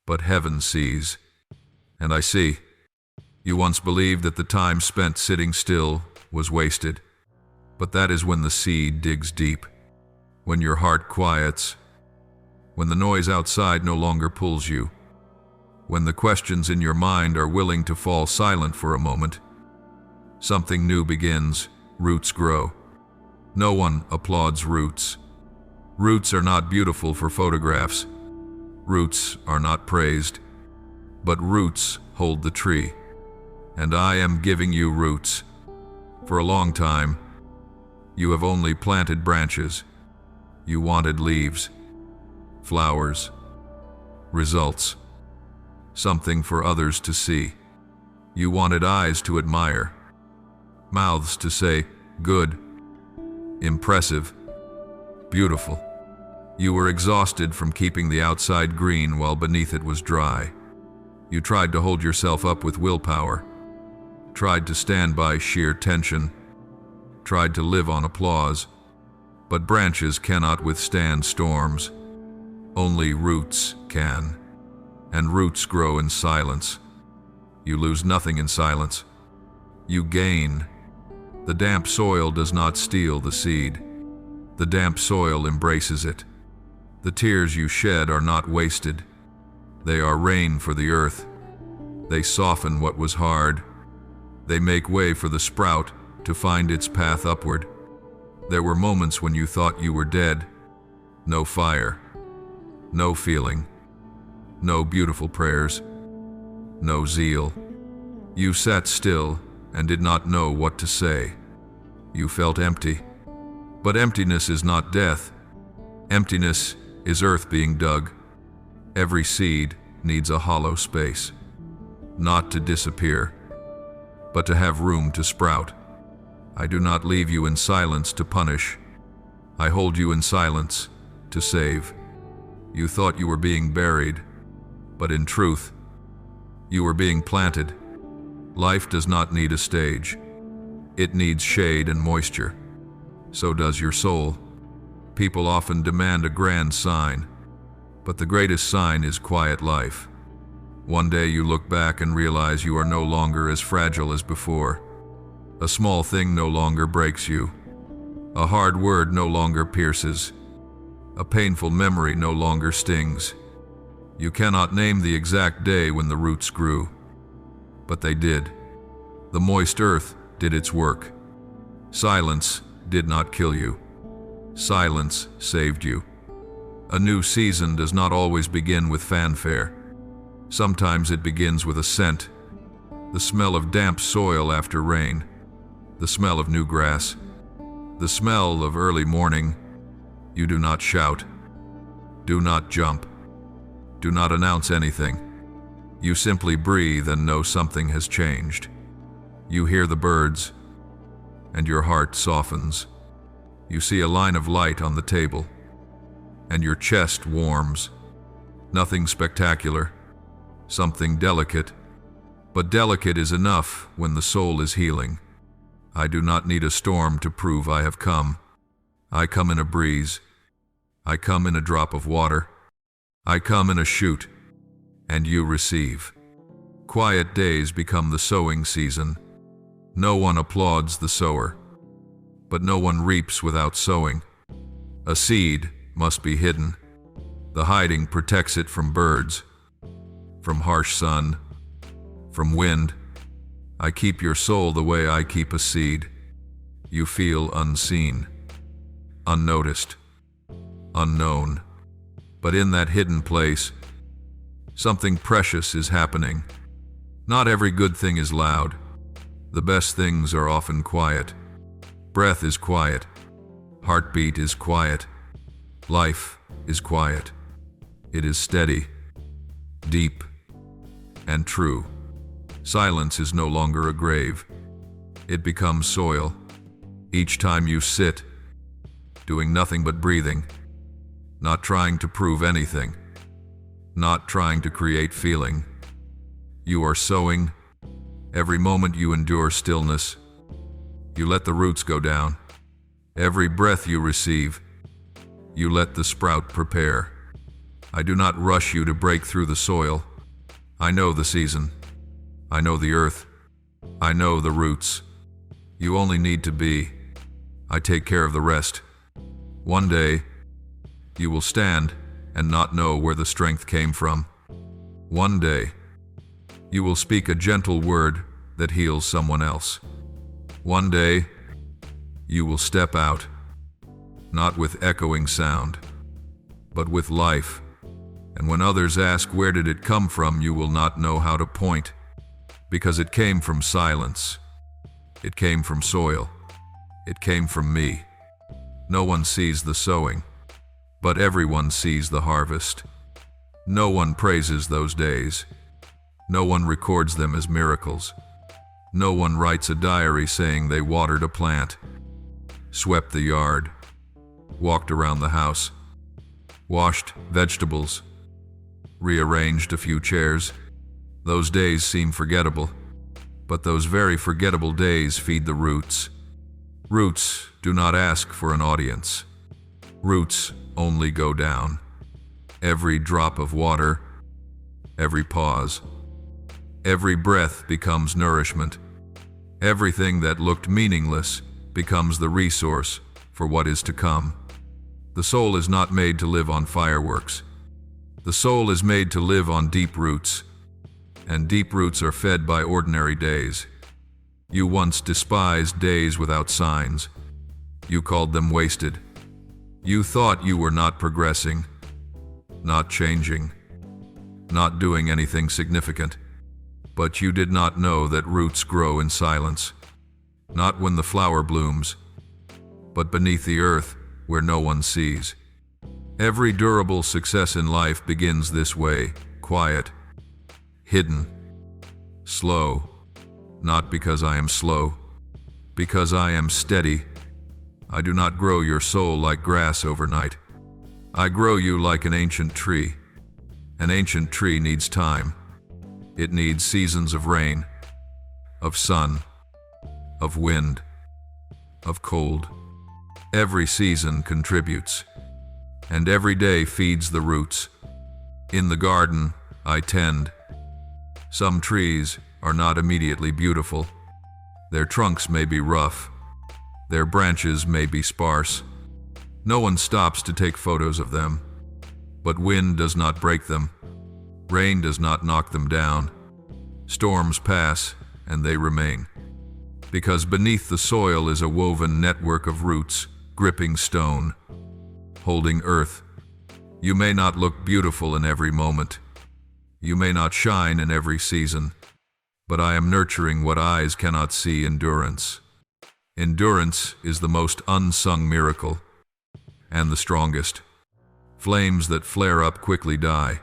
But heaven sees. And I see. You once believed that the time spent sitting still was wasted. But that is when the seed digs deep. When your heart quiets. When the noise outside no longer pulls you. When the questions in your mind are willing to fall silent for a moment. Something new begins. Roots grow. No one applauds roots. Roots are not beautiful for photographs. Roots are not praised. But roots hold the tree. And I am giving you roots. For a long time, you have only planted branches. You wanted leaves, flowers, results, something for others to see. You wanted eyes to admire, mouths to say, good, impressive, beautiful. You were exhausted from keeping the outside green while beneath it was dry. You tried to hold yourself up with willpower, tried to stand by sheer tension, tried to live on applause. But branches cannot withstand storms. Only roots can. And roots grow in silence. You lose nothing in silence. You gain. The damp soil does not steal the seed. The damp soil embraces it. The tears you shed are not wasted. They are rain for the earth. They soften what was hard. They make way for the sprout to find its path upward. There were moments when you thought you were dead. No fire, no feeling, no beautiful prayers, no zeal. You sat still and did not know what to say. You felt empty. But emptiness is not death. Emptiness is earth being dug. Every seed needs a hollow space, not to disappear, but to have room to sprout. I do not leave you in silence to punish. I hold you in silence to save. You thought you were being buried, but in truth, you were being planted. Life does not need a stage. It needs shade and moisture. So does your soul. People often demand a grand sign, but the greatest sign is quiet life. One day you look back and realize you are no longer as fragile as before. A small thing no longer breaks you. A hard word no longer pierces. A painful memory no longer stings. You cannot name the exact day when the roots grew, but they did. The moist earth did its work. Silence did not kill you. Silence saved you. A new season does not always begin with fanfare. Sometimes it begins with a scent, the smell of damp soil after rain, the smell of new grass, the smell of early morning. You do not shout. Do not jump. Do not announce anything. You simply breathe and know something has changed. You hear the birds, and your heart softens. You see a line of light on the table, and your chest warms. Nothing spectacular, something delicate, but delicate is enough when the soul is healing. I do not need a storm to prove I have come. I come in a breeze. I come in a drop of water. I come in a shoot, and you receive. Quiet days become the sowing season. No one applauds the sower, but no one reaps without sowing. A seed must be hidden. The hiding protects it from birds, from harsh sun, from wind. I keep your soul the way I keep a seed. You feel unseen, unnoticed, unknown. But in that hidden place, something precious is happening. Not every good thing is loud. The best things are often quiet. Breath is quiet. Heartbeat is quiet. Life is quiet. It is steady, deep, and true. Silence is no longer a grave. It becomes soil. Each time you sit, doing nothing but breathing, not trying to prove anything, not trying to create feeling, you are sowing. Every moment you endure stillness, you let the roots go down. Every breath you receive, you let the sprout prepare. I do not rush you to break through the soil. I know the season. I know the earth. I know the roots. You only need to be. I take care of the rest. One day, you will stand and not know where the strength came from. One day, you will speak a gentle word that heals someone else. One day, you will step out, not with echoing sound, but with life. And when others ask where did it come from, you will not know how to point, because it came from silence. It came from soil. It came from me. No one sees the sowing, but everyone sees the harvest. No one praises those days. No one records them as miracles. No one writes a diary saying they watered a plant, swept the yard, walked around the house, washed vegetables, rearranged a few chairs. Those days seem forgettable, but those very forgettable days feed the roots. Roots do not ask for an audience. Roots only go down. Every drop of water, every pause, every breath becomes nourishment. Everything that looked meaningless becomes the resource for what is to come. The soul is not made to live on fireworks. The soul is made to live on deep roots, and deep roots are fed by ordinary days. You once despised days without signs. You called them wasted. You thought you were not progressing, not changing, not doing anything significant. But you did not know that roots grow in silence, not when the flower blooms, but beneath the earth where no one sees. Every durable success in life begins this way, quiet, hidden, slow, not because I am slow, because I am steady. I do not grow your soul like grass overnight. I grow you like an ancient tree. An ancient tree needs time. It needs seasons of rain, of sun, of wind, of cold. Every season contributes, and every day feeds the roots. In the garden, I tend. Some trees are not immediately beautiful. Their trunks may be rough. Their branches may be sparse. No one stops to take photos of them. But wind does not break them. Rain does not knock them down. Storms pass, and they remain. Because beneath the soil is a woven network of roots, gripping stone, holding earth. You may not look beautiful in every moment. You may not shine in every season. But I am nurturing what eyes cannot see: endurance. Endurance is the most unsung miracle, and the strongest. Flames that flare up quickly die.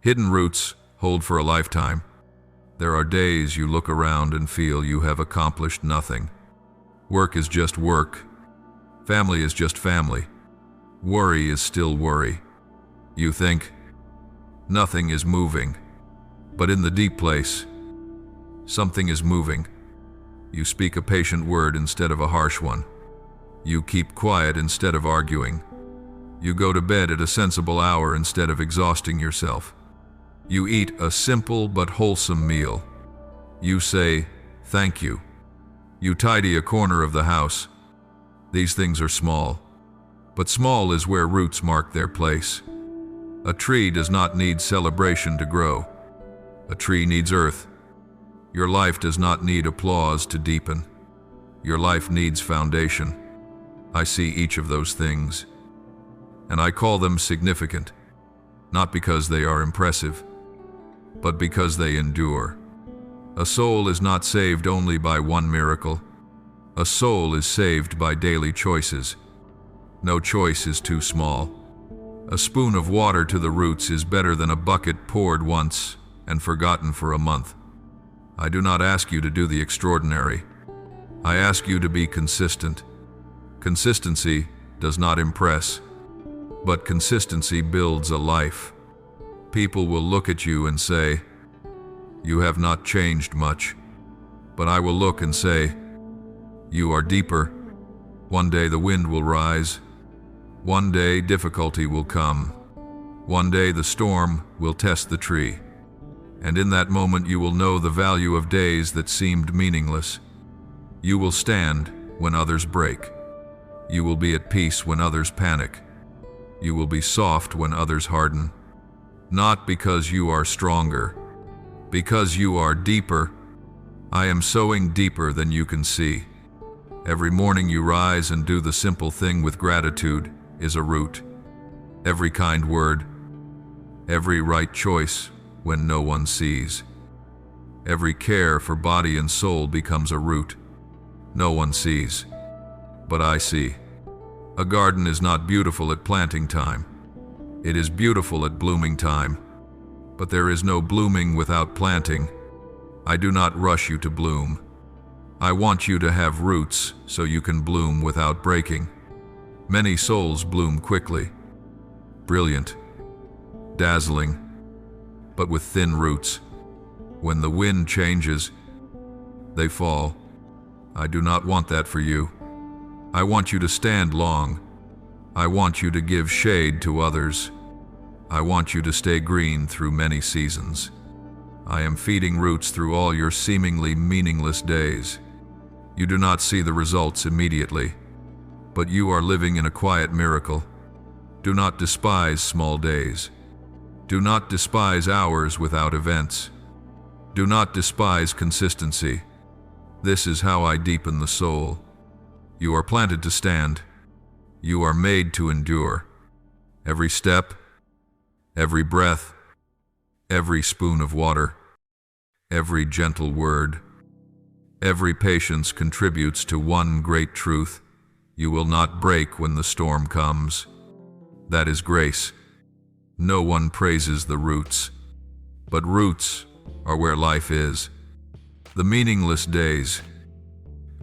Hidden roots hold for a lifetime. There are days you look around and feel you have accomplished nothing. Work is just work. Family is just family. Worry is still worry. You think nothing is moving, but in the deep place, something is moving. You speak a patient word instead of a harsh one. You keep quiet instead of arguing. You go to bed at a sensible hour instead of exhausting yourself. You eat a simple but wholesome meal. You say, "Thank you." You tidy a corner of the house. These things are small, but small is where roots mark their place. A tree does not need celebration to grow. A tree needs earth. Your life does not need applause to deepen. Your life needs foundation. I see each of those things, and I call them significant, not because they are impressive, but because they endure. A soul is not saved only by one miracle. A soul is saved by daily choices. No choice is too small. A spoon of water to the roots is better than a bucket poured once and forgotten for a month. I do not ask you to do the extraordinary. I ask you to be consistent. Consistency does not impress, but consistency builds a life. People will look at you and say, "You have not changed much." But I will look and say, "You are deeper." One day the wind will rise. One day difficulty will come. One day the storm will test the tree. And in that moment you will know the value of days that seemed meaningless. You will stand when others break. You will be at peace when others panic. You will be soft when others harden. Not because you are stronger, because you are deeper. I am sowing deeper than you can see. Every morning you rise and do the simple thing with gratitude is a root. Every kind word, every right choice when no one sees. Every care for body and soul becomes a root. No one sees, but I see. A garden is not beautiful at planting time. It is beautiful at blooming time. But there is no blooming without planting. I do not rush you to bloom. I want you to have roots so you can bloom without breaking. Many souls bloom quickly, brilliant, dazzling, but with thin roots. When the wind changes, they fall. I do not want that for you. I want you to stand long. I want you to give shade to others. I want you to stay green through many seasons. I am feeding roots through all your seemingly meaningless days. You do not see the results immediately, but you are living in a quiet miracle. Do not despise small days. Do not despise hours without events. Do not despise consistency. This is how I deepen the soul. You are planted to stand. You are made to endure. Every step, every breath, every spoon of water, every gentle word, every patience contributes to one great truth. You will not break when the storm comes. That is grace. No one praises the roots, but roots are where life is. The meaningless days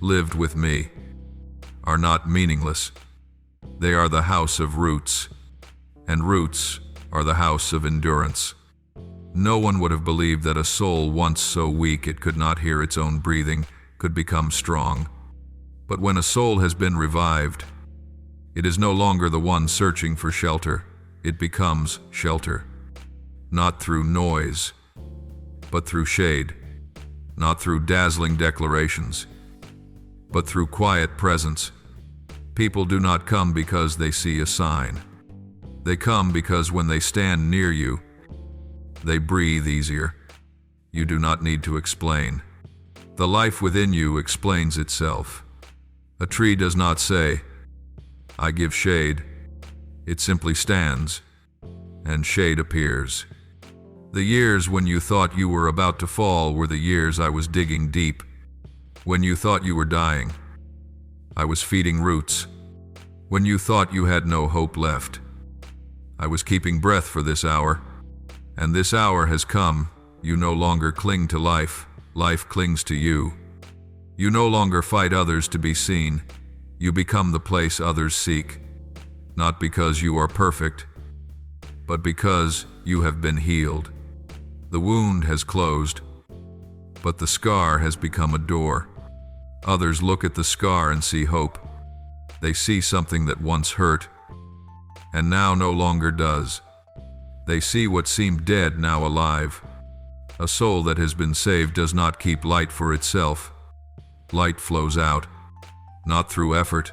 lived with me are not meaningless. They are the house of roots, and roots are the house of endurance. No one would have believed that a soul once so weak it could not hear its own breathing could become strong. But when a soul has been revived, it is no longer the one searching for shelter. It becomes shelter, not through noise, but through shade, not through dazzling declarations, but through quiet presence. People do not come because they see a sign. They come because when they stand near you, they breathe easier. You do not need to explain. The life within you explains itself. A tree does not say, "I give shade." It simply stands, and shade appears. The years when you thought you were about to fall were the years I was digging deep. When you thought you were dying, I was feeding roots. When you thought you had no hope left, I was keeping breath for this hour. And this hour has come. You no longer cling to life. Life clings to you. You no longer fight others to be seen. You become the place others seek. Not because you are perfect, but because you have been healed. The wound has closed, but the scar has become a door. Others look at the scar and see hope. They see something that once hurt, and now no longer does. They see what seemed dead now alive. A soul that has been saved does not keep light for itself. Light flows out, not through effort,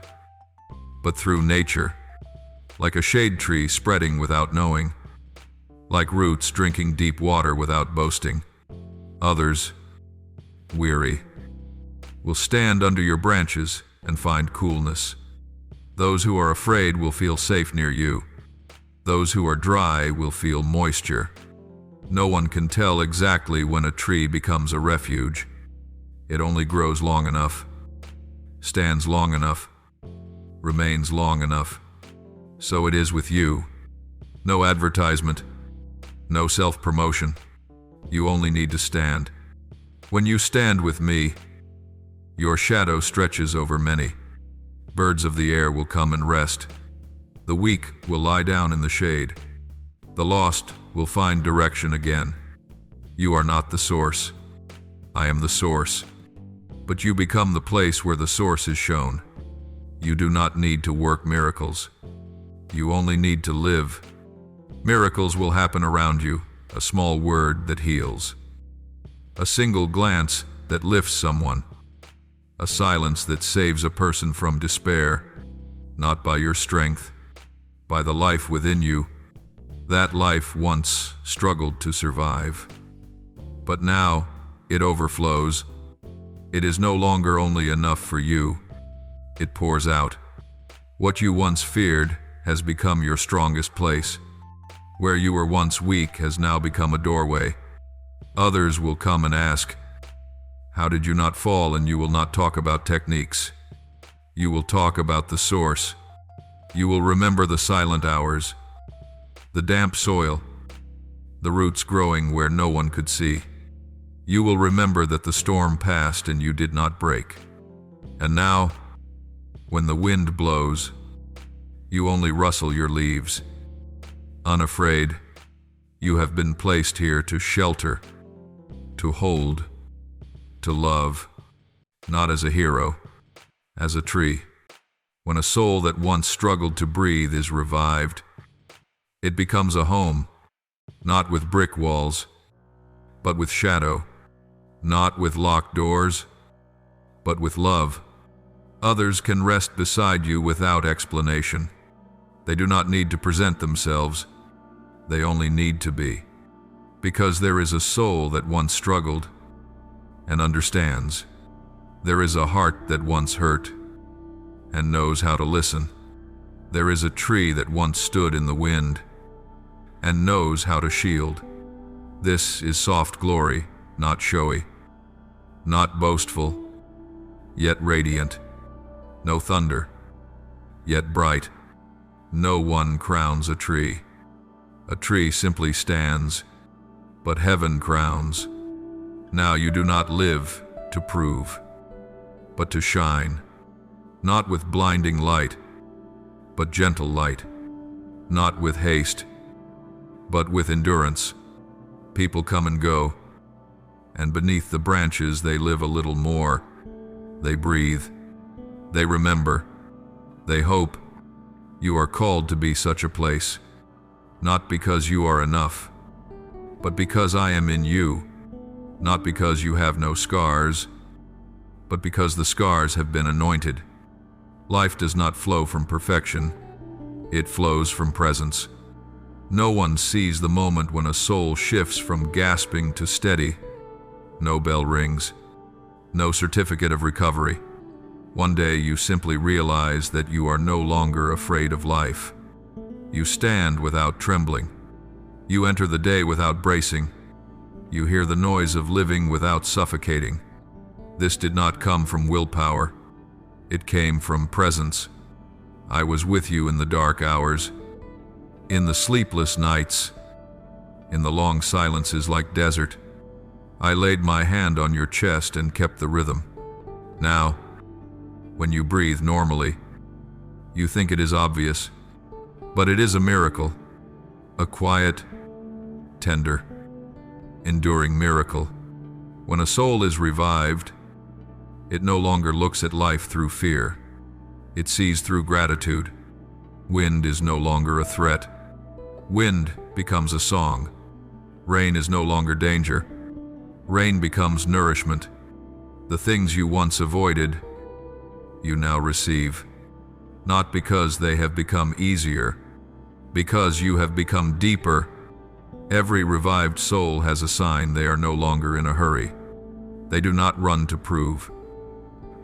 but through nature. Like a shade tree spreading without knowing, like roots drinking deep water without boasting. Others, weary, will stand under your branches and find coolness. Those who are afraid will feel safe near you. Those who are dry will feel moisture. No one can tell exactly when a tree becomes a refuge. It only grows long enough, stands long enough, remains long enough. So it is with you. No advertisement, no self-promotion. You only need to stand. When you stand with me, your shadow stretches over many. Birds of the air will come and rest. The weak will lie down in the shade. The lost will find direction again. You are not the source. I am the source. But you become the place where the source is shown. You do not need to work miracles. You only need to live. Miracles will happen around you, a small word that heals, a single glance that lifts someone, a silence that saves a person from despair, not by your strength, by the life within you. That life once struggled to survive, but now it overflows. It is no longer only enough for you. It pours out. What you once feared has become your strongest place. Where you were once weak has now become a doorway. Others will come and ask, "How did you not fall?" And you will not talk about techniques. You will talk about the source. You will remember the silent hours, the damp soil, the roots growing where no one could see. You will remember that the storm passed and you did not break. And now, when the wind blows, you only rustle your leaves. Unafraid, you have been placed here to shelter, to hold, to love, not as a hero, as a tree. When a soul that once struggled to breathe is revived, it becomes a home, not with brick walls, but with shadow, not with locked doors, but with love. Others can rest beside you without explanation. They do not need to present themselves, they only need to be. Because there is a soul that once struggled and understands. There is a heart that once hurt and knows how to listen. There is a tree that once stood in the wind and knows how to shield. This is soft glory, not showy, not boastful, yet radiant. No thunder, yet bright. No one crowns a tree. A tree simply stands, but heaven crowns. Now you do not live to prove, but to shine, not with blinding light, but gentle light, not with haste, but with endurance. People come and go, and beneath the branches they live a little more. They breathe, they remember, they hope. You are called to be such a place, not because you are enough, but because I am in you, not because you have no scars, but because the scars have been anointed. Life does not flow from perfection, it flows from presence. No one sees the moment when a soul shifts from gasping to steady. No bell rings, no certificate of recovery. One day you simply realize that you are no longer afraid of life. You stand without trembling. You enter the day without bracing. You hear the noise of living without suffocating. This did not come from willpower. It came from presence. I was with you in the dark hours, in the sleepless nights, in the long silences like desert. I laid my hand on your chest and kept the rhythm. Now, when you breathe normally, you think it is obvious, but it is a miracle, a quiet, tender, enduring miracle. When a soul is revived, it no longer looks at life through fear. It sees through gratitude. Wind is no longer a threat. Wind becomes a song. Rain is no longer danger. Rain becomes nourishment. The things you once avoided, you now receive. Not because they have become easier, because you have become deeper. Every revived soul has a sign they are no longer in a hurry. They do not run to prove,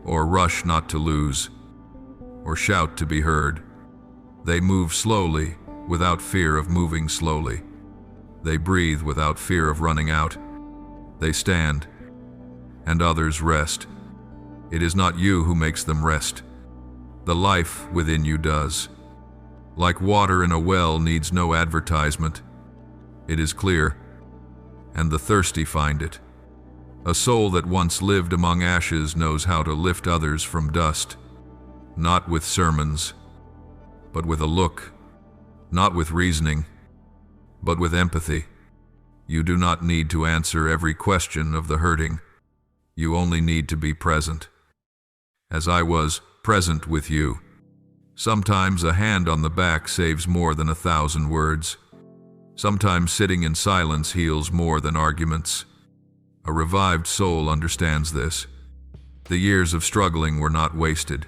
or rush not to lose, or shout to be heard. They move slowly, without fear of moving slowly. They breathe without fear of running out. They stand, and others rest. It is not you who makes them rest. The life within you does. Like water in a well needs no advertisement. It is clear, and the thirsty find it. A soul that once lived among ashes knows how to lift others from dust, not with sermons, but with a look, not with reasoning, but with empathy. You do not need to answer every question of the hurting. You only need to be present. As I was present with you. Sometimes a hand on the back saves more than 1,000 words. Sometimes sitting in silence heals more than arguments. A revived soul understands this. The years of struggling were not wasted.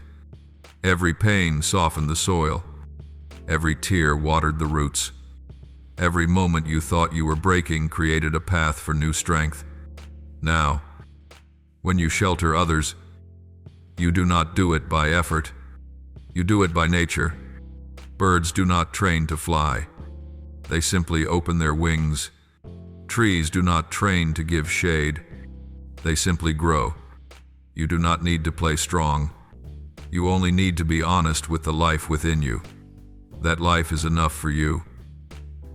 Every pain softened the soil. Every tear watered the roots. Every moment you thought you were breaking created a path for new strength. Now, when you shelter others, you do not do it by effort. You do it by nature. Birds do not train to fly. They simply open their wings. Trees do not train to give shade. They simply grow. You do not need to play strong. You only need to be honest with the life within you. That life is enough for you,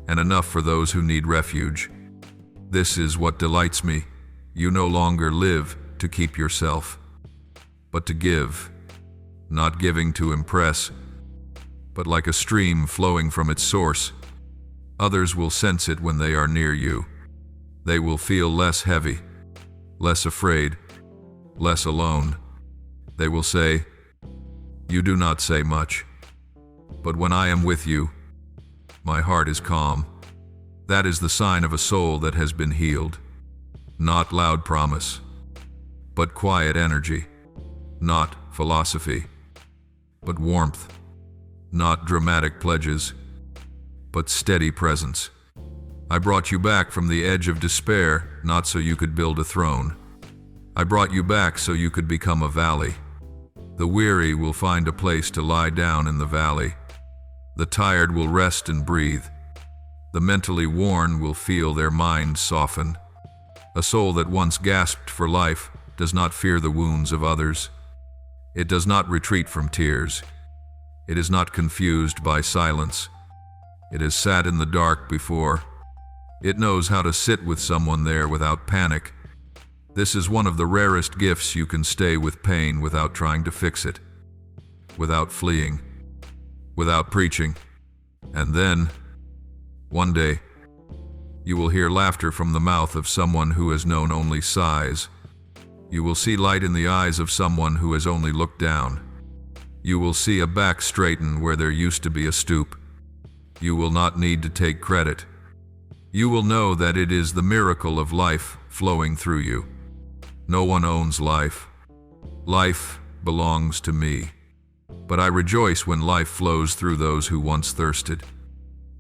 and enough for those who need refuge. This is what delights me. You no longer live to keep yourself, but to give, not giving to impress, but like a stream flowing from its source. Others will sense it when they are near you. They will feel less heavy, less afraid, less alone. They will say, "You do not say much, but when I am with you, my heart is calm." That is the sign of a soul that has been healed. Not loud promise, but quiet energy. Not philosophy, but warmth. Not dramatic pledges, but steady presence. I brought you back from the edge of despair, not so you could build a throne. I brought you back so you could become a valley. The weary will find a place to lie down in the valley. The tired will rest and breathe. The mentally worn will feel their minds soften. A soul that once gasped for life does not fear the wounds of others. It does not retreat from tears. It is not confused by silence. It has sat in the dark before. It knows how to sit with someone there without panic. This is one of the rarest gifts. You can stay with pain without trying to fix it, without fleeing, without preaching. And then, one day, you will hear laughter from the mouth of someone who has known only sighs. You will see light in the eyes of someone who has only looked down. You will see a back straighten where there used to be a stoop. You will not need to take credit. You will know that it is the miracle of life flowing through you. No one owns life. Life belongs to me. But I rejoice when life flows through those who once thirsted.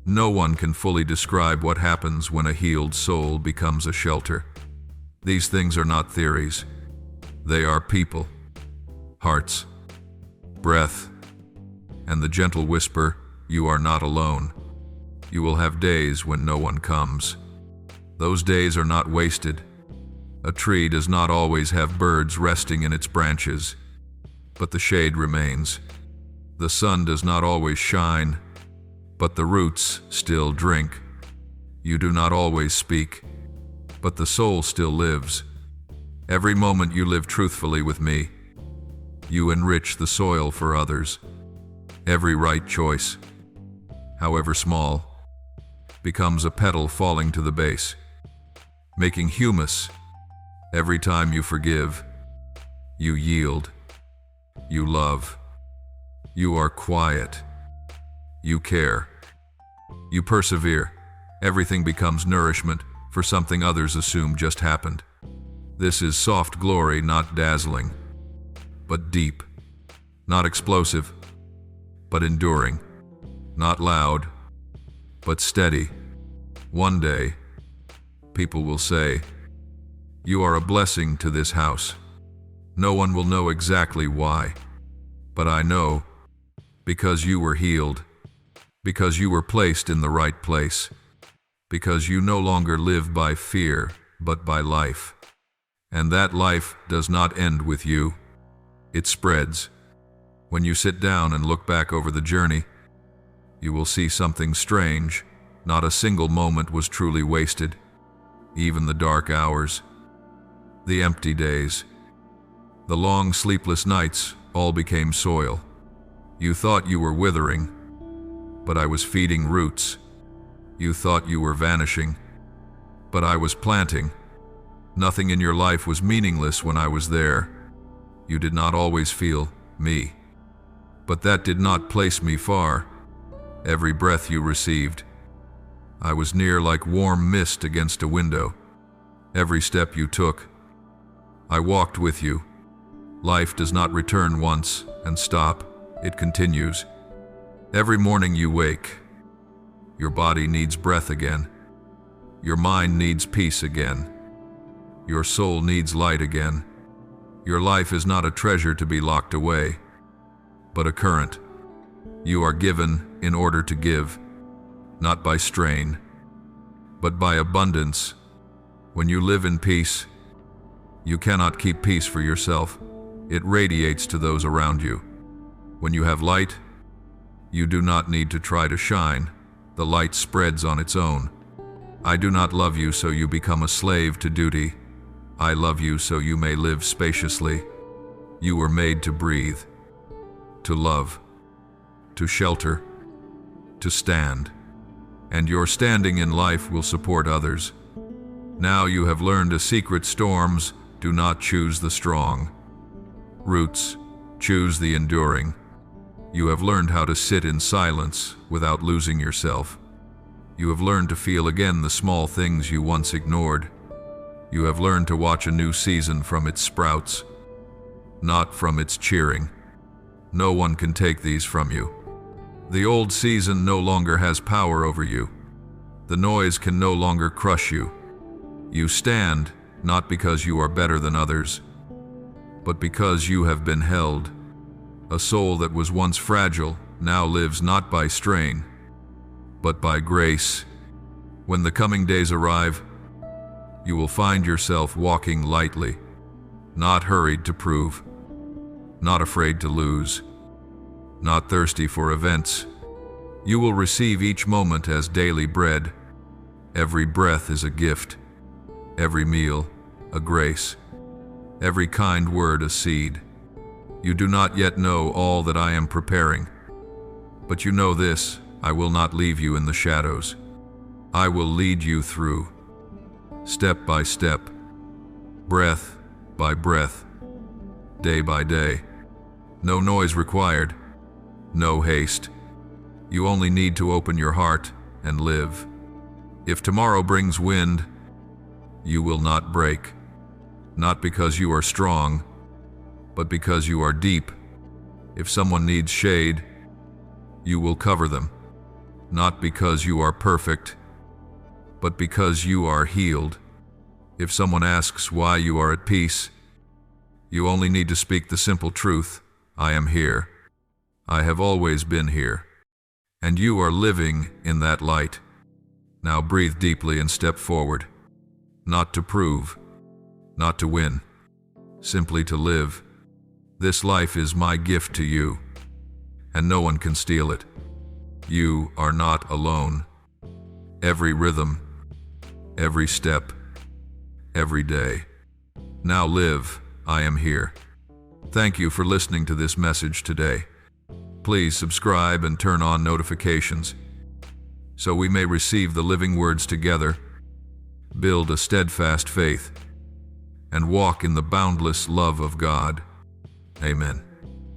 No one can fully describe what happens when a healed soul becomes a shelter. These things are not theories. They are people, hearts, breath, and the gentle whisper, "You are not alone." You will have days when no one comes. Those days are not wasted. A tree does not always have birds resting in its branches, but the shade remains. The sun does not always shine, but the roots still drink. You do not always speak, but the soul still lives. Every moment you live truthfully with me, you enrich the soil for others. Every right choice, however small, becomes a petal falling to the base, making humus. Every time you forgive, you yield, you love, you are quiet, you care, you persevere. Everything becomes nourishment for something others assume just happened. This is soft glory, not dazzling, but deep, not explosive, but enduring, not loud, but steady. One day, people will say, "You are a blessing to this house." No one will know exactly why, but I know, because you were healed, because you were placed in the right place, because you no longer live by fear, but by life. And that life does not end with you. It spreads. When you sit down and look back over the journey, you will see something strange. Not a single moment was truly wasted. Even the dark hours, the empty days, the long sleepless nights all became soil. You thought you were withering, but I was feeding roots. You thought you were vanishing, but I was planting. Nothing in your life was meaningless when I was there. You did not always feel me, but that did not place me far. Every breath you received, I was near like warm mist against a window. Every step you took, I walked with you. Life does not return once and stop, it continues. Every morning you wake, your body needs breath again. Your mind needs peace again. Your soul needs light again. Your life is not a treasure to be locked away, but a current. You are given in order to give, not by strain, but by abundance. When you live in peace, you cannot keep peace for yourself. It radiates to those around you. When you have light, you do not need to try to shine. The light spreads on its own. I do not love you so you become a slave to duty. I love you so you may live spaciously. You were made to breathe, to love, to shelter, to stand. And your standing in life will support others. Now you have learned a secret: storms do not choose the strong. Roots choose the enduring. You have learned how to sit in silence without losing yourself. You have learned to feel again the small things you once ignored. You have learned to watch a new season from its sprouts, not from its cheering. No one can take these from you. The old season no longer has power over you. The noise can no longer crush you. You stand, not because you are better than others, but because you have been held. A soul that was once fragile now lives not by strain, but by grace. When the coming days arrive, you will find yourself walking lightly, not hurried to prove, not afraid to lose, not thirsty for events. You will receive each moment as daily bread. Every breath is a gift, every meal a grace, every kind word a seed. You do not yet know all that I am preparing, but you know this: I will not leave you in the shadows. I will lead you through, step by step, breath by breath, day by day. No noise required, no haste. You only need to open your heart and live. If tomorrow brings wind, you will not break, not because you are strong, but because you are deep. If someone needs shade, you will cover them, not because you are perfect, but because you are healed. If someone asks why you are at peace, you only need to speak the simple truth: I am here. I have always been here. And you are living in that light. Now breathe deeply and step forward. Not to prove, not to win, simply to live. This life is my gift to you, and no one can steal it. You are not alone. Every rhythm, every step, every day. Now live, I am here. Thank you for listening to this message today. Please subscribe and turn on notifications so we may receive the living words together, build a steadfast faith, and walk in the boundless love of God. Amen.